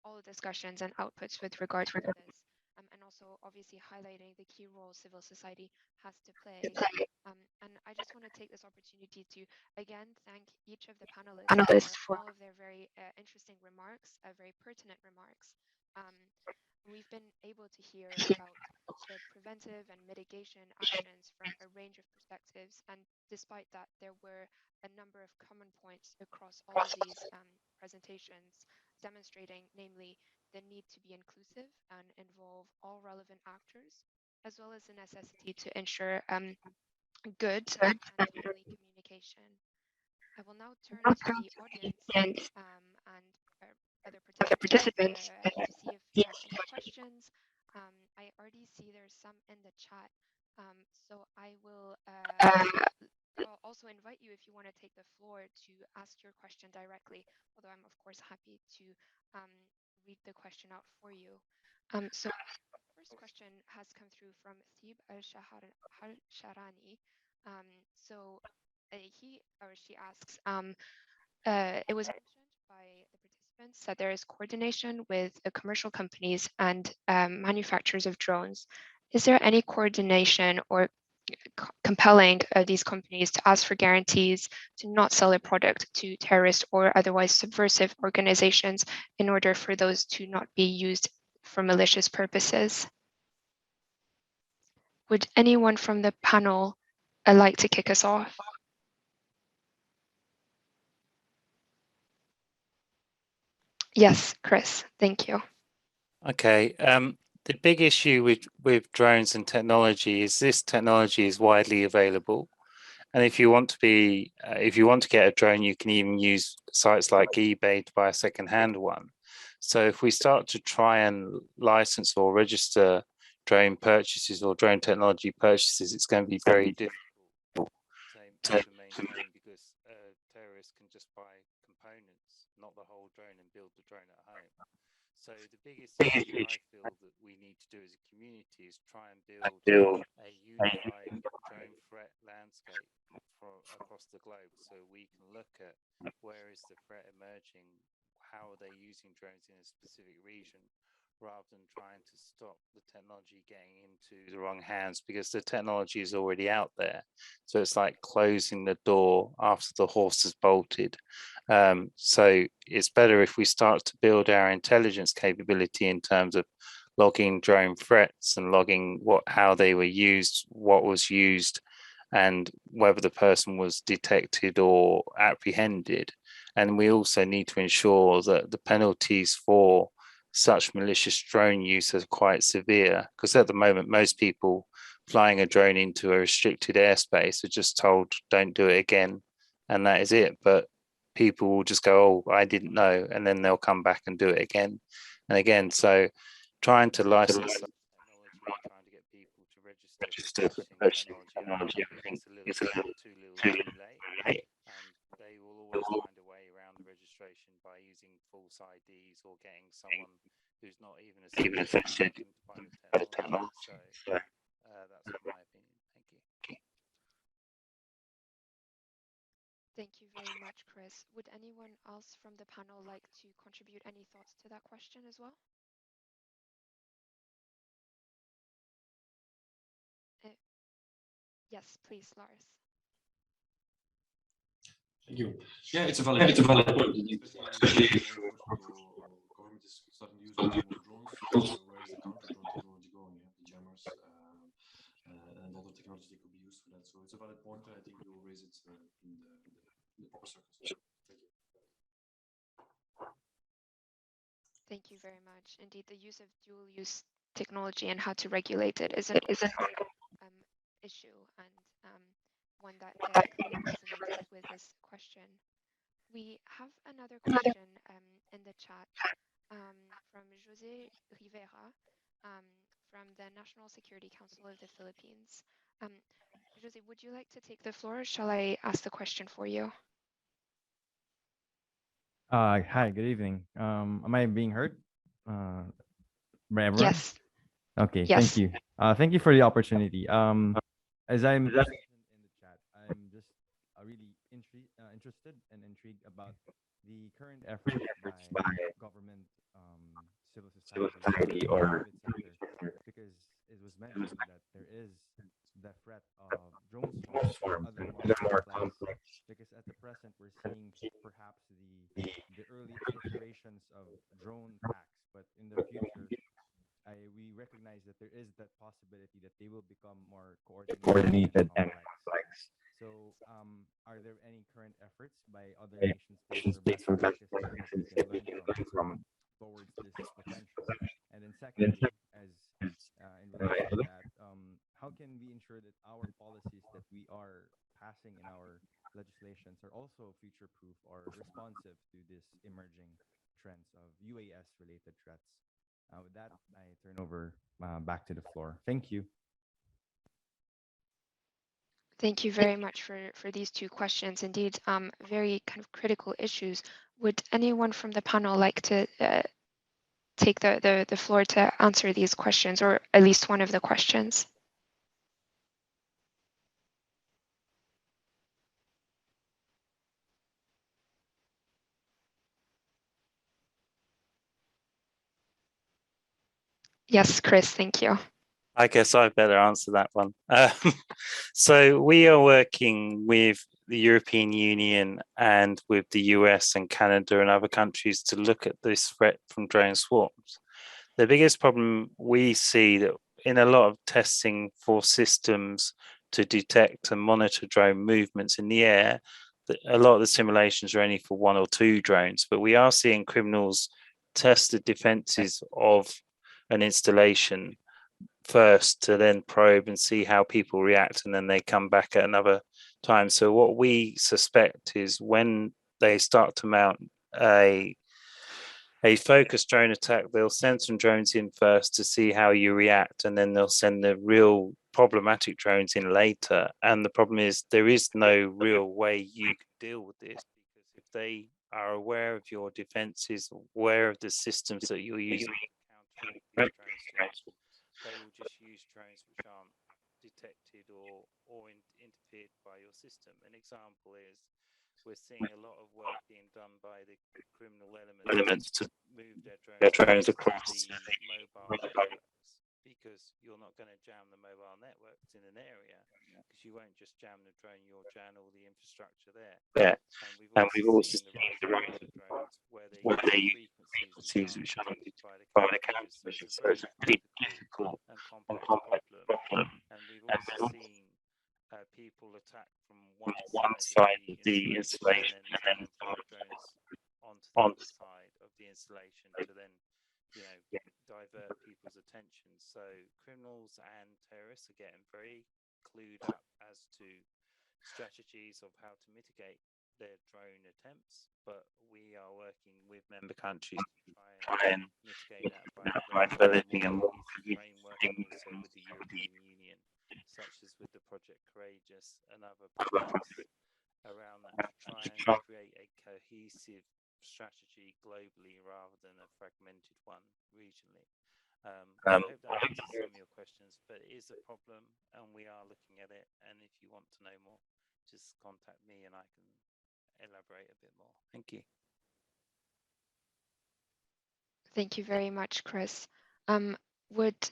all the discussions and outputs with regards to this. And also obviously highlighting the key role civil society has to play. And I just want to take this opportunity to again thank each of the panelists for all of their very interesting remarks, very pertinent remarks. We've been able to hear about the preventive and mitigation actions from a range of perspectives, and despite that, there were a number of common points across all of these presentations, demonstrating namely the need to be inclusive and involve all relevant actors, as well as the necessity to ensure good and timely communication. I will now turn to the audience and other participants to see if they have any questions. I already see there's some in the chat, so I will I'll also invite you, if you want to take the floor, to ask your question directly, although I'm of course happy to read the question out for you. So the first question has come through from Thib al-Sharani. So he or she asks, it was mentioned by the participants that there is coordination with commercial companies and manufacturers of drones. Is there any coordination or compelling these companies to ask for guarantees to not sell a product to terrorist or otherwise subversive organizations in order for those to not be used for malicious purposes? Would anyone from the panel like to kick us off? Yes, Chris, thank you. Okay. The big issue with drones and technology is this technology is widely available. And if you want to get a drone, you can even use sites like eBay to buy a second-hand one. So if we start to try and license or register drone purchases or drone technology purchases, it's going to be very difficult to maintain, because terrorists can just buy components, not the whole drone, and build the drone at home. So the biggest thing I feel that we need to do as a community is try and build a unified drone threat landscape across the globe, so we can look at where is the threat emerging, how are they using drones in a specific region, rather than trying to stop the technology getting into the wrong hands, because the technology is already out there. So it's like closing the door after the horse has bolted. So it's better if we start to build our intelligence capability in terms of logging drone threats and logging how they were used, what was used, and whether the person was detected or apprehended. And we also need to ensure that the penalties for such malicious drone use are quite severe, because at the moment, most people flying a drone into a restricted airspace are just told, don't do it again, and that is it. But people will just go, oh, I didn't know, and then they'll come back and do it again and again. So trying to license technology, trying to get people to register for purchasing technology, I think it's a little too late. And they will always find a way around the registration by using false IDs or getting someone who's not even associated by the technology. So that's my opinion. Thank you. Thank you very much, Chris. Would anyone else from the panel like to contribute any thoughts to that question as well? Yes, please, Lars. Thank you. Yeah, it's a valid point, especially if government is starting to use more drones. Where is the counter-drone technology going? You have the jammers and other technology that could be used for that. So it's a valid point, and I think we will raise it in the proper circles. Thank you. Thank you very much. Indeed, the use of dual-use technology and how to regulate it is an issue, and one that clearly resonated with this question. We have another question in the chat from José Rivera from the National Security Council of the Philippines. José, would you like to take the floor, or shall I ask the question for you? Hi, good evening. Am I being heard by everyone? Yes. Okay, yes. Thank you. Thank you for the opportunity. As I'm in the chat, I'm just really interested and intrigued about the current efforts by government, civil society, or private sector, because it was mentioned that there is the threat of drone swarms or other more complex, because at the present we're seeing perhaps the early iterations of drone attacks, but in the future we recognize that there is that possibility that they will become more coordinated and complex. So are there any current efforts by other nation states or best practices that we can learn from towards this potential? And then secondly, as in relation to that, how can we ensure that our policies that we are passing in our legislations are also future-proof or responsive to this emerging trends of UAS-related threats? With that, I turn over back to the floor. Thank you. Thank you very much for these two questions. Indeed, very kind of critical issues. Would anyone from the panel like to take the floor to answer these questions, or at least one of the questions? Yes, Chris, thank you. I guess I better answer that one. So we are working with the European Union and with the US and Canada and other countries to look at this threat from drone swarms. The biggest problem we see that in a lot of testing for systems to detect and monitor drone movements in the air, that a lot of the simulations are only for 1 or 2 drones, but we are seeing criminals test the defenses of an installation first to then probe and see how people react, and then they come back at another time. So what we suspect is when they start to mount a focused drone attack, they'll send some drones in first to see how you react, and then they'll send the real problematic drones in later. And the problem is there is no real way you can deal with this, because if they are aware of your defenses, aware of the systems that you're using, they will just use drones which aren't detected or interfered by your system. An example is we're seeing a lot of work being done by the criminal elements to move their drones across the mobile networks, because you're not going to jam the mobile networks in an area, because you won't just jam the drone, you'll jam all the infrastructure there. And we've also seen the rise of drones where they use frequencies which are identified by the counter-terrorism. So it's a pretty difficult and complex problem. And we've also seen people side of the installation and then someone drones onto the other side of the installation to then, divert people's attention. So criminals and terrorists are getting very clued up as to strategies of how to mitigate their drone attempts, but we are working with member countries to try and mitigate that by developing a more framework also with the European Union, such as with the Project Courageous and other projects around that, to try and create a cohesive strategy globally rather than a fragmented one regionally. I hope that answers some of your questions, but it is a problem and we are looking at it. And if you want to know more, just contact me and I can elaborate a bit more. Thank you. Thank you very much, Chris. Would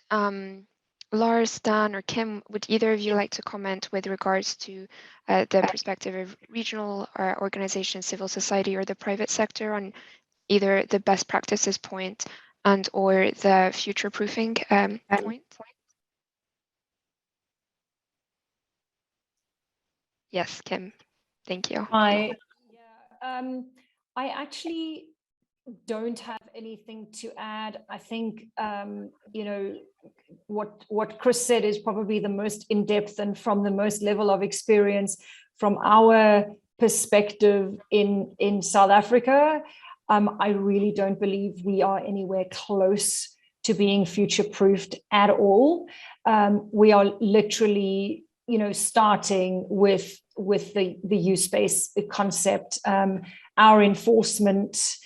Lars, Dan, or Kim, would either of you like to comment with regards to the perspective of regional organizations, civil society, or the private sector on either the best practices point and or the future-proofing point? Yes, Kim. Thank you. I actually don't have anything to add. I think what Chris said is probably the most in-depth and from the most level of experience from our perspective in South Africa. I really don't believe we are anywhere close to being future-proofed at all. We are literally, starting with the use-based concept. Our enforcement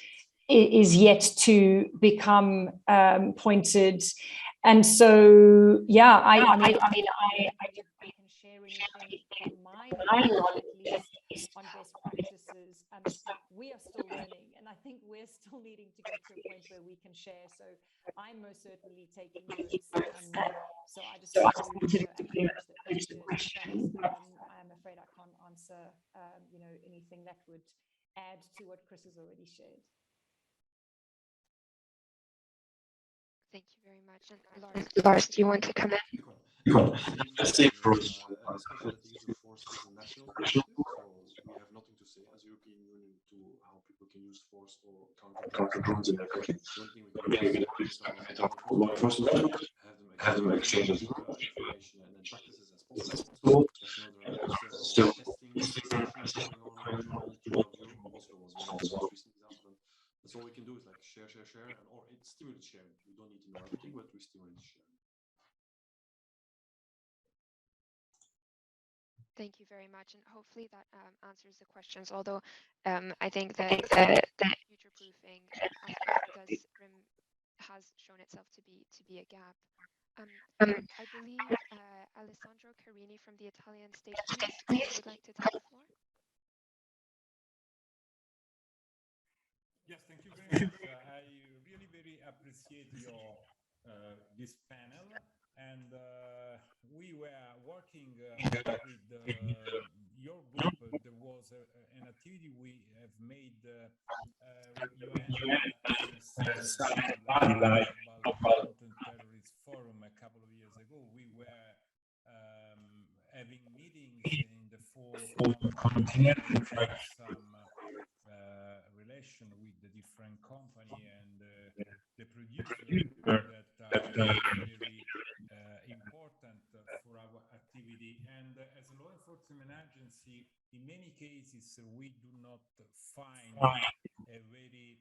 is yet to become pointed, and so I can share anything from my knowledge, at least on best practices. We are still learning, and I think we're still needing to get to a point where we can share. So I'm most certainly taking notes. So I just wanted to acknowledge the question, but I'm afraid I can't answer anything that would add to what Chris has already shared. Thank you very much. And Lars, do you want to come in? Let's say for us, especially the use of force is a national issue, so we have nothing to say as European Union to how people can use force or counter drones in their country. The only thing we can do is for law enforcement, have them exchange as much information and practices as possible. As you know, there are several testing sessions going on all throughout Europe. Oslo was one of the most recent examples. That's all we can do is like share, or it stimulates sharing. We don't need to know everything, but we stimulate sharing. Thank you very much, and hopefully that answers the questions. Although I think that the future-proofing aspect has shown itself to be a gap. I believe Alessandro Carini from the Italian State Police would like to take the floor. Yes, thank you very much. I really very appreciate your this panel, and we were working with your group. There was an activity we have made with UN like Counter-Terrorism Forum a couple of years ago. We were having meetings in the four continents, trying some relation with the different company and the producer that are very important for our activity. And as a law enforcement agency, in many cases, we do not find a very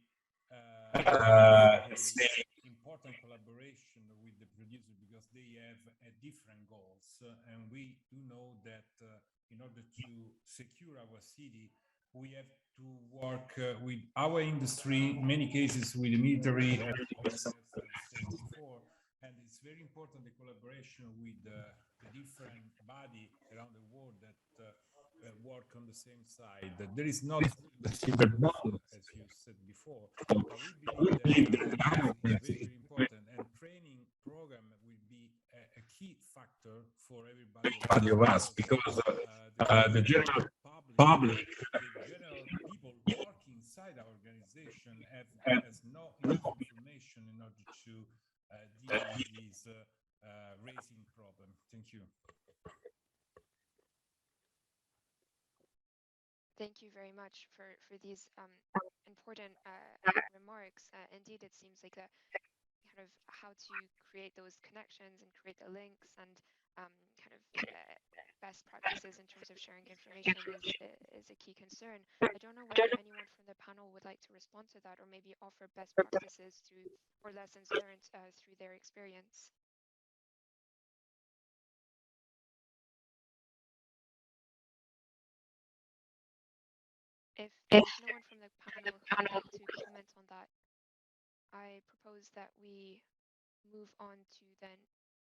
important collaboration with the producer because they have different goals. And we do know that in order to secure our city, we have to work with our industry, in many cases with the military, as I said before, and it's very important the collaboration with the different bodies around the world that work on the same side. There is not the silver bullet, as you said before, but we believe that is very important, and training program will be a key factor for everybody of us because the general public, the general people working inside our organization has not enough information in order to deal with this raising problem. Thank you. Thank you very much for these important remarks. Indeed, it seems like a kind of how to create those connections and create the links and kind of best practices in terms of sharing information is a key concern. I don't know whether anyone from the panel would like to respond to that or maybe offer best practices through or lessons learned through their experience. If no one from the panel would like to comment on that, I propose that we move on to the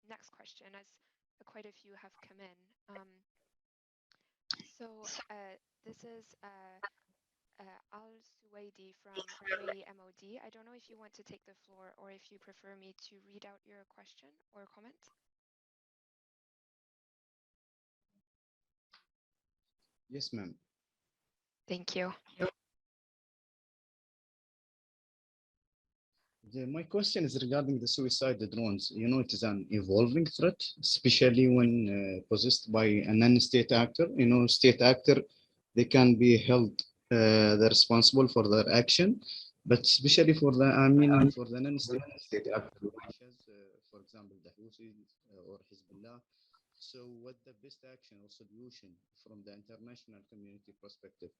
next question, as quite a few have come in. This is Al-Suwaidi from UAE MOD. I don't know if you want to take the floor or if you prefer me to read out your question or comment. Yes, ma'am. Thank you. My question is regarding the suicide drones. You know, it is an evolving threat, especially when possessed by a non-state actor. You know, state actor, they can be held they're responsible for their action, but especially for the, I mean, for the non-state actor, for example, the Houthis or Hezbollah. So what the best action or solution from the international community perspective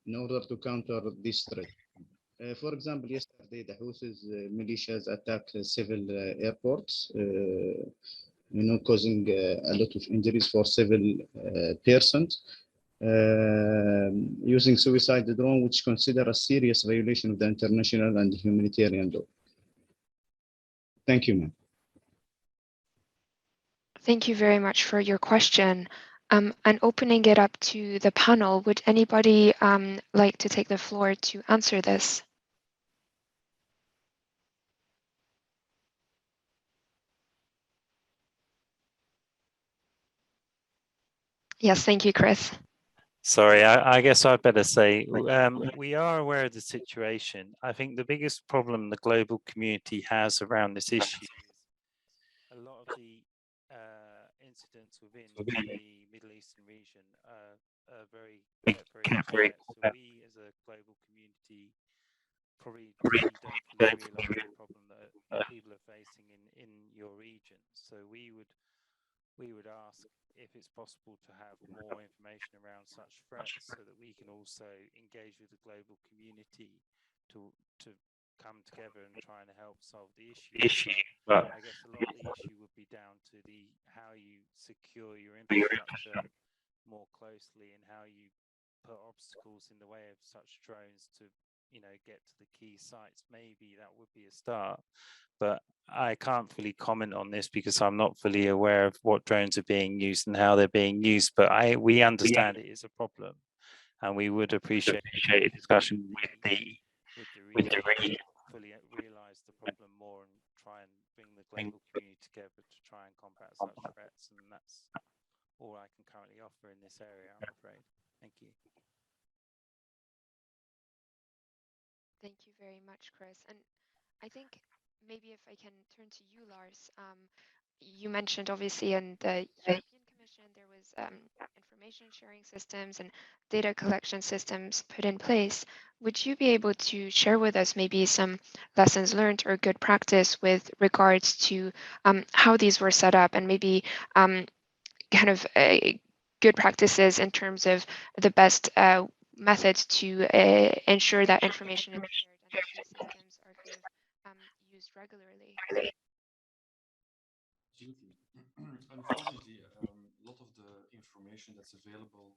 in order to counter this threat? For example, yesterday the Houthis militias attacked civil airports, you know, causing a lot of injuries for civil persons, using suicide drone, which consider a serious violation of the international and humanitarian law. Thank you, ma'am. Thank you very much for your question. And opening it up to the panel, would anybody like to take the floor to answer this? Yes, thank you, Chris. Sorry, I guess I'd better say we are aware of the situation. I think the biggest problem the global community has around this issue is a lot of the incidents within the Middle Eastern region are very complex. So we as a global community probably don't fully realise the problem that people are facing in your region. So we would ask if it's possible to have more information around such threats so that we can also engage with the global community to come together and try and help solve the issue. But I guess a lot of the issue would be down to how you secure your infrastructure more closely and how you put obstacles in the way of such drones to, you know, get to the key sites. Maybe that would be a start, but I can't fully comment on this because I'm not fully aware of what drones are being used and how they're being used, but we understand it is a problem and we would appreciate a discussion with the region to fully realise the problem more and try and bring the global community together to try and combat such threats, and that's all I can currently offer in this area, I'm afraid. Thank you. Thank you very much, Chris. And I think maybe if I can turn to you, Lars, you mentioned obviously in the European Commission there was information sharing systems and data collection systems put in place. Would you be able to share with us maybe some lessons learned or good practice with regards to how these were set up and maybe kind of good practices in terms of the best methods to ensure that information is shared and that these systems are kind of used regularly? Absolutely. Unfortunately, a lot of the information that's available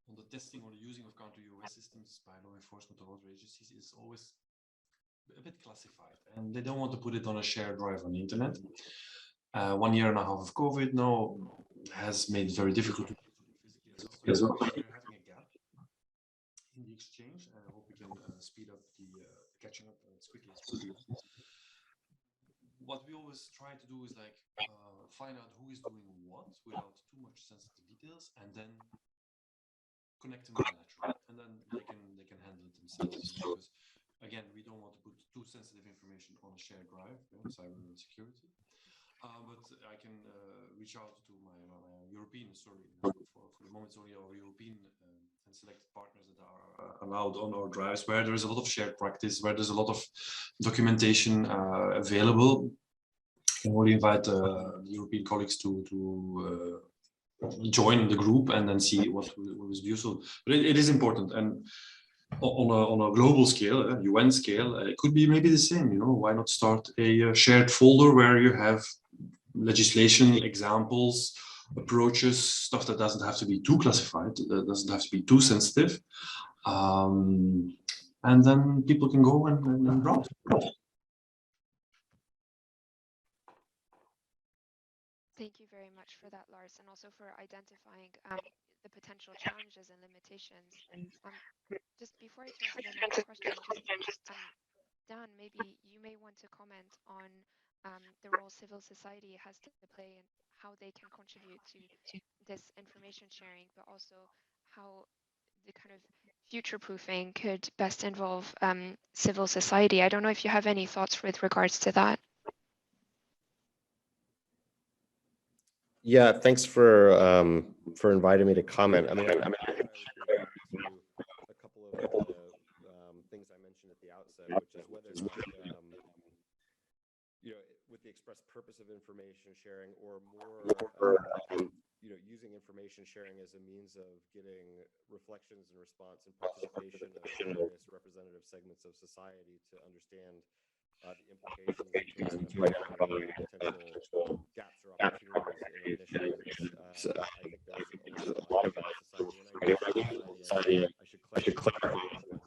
on the testing or the using of counter-UAS systems by law enforcement or other agencies is always a bit classified, and they don't want to put it on a shared drive on the internet. 1 year and a half of COVID now has made it very difficult to do physically as well. So we're having a gap in the exchange, and I hope we can speed up the catching up as quickly as possible. What we always try to do is like find out who is doing what without too much sensitive details, and then connect them bilaterally, and then they can handle it themselves. Because again, we don't want to put too sensitive information on a shared drive, cyber security. But I can reach out to my European, for the moment it's only our European and selected partners that are allowed on our drives, where there is a lot of shared practice, where there's a lot of documentation available. I can only invite the European colleagues to join the group and then see what is useful. But it is important, and on a global scale, UN scale, it could be maybe the same. You know, why not start a shared folder where you have legislation, examples, approaches, stuff that doesn't have to be too classified, that doesn't have to be too sensitive, and then people can go and browse. Thank you very much for that, Lars, and also for identifying the potential challenges and limitations. Just before I turn to the next question, Dan, maybe you may want to comment on the role civil society has to play and how they can contribute to this information sharing, but also how the kind of future-proofing could best involve civil society. I don't know if you have any thoughts with regards to that. Yeah, thanks for inviting me to comment. I mean, a couple of things I mentioned at the outset, which is whether with the express purpose of information sharing, or more, using information sharing as a means of getting reflections and response and participation of various representative segments of society to understand the implications and to identify potential gaps or opportunities in initiatives. I think there's a lot of society. When I use society, I should clarify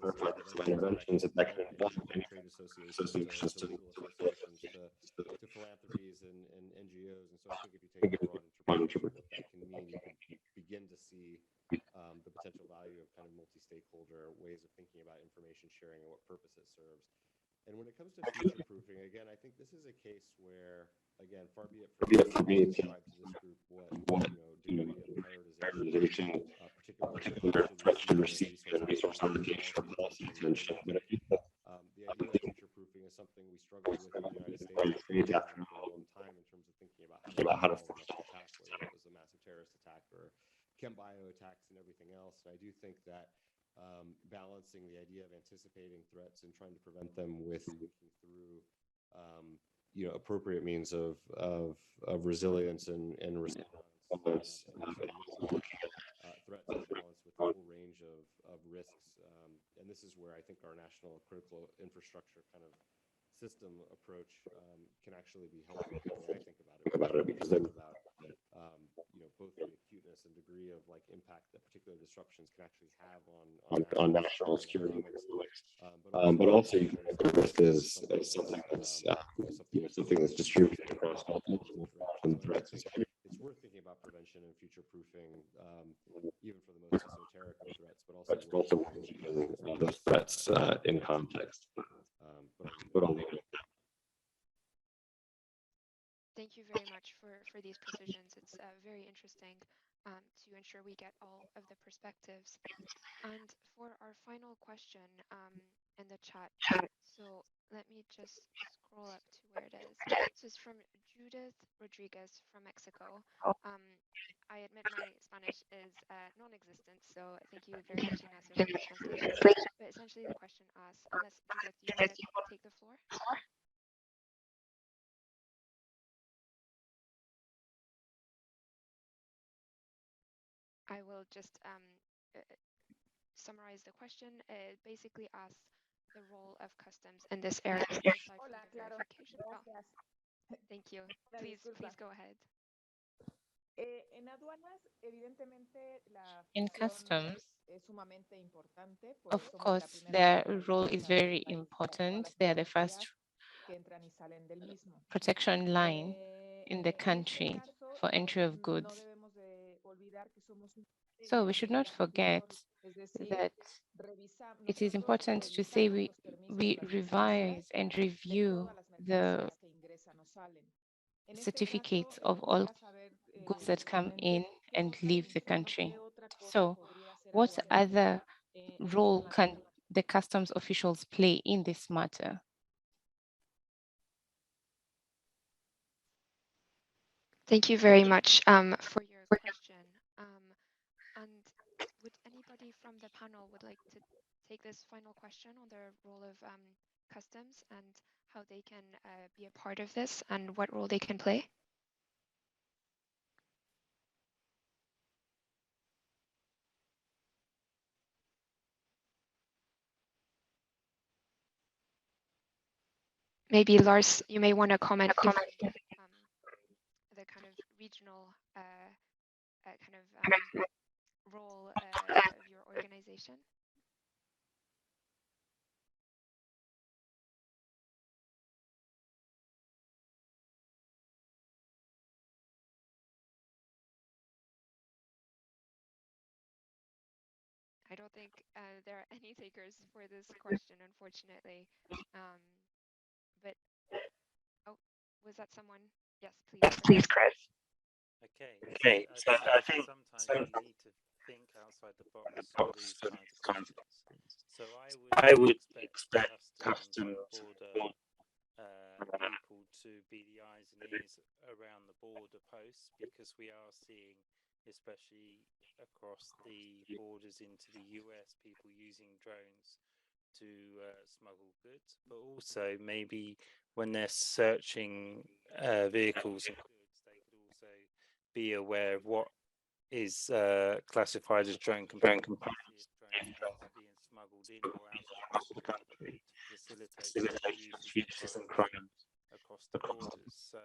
those interventions that can involve any trade associations to legal associations to philanthropies and NGOs. And so I think if you take a broad interpretation of what that can mean, you can begin to see the potential value of kind of multi-stakeholder ways of thinking about information sharing and what purpose it serves. And when it comes to future-proofing, again, I think this is a case where, again, far be it for me to describe to this group what degree of prioritization, particular threats should receive and resource allocation or policy attention. But I think that the idea of future-proofing is something we struggled with in the United States for a long time in terms of thinking about how to forestall attack, whether it was a massive terrorist attack or chem bio attacks and everything else. And I do think that balancing the idea of anticipating threats and trying to prevent them with thinking through appropriate means of resilience and response, looking at threats in balance with the full range of risks. And this is where I think our national critical infrastructure kind of system approach can actually be helpful when I think about it, because they're about both the acuteness and degree of impact that particular disruptions can actually have on national security, but also you can think of this as something that's distributed across multiple threats. So it's worth thinking about prevention and future-proofing, even for the most esoteric of threats, but also keeping those threats in context. But I'll leave it at that. Thank you very much for these precisions. It's very interesting to ensure we get all of the perspectives. And for our final question in the chat, so let me just scroll up to where it is. So it's from Judith Rodriguez from Mexico. I admit my Spanish is non-existent, so thank you very much, Ignacio, for the translation. But essentially the question asks, unless Judith, you want to take the floor? I will just summarize the question. It basically asks the role of customs in this area aside from the verification. Oh, thank you. Please go ahead. In customs, of course, their role is very important. They are the first protection line in the country for entry of goods. So we should not forget that it is important to say we revise and review the certificates of all goods that come in and leave the country. So what other role can the customs officials play in this matter? Thank you very much for your question. And would anybody from the panel would like to take this final question on the role of customs and how they can be a part of this and what role they can play? Maybe Lars, you may want to comment if, the kind of regional role of your organization. I don't think there are any takers for this question, unfortunately. But, oh, was that someone? Yes, please. Yes, please, Chris. Okay, so I think sometimes you need to think outside the box for these kinds of questions. So I would expect customs border people to be the eyes and ears around the border posts, because we are seeing, especially across the borders into the US, people using drones to smuggle goods, but also maybe when they're searching vehicles and goods, they could also be aware of what is classified as drone components being smuggled in or out of the country to facilitate transfuses and crimes across the borders. So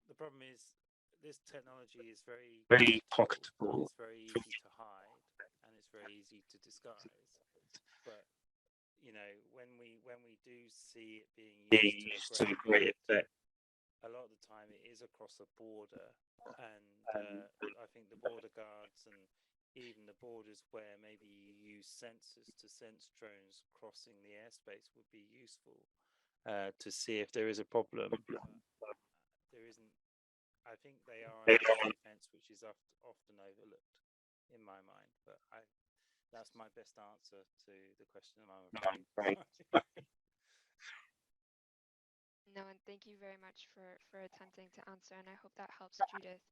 the problem is this technology is very pocketable, it's very easy to hide, and it's very easy to disguise. But you know, when we do see it being used to a great effect, a lot of the time it is across a border, and I think the border guards and even the borders where maybe you use sensors to sense drones crossing the airspace would be useful to see if there is a problem. But there isn't. I think they are an defense which is often overlooked in my mind, but that's my best answer to the question, I'm afraid. No, and thank you very much for attempting to answer, and I hope that helps Judith.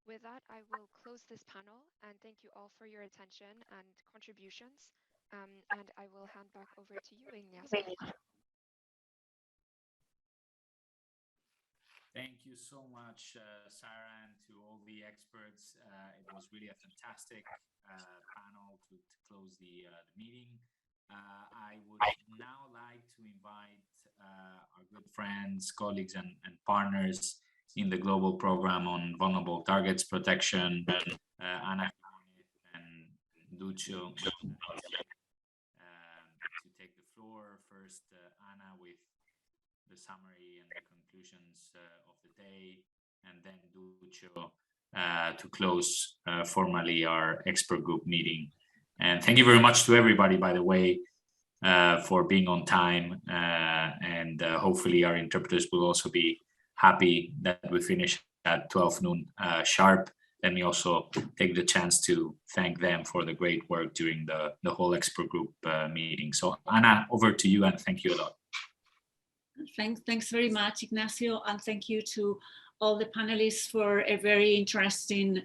With that, I will close this panel, and thank you all for your attention and contributions, and I will hand back over to you, Ignacio. Thank you so much, Sarah, and to all the experts. It was really a fantastic panel to close the meeting. I would now like to invite our good friends, colleagues, and partners in the global program on vulnerable targets protection, Anna and Duccio, to take the floor. First, Anna with the summary and the conclusions of the day, and then Duccio to close formally our expert group meeting. And thank you very much to everybody, by the way, for being on time, and hopefully our interpreters will also be happy that we finish at 12 noon sharp. Let me also take the chance to thank them for the great work during the whole expert group meeting. So Anna, over to you, and thank you a lot. Thanks very much, Ignacio, and thank you to all the panelists for a very interesting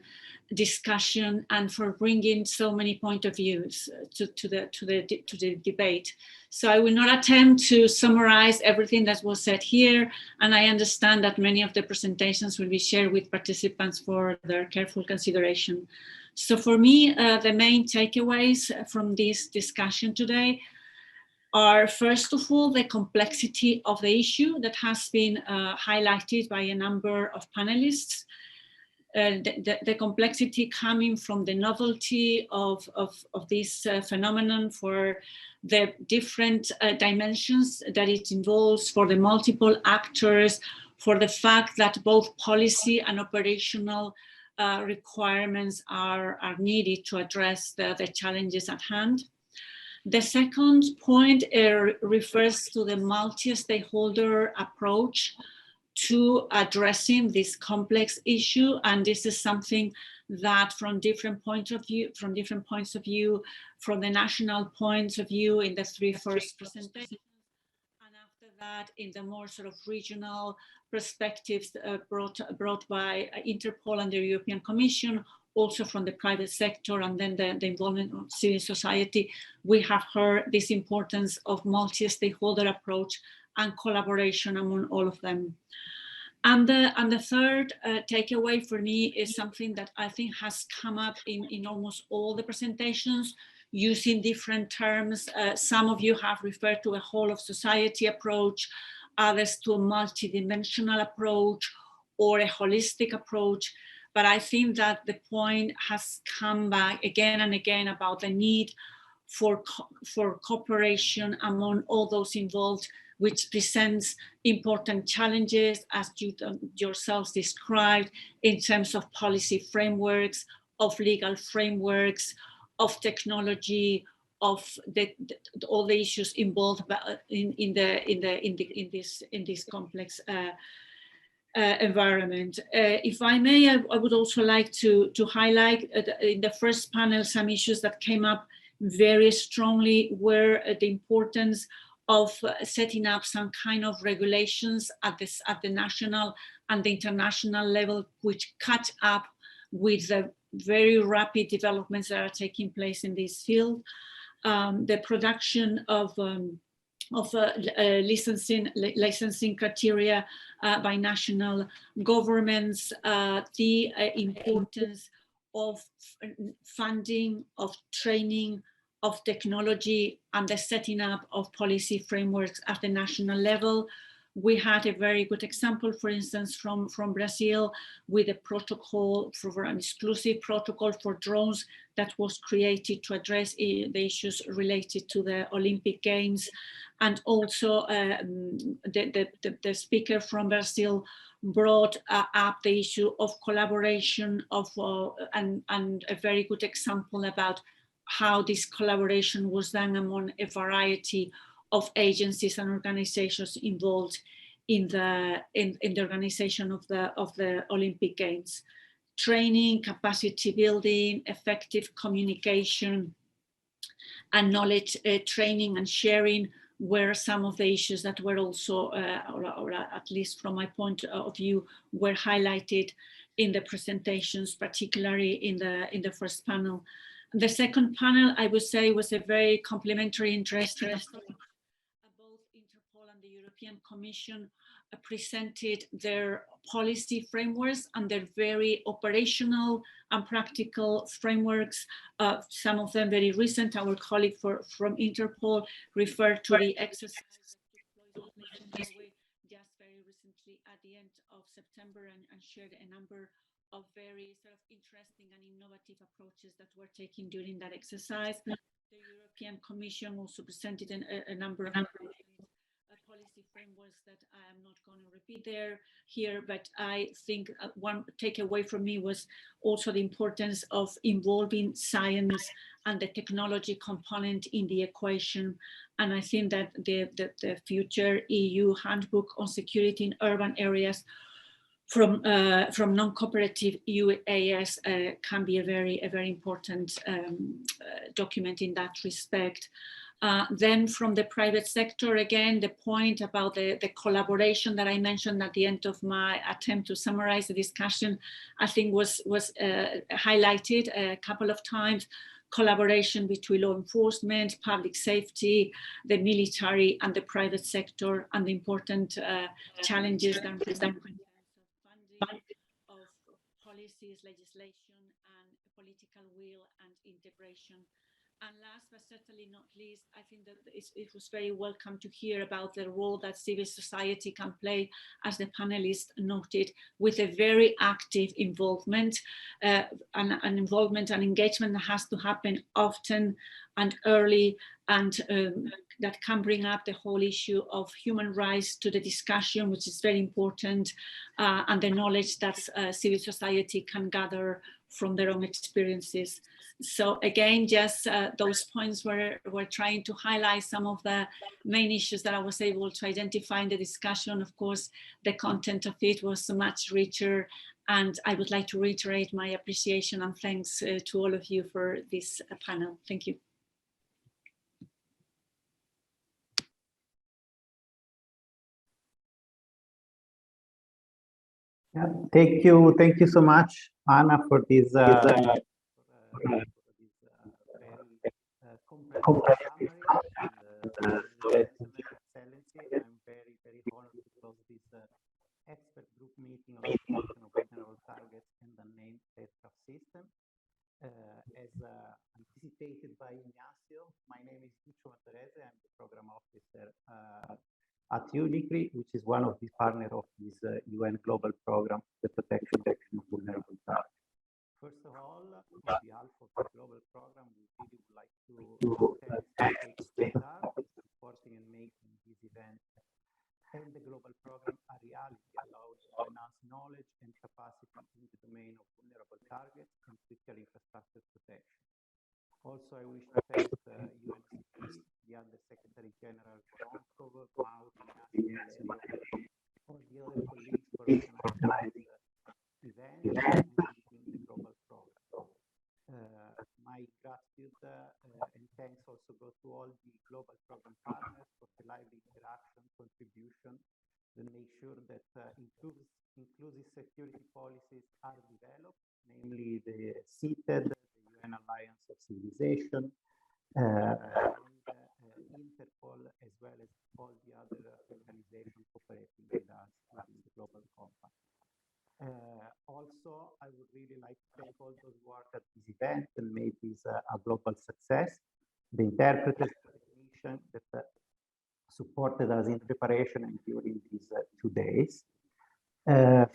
discussion and for bringing so many point of views to the debate. So I will not attempt to summarize everything that was said here, and I understand that many of the presentations will be shared with participants for their careful consideration. So for me, the main takeaways from this discussion today are, first of all, the complexity of the issue that has been highlighted by a number of panelists. The complexity coming from the novelty of this phenomenon, for the different dimensions that it involves, for the multiple actors, for the fact that both policy and operational requirements are needed to address the challenges at hand. The second point refers to the multi-stakeholder approach to addressing this complex issue, and this is something that from different points of view, from the national points of view in the three first presentations, and after that in the more sort of regional perspectives brought by Interpol and the European Commission, also from the private sector, and then the involvement of civil society, we have heard this importance of multi-stakeholder approach and collaboration among all of them. And the third takeaway for me is something that I think has come up in almost all the presentations, using different terms. Some of you have referred to a whole of society approach, others to a multidimensional approach or a holistic approach. But I think that the point has come back again and again about the need for cooperation among all those involved, which presents important challenges, as you yourselves described, in terms of policy frameworks, of legal frameworks, of technology, of all the issues involved in this complex environment. If I may, I would also like to highlight in the first panel some issues that came up very strongly were the importance of setting up some kind of regulations at the national and the international level, which catch up with the very rapid developments that are taking place in this field. The production of licensing criteria by national governments, the importance of funding, of training, of technology, and the setting up of policy frameworks at the national level. We had a very good example, for instance, from Brazil, with a protocol for an exclusive protocol for drones that was created to address the issues related to the Olympic Games. And also the speaker from Brazil brought up the issue of collaboration and a very good example about how this collaboration was done among a variety of agencies and organizations involved in the organization of the Olympic Games. Training, capacity building, effective communication, and knowledge training and sharing were some of the issues that were also, or at least from my point of view, were highlighted in the presentations, particularly in the first panel. The second panel, I would say, was a very complementary interest. Both Interpol and the European Commission presented their policy frameworks and their very operational and practical frameworks. Some of them very recent. Our colleague from Interpol referred to the exercise that took place in Norway just very recently at the end of September and shared a number of very sort of interesting and innovative approaches that were taken during that exercise. The European Commission also presented a number of policy frameworks that I am not going to repeat here, but I think one takeaway from me was also the importance of involving science and the technology component in the equation. And I think that the future EU handbook on security in urban areas from non-cooperative UAS can be a very important document in that respect. Then from the private sector, again, the point about the collaboration that I mentioned at the end of my attempt to summarize the discussion, I think was highlighted a couple of times. Collaboration between law enforcement, public safety, the military and the private sector, and the important challenges that present funding of policies, legislation, and political will and integration. And last but certainly not least, I think that it was very welcome to hear about the role that civil society can play, as the panelists noted, with a very active involvement, and involvement and engagement that has to happen often and early, and that can bring up the whole issue of human rights to the discussion, which is very important, and the knowledge that civil society can gather from their own experiences. So again, just those points were trying to highlight some of the main issues that I was able to identify in the discussion. Of course, the content of it was much richer, and I would like to reiterate my appreciation and thanks to all of you for this panel. Thank you. Thank you so much, Anna, for this comprehensive summary. Excellency, I'm very honored to close this expert group meeting on the protection of vulnerable targets and unmanned aircraft system. As anticipated by Ignacio, my name is Counter-Terrorism. I'm the program officer at UNICRI, which is one of the partners of this UN global program, the protection of vulnerable targets. First of all, on behalf of the global program, we really would like to thank STAR for supporting and making this event and the global program a reality, allowed to enhance knowledge and capacity in the domain of vulnerable targets and critical infrastructure protection. Also, I wish to thank UNCP, the Under Secretary General Voronkov, Mauro, Ignacio, all the other colleagues for organizing the event and leading the global program. My gratitude and thanks also go to all the global program partners for the lively interaction, contribution, to make sure that inclusive security policies are developed, namely the CITED, the UN Alliance of Civilization, and Interpol, as well as all the other organizations cooperating with us in the global compact. Also, I would really like to thank all those who worked at this event and made this a global success. The interpreters, technicians that supported us in preparation and during these 2 days.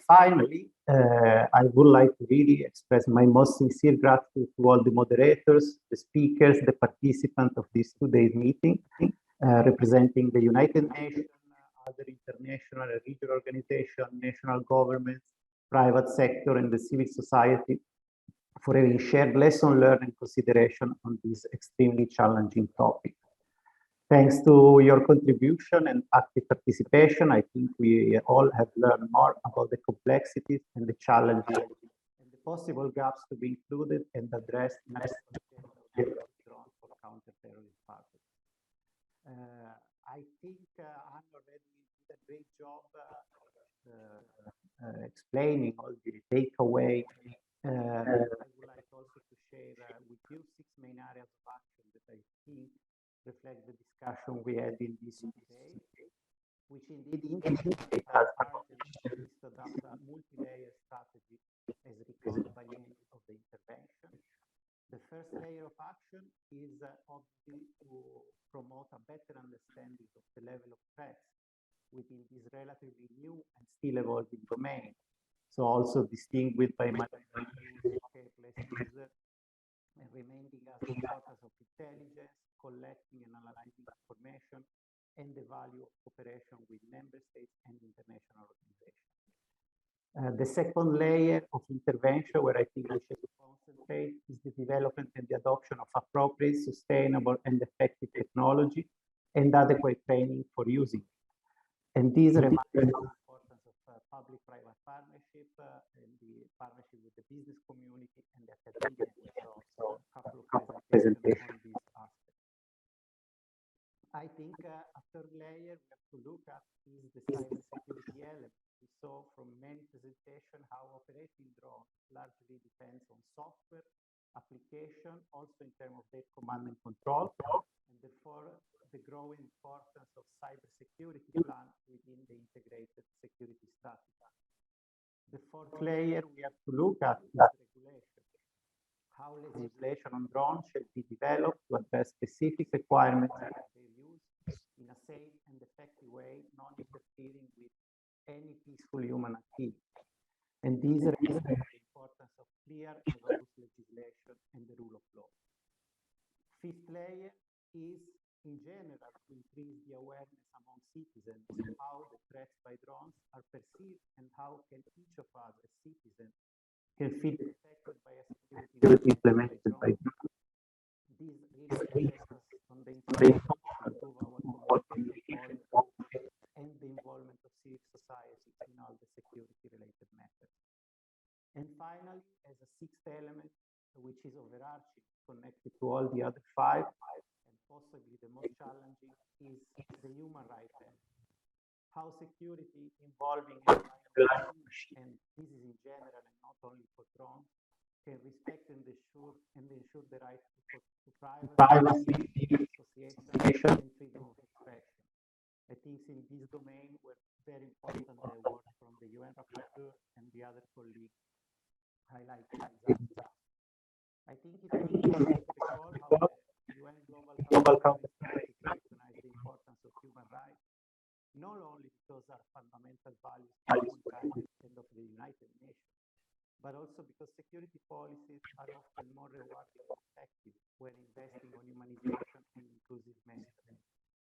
Finally, I would like to really express my most sincere gratitude to all the moderators, the speakers, the participants of this 2 days meeting, representing the United Nations, other international and regional organizations, national governments, private sector, and the civil society for having shared lesson learned and consideration on this extremely challenging topic. Thanks to your contribution and active participation, I think we all have learned more about the complexities and the challenges and the possible gaps to be included and addressed in the drone for counter-terrorism purposes. I think Anna already did a great job explaining all the takeaway. I would like also to share with you 6 main areas of action that I think reflect the discussion we had in this day, which indeed indicate us urgently to adopt a multi-layer strategy as recalled by many of the intervention. The first layer of action is obviously to promote a better understanding of the level of threats within this relatively new and still evolving domain. So also distinguished by my careless user and reminding us the importance of intelligence, collecting and analyzing information, and the value of cooperation with member states and international organizations. The second layer of intervention, where I think we should concentrate, is the development and the adoption of appropriate, sustainable, and effective technology and adequate training for using it. And these reminds the importance of public-private partnership and the partnership with the business community and the academia. So a couple of presentations on this aspect. I think a third layer we have to look at is the cybersecurity element. We saw from many presentations how operating drones largely depends on software, application, also in terms of their command and control, and therefore the growing importance of cybersecurity plan within the integrated security strategy. The fourth layer we have to look at is regulation. How legislation on drones should be developed to address specific requirements for their use in a safe and effective way, not interfering with any peaceful human activity. And these reflect the importance of clear and robust legislation and the rule of law. Fifth layer is, in general, to increase the awareness among citizens of how the threats by drones are perceived and how can each of us as citizens can feel affected by a security implemented by drones. This really affects us on the information to improve our communication and the involvement of civil society in all the security-related matters. And finally, as a sixth element, which is overarching, connected to all the other 5, and possibly the most challenging, is the human rights element. how security involving reliable machine, and this is in general and not only for drones, can respect and ensure the right to privacy, association, and freedom of expression. I think in this domain, were very important the work from the UN rapporteur and the other colleagues highlighted examples. I think it is important to recall how the UN Global Counter-Terrorism recognize the importance of human rights, not only because our fundamental values of humankind and of the United Nations, but also because security policies are often more rewarding and effective when investing on humanization and inclusive messaging.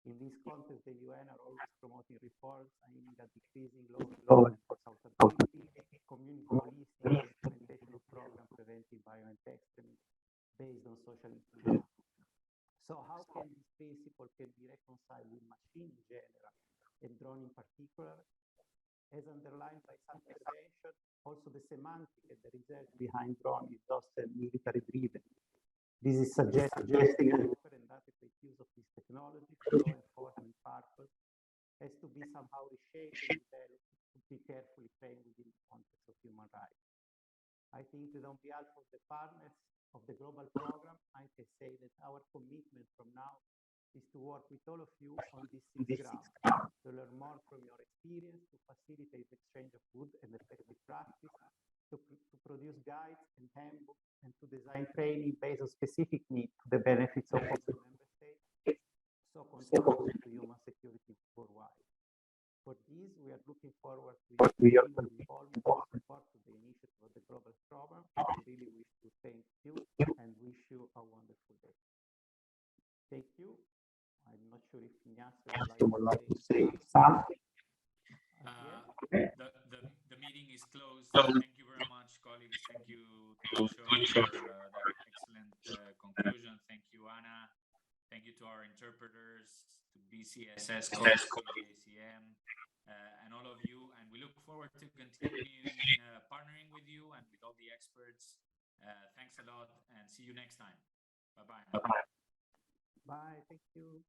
In this context, the UN are always promoting reforms aiming at decreasing law enforcement accountability, community policing, and implementation of programs preventing violent extremism based on social inclusion. So how can this principle can be reconciled with machine in general and drone in particular? As underlined by some intervention, also the semantic and the research behind drone is often military driven. This is suggesting a different adequate use of this technology for law enforcement purpose has to be somehow reshaped and developed to be carefully framed within the context of human rights. I think that on behalf of the partners of the global program, I can say that our commitment from now is to work with all of you on this ground, to learn more from your experience, to facilitate exchange of good and effective practice, to produce guides and handbooks, and to design training based on specific needs to the benefits of all the member states, so contributing to human security worldwide. For this, we are looking forward to your involvement and support to the initiative of the global program. I really wish to thank you and wish you a wonderful day. Thank you. I'm not sure if Ignacio would like to say something. The meeting is closed. Thank you very much, colleagues. Thank you, Tulio, for that excellent conclusion. Thank you, Anna. Thank you to our interpreters, to BCSS, to EGM, and all of you. And we look forward to continuing partnering with you and with all the experts. Thanks a lot, and see you next time. Bye-bye. Bye. Thank you.